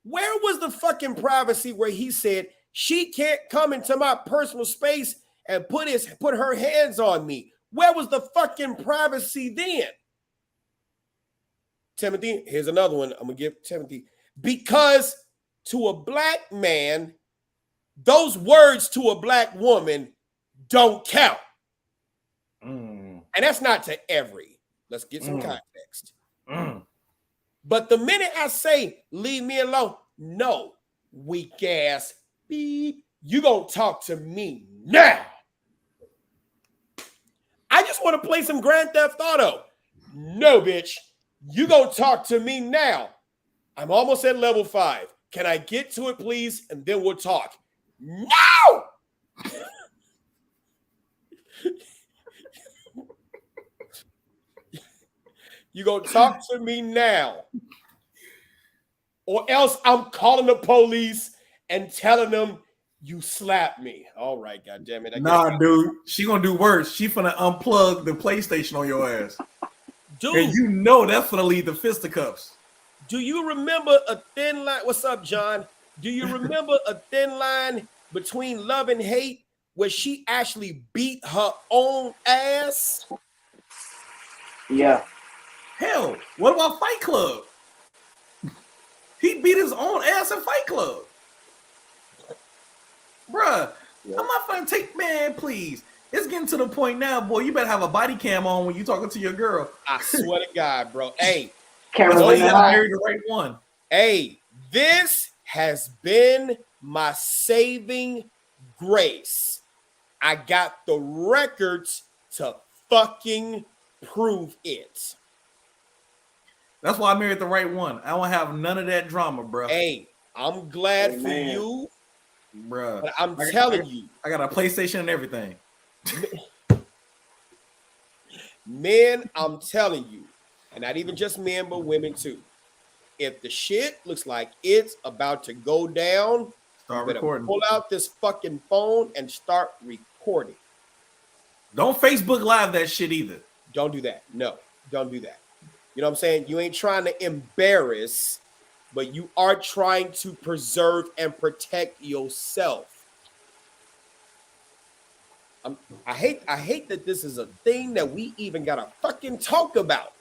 where was the fucking privacy where he said, she can't come into my personal space and put her hands on me? Where was the fucking privacy then? Timothy, here's another one I'm going to give Timothy. Because to a black man, those words to a black woman don't count. And that's not to every. Let's get some context. But the minute I say, leave me alone, no, weak ass, beep, you gonna talk to me now. I just want to play some Grand Theft Auto. No, bitch, you gonna talk to me now. I'm almost at level 5. Can I get to it, please? And then we'll talk. No! You gonna talk to me now, or else I'm calling the police and telling them you slapped me. All right, goddammit.
Nah, dude, she gonna do worse. She finna unplug the PlayStation on your ass.
Dude,
and you know that's gonna lead to fisticuffs.
Do you remember a thin line? What's up, John? Do you remember a thin line between love and hate where she actually beat her own ass?
Yeah.
Hell, what about Fight Club? He beat his own ass in Fight Club. Bruh, I'm not gonna take, man, please. It's getting to the point now, boy. You better have a body cam on when you talking to your girl.
I swear to God, bro. Hey,
that's why you gotta marry the right one.
Hey, this has been my saving grace. I got the records to fucking prove it.
That's why I married the right one. I don't have none of that drama, bro.
Hey, I'm glad for you,
bro.
But I'm telling you,
I got a PlayStation and everything.
Men, I'm telling you, and not even just men, but women too. If the shit looks like it's about to go down,
start
you better
recording.
pull out this fucking phone and start recording.
Don't Facebook Live that shit either.
Don't do that. No, don't do that. You know what I'm saying? You ain't trying to embarrass, but you are trying to preserve and protect yourself. I hate that this is a thing that we even gotta fucking talk about.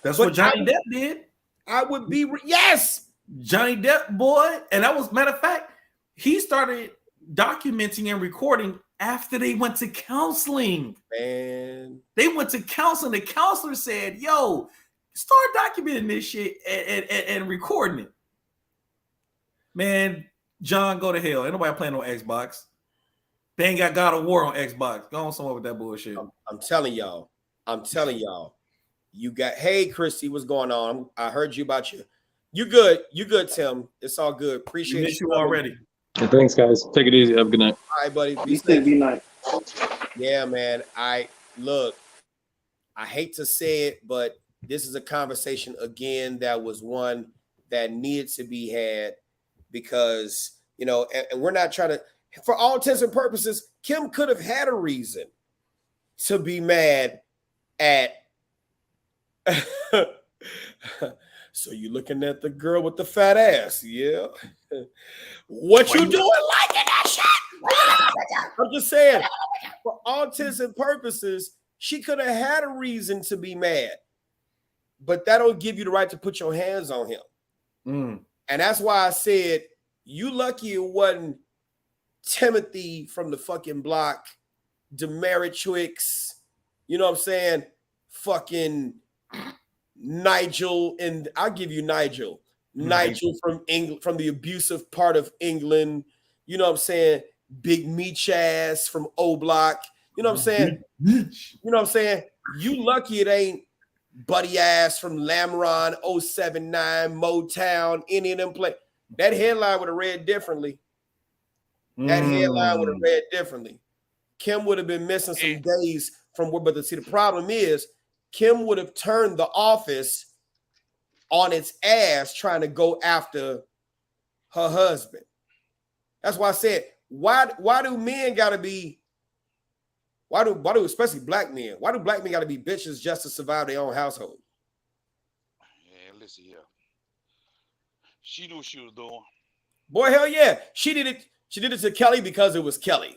That's what Johnny Depp did.
I would be yes,
Johnny Depp, boy, and that was matter of fact. He started documenting and recording after they went to counseling.
Man,
they went to counseling. The counselor said, "Yo, start documenting this shit and recording it." Man, John, go to hell. Ain't nobody playing on Xbox. They ain't got God of War on Xbox. Go on somewhere with that bullshit.
I'm telling y'all. You got, hey, Christy, what's going on? I heard you about you. You good, Tim. It's all good. Appreciate
you already.
Yeah, thanks, guys. Take it easy. Have a good night.
All right, buddy.
Be safe. Be nice.
Yeah, man. I hate to say it, but this is a conversation again that was one that needed to be had because, you know, and we're not trying to, for all intents and purposes, Kim could have had a reason to be mad at. So you looking at the girl with the fat ass, yeah? What you doing liking that shit? I'm just saying, for all intents and purposes, she could have had a reason to be mad, but that don't give you the right to put your hands on him. And that's why I said, you lucky it wasn't Timothy from the fucking block, Demeritrix, you know what I'm saying? Fucking Nigel, and I'll give you Nigel from England, from the abusive part of England, you know what I'm saying? Big Meech ass from O Block, you know what I'm saying? You know what I'm saying? You lucky it ain't Buddy ass from Lamron, 079, Motown, any of them play. That headline would have read differently. Kim would have been missing some days from where, but see, the problem is Kim would have turned the office on its ass trying to go after her husband. That's why I said, why do men gotta be, why do especially black men, why do black men gotta be bitches just to survive their own household?
Yeah, listen here. She knew what she was doing.
Boy, hell yeah. She did it to Kelly because it was Kelly.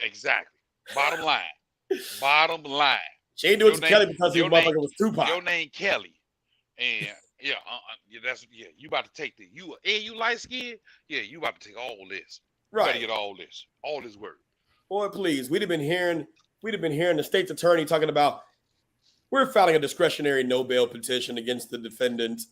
Exactly. Bottom line. Bottom line.
She ain't doing it to Kelly because his motherfucker was Tupac.
Your name Kelly. And yeah, you about to take you light skinned? Yeah, you about to take all this. You
Right.
better get all this work.
Boy, please. We'd have been hearing the state's attorney talking about we're filing a discretionary no bail petition against the defendant.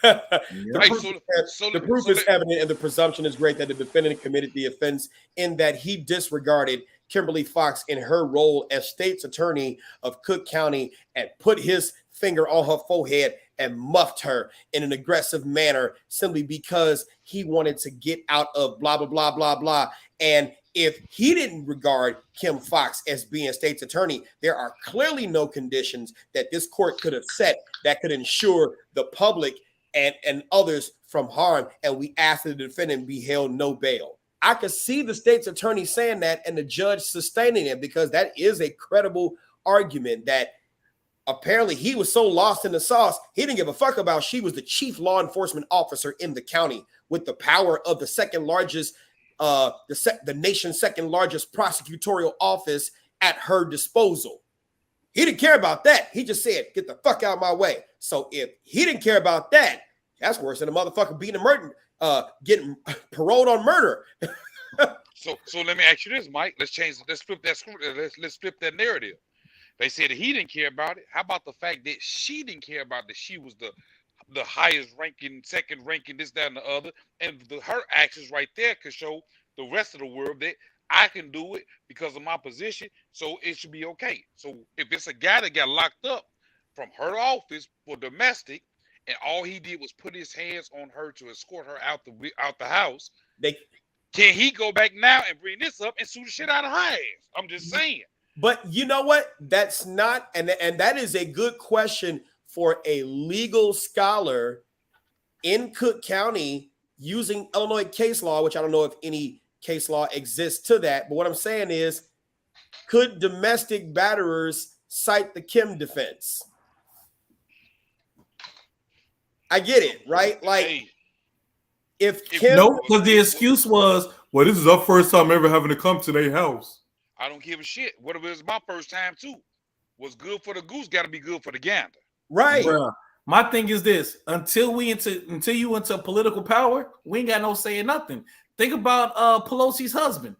The proof is evident and the presumption is great that the defendant committed the offense in that he disregarded Kimberly Fox in her role as state's attorney of Cook County and put his finger on her forehead and muffed her in an aggressive manner simply because he wanted to get out of blah, blah, blah, blah, blah. And if he didn't regard Kim Fox as being state's attorney, there are clearly no conditions that this court could have set that could ensure the public and others from harm. And we asked the defendant be held no bail. I could see the state's attorney saying that and the judge sustaining it because that is a credible argument that apparently he was so lost in the sauce, he didn't give a fuck about she was the chief law enforcement officer in the county with the power of the second largest, the nation's second largest prosecutorial office at her disposal. He didn't care about that. He just said, get the fuck out of my way. So if he didn't care about that, that's worse than a motherfucker being a murder, getting paroled on murder.
So let me ask you this, Mike. Let's flip that narrative. They said that he didn't care about it. How about the fact that she didn't care about that she was the highest ranking, second ranking, this, that, and the other, and her actions right there could show the rest of the world that I can do it because of my position, so it should be okay. So if it's a guy that got locked up from her office for domestic, and all he did was put his hands on her to escort her out the house, can he go back now and bring this up and sue the shit out of her ass? I'm just saying.
But you know what? That's not, and that is a good question for a legal scholar in Cook County using Illinois case law, which I don't know if any case law exists to that. But what I'm saying is, could domestic batterers cite the Kim defense? I get it, right? Like, if Kim...
Nope, because the excuse was, well, this is our first time ever having to come to their house.
I don't give a shit. What if it was my first time too? What's good for the goose got to be good for the gander.
Right.
Bruh, my thing is this: until you into political power, we ain't got no say in nothing. Think about Pelosi's husband.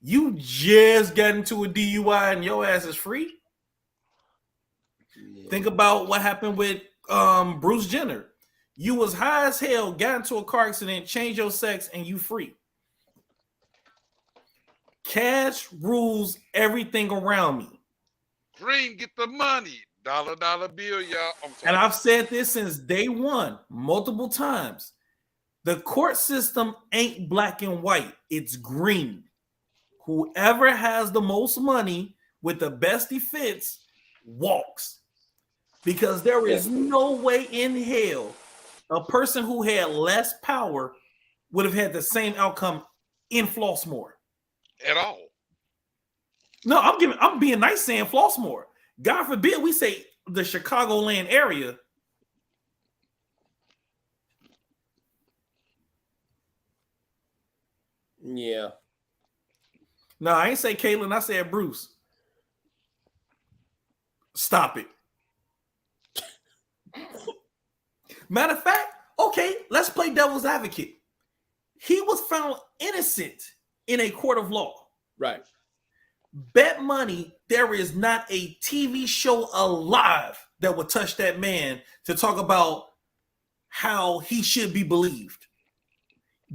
You just got into a DUI and your ass is free. Yeah. Think about what happened with Bruce Jenner. You was high as hell, got into a car accident, changed your sex, and you free. Cash rules everything around me.
Green, get the money. Dollar bill, y'all.
And I've said this since day one, multiple times. The court system ain't black and white. It's green. Whoever has the most money with the best defense walks. Because there is no way in hell a person who had less power would have had the same outcome in Flossmoor.
At all.
No, I'm being nice saying Flossmoor. God forbid we say the Chicagoland area.
Yeah.
No, I ain't say Caitlin, I said Bruce. Stop it. Matter of fact, okay, let's play devil's advocate. He was found innocent in a court of law.
Right.
Bet money there is not a TV show alive that would touch that man to talk about how he should be believed.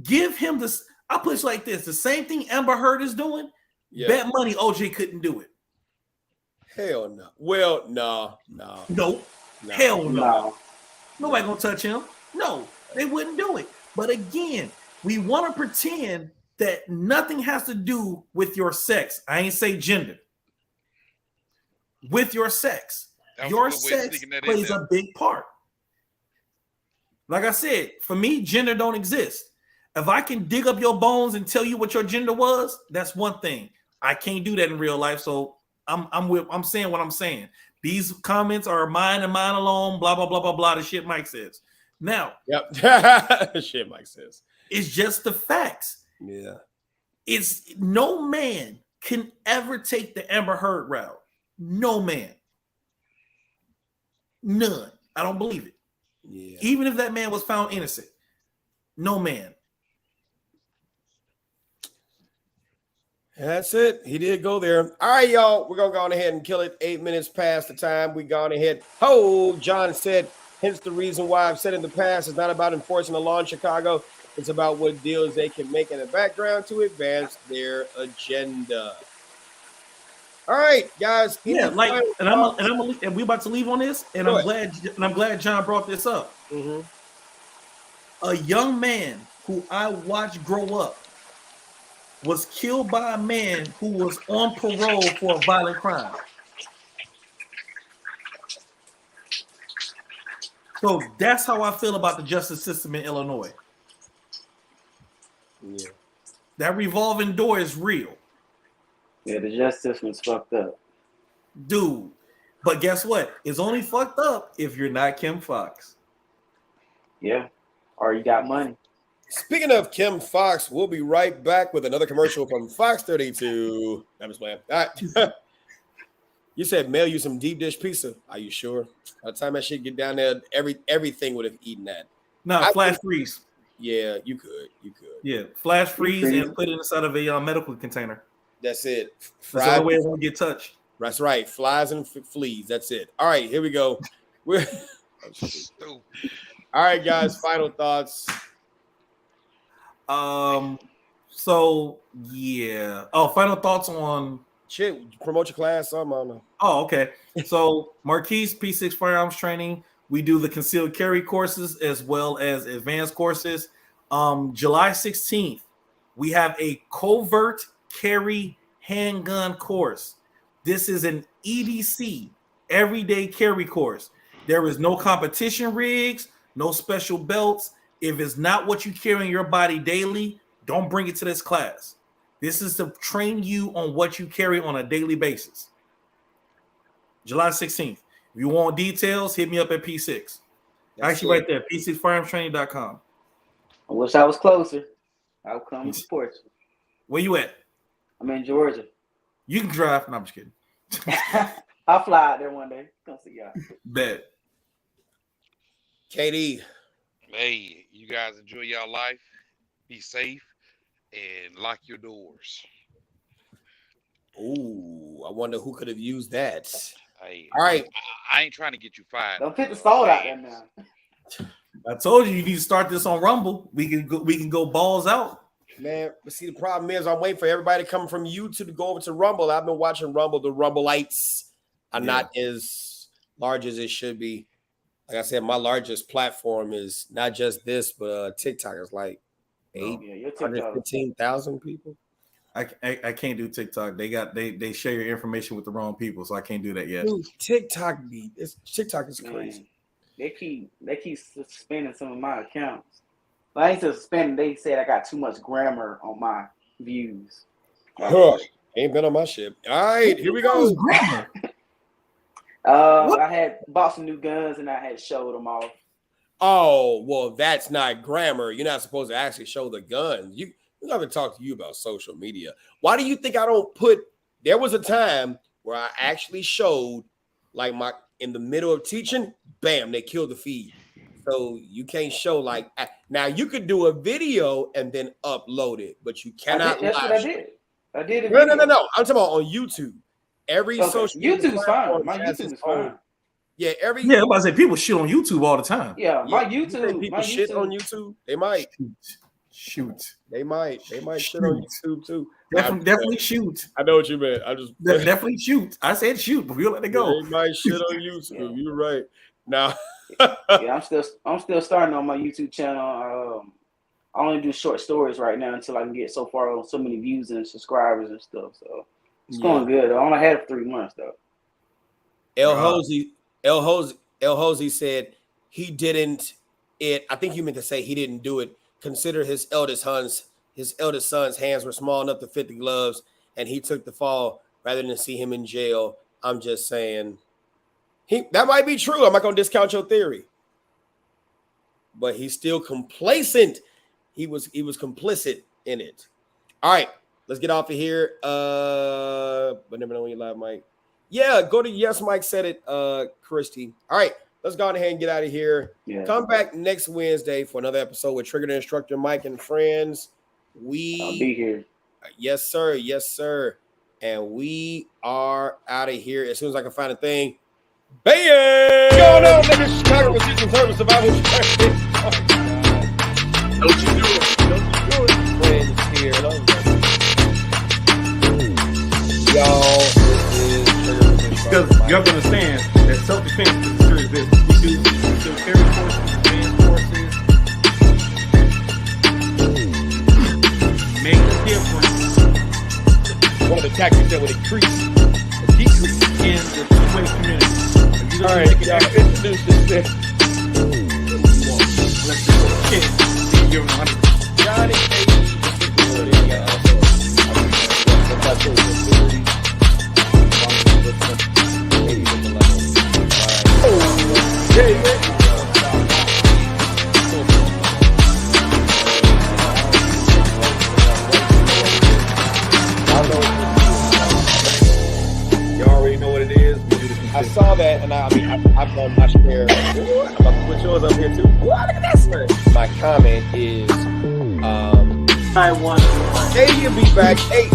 Give him this. I'll put it like this. The same thing Amber Heard is doing. Yeah. Bet money OJ couldn't do it.
Hell no. Well, no.
Hell no. Nobody gonna touch him. No, they wouldn't do it. But again, we want to pretend that nothing has to do with your sex. I ain't say gender. With your sex. Your sex plays a big part. Like I said, for me, gender don't exist. If I can dig up your bones and tell you what your gender was, that's one thing. I can't do that in real life, so I'm saying what I'm saying. These comments are mine and mine alone, blah, blah, blah, blah, blah, the shit Mike says. Now,
shit Mike says.
It's just the facts.
Yeah.
It's no man can ever take the Amber Heard route. No man. None. I don't believe it.
Yeah.
Even if that man was found innocent. No man.
That's it. He did go there. All right, y'all. We're going to go on ahead and kill it. 8 minutes past the time. We gone ahead. John said, hence the reason why I've said in the past, it's not about enforcing the law in Chicago. It's about what deals they can make in the background to advance their agenda. All right, guys.
Yeah, like, and we about to leave on this, and I'm glad John brought this up.
Mm-hmm.
A young man who I watched grow up was killed by a man who was on parole for a violent crime. So that's how I feel about the justice system in Illinois.
Yeah.
That revolving door is real.
Yeah, the justice system's fucked up.
Dude, But guess what? It's only fucked up if you're not Kim Fox.
Yeah. Or you got money.
Speaking of Kim Fox, we'll be right back with another commercial from Fox 32. I'm just playing. All right. You said mail you some deep dish pizza. Are you sure? By the time that shit get down there, everything would have eaten that.
No, flash freeze.
Yeah, you could.
Yeah, flash freeze and put it inside of a medical container.
That's it.
That's the only way it won't get touched.
That's right. Flies and fleas. That's it. All right, here we go. We're all right, guys. Final thoughts.
So yeah. Oh, final thoughts on
shit. Promote your class. Something, I don't know.
Oh, okay. So Marquise P6 firearms training. We do the concealed carry courses as well as advanced courses. July 16th, we have a covert carry handgun course. This is an EDC, everyday carry course. There is no competition rigs, no special belts. If it's not what you carry in your body daily, don't bring it to this class. This is to train you on what you carry on a daily basis. July 16th. If you want details, hit me up at P6. Actually, right there, p6firearmstraining.com.
I wish I was closer. I'll come support you.
Where you at?
I'm in Georgia.
You can drive. No, I'm just kidding.
I'll fly out there one day. Come see y'all.
Bet.
KD.
Hey, you guys enjoy y'all life. Be safe and lock your doors.
Ooh, I wonder who could have used that.
Hey,
all right.
I ain't trying to get you fired.
Don't put the salt out there now.
I told you need to start this on Rumble. We can go balls out.
Man, but see, the problem is I'm waiting for everybody to come from YouTube to go over to Rumble. I've been watching Rumble. The Rumbleites are not as large as it should be. Like I said, my largest platform is not just this, but TikTok is like 815,000 people.
I can't do TikTok. They share your information with the wrong people, so I can't do that yet.
Dude, TikTok is crazy.
They keep suspending some of my accounts. But I ain't suspending. They said I got too much grammar on my views.
Ain't been on my shit. All right, here we go.
I had bought some new guns and I had showed them off.
Oh, well, that's not grammar. You're not supposed to actually show the guns. We got to talk to you about social media. Why do you think I don't put? There was a time where I actually showed, like in the middle of teaching, bam, they killed the feed. So you can't show like now. You could do a video and then upload it, but you cannot.
That's what I did. I did it.
No. I'm talking about on YouTube. Every social
YouTube's fine. My YouTube is fine.
Yeah,
I'm about to say people shit on YouTube all the time.
Yeah, my YouTube.
People shit on YouTube. They might
shoot.
They might shit on YouTube too.
Definitely shoot.
I know what you meant. I just
definitely shoot. I said shoot, but we'll let it go.
They might shit on YouTube. You're right. Now,
yeah, I'm still starting on my YouTube channel. I only do short stories right now until I can get so far on so many views and subscribers and stuff. So it's going good. I only had it for 3 months though.
El Hosey said he didn't. I think you meant to say he didn't do it. Consider his eldest son's hands were small enough to fit the gloves, and he took the fall rather than see him in jail. I'm just saying, that might be true. I'm not gonna discount your theory, but he's still complacent. He was complicit in it. All right, let's get off of here. But never know when you live, Mike. Yeah, go to Yes Mike said it, Christy. All right, let's go ahead and get out of here. Yeah. Come back next Wednesday for another episode with Trigger the Instructor, Mike and friends.
I'll be here.
Yes, sir. Yes, sir. And we are out of here as soon as I can find a thing. Bam! What's going on, niggas? Chicago Resistance Service Survival. Don't you do it. Don't you do it. Friends here. Y'all.
Because you have to understand that self-defense is a serious business. We do carry courses, advanced courses. Make a difference.
One of the tactics that would increase or decrease
in the two-way community.
All right, y'all introduce this.
Let's do it. Give him 100.
Johnny K. You already know what it is. I saw that, and I've done my share. I'm about to put yours up here too. Ooh, look at that one. My comment is,
I want.
hey, you'll be back. Hey.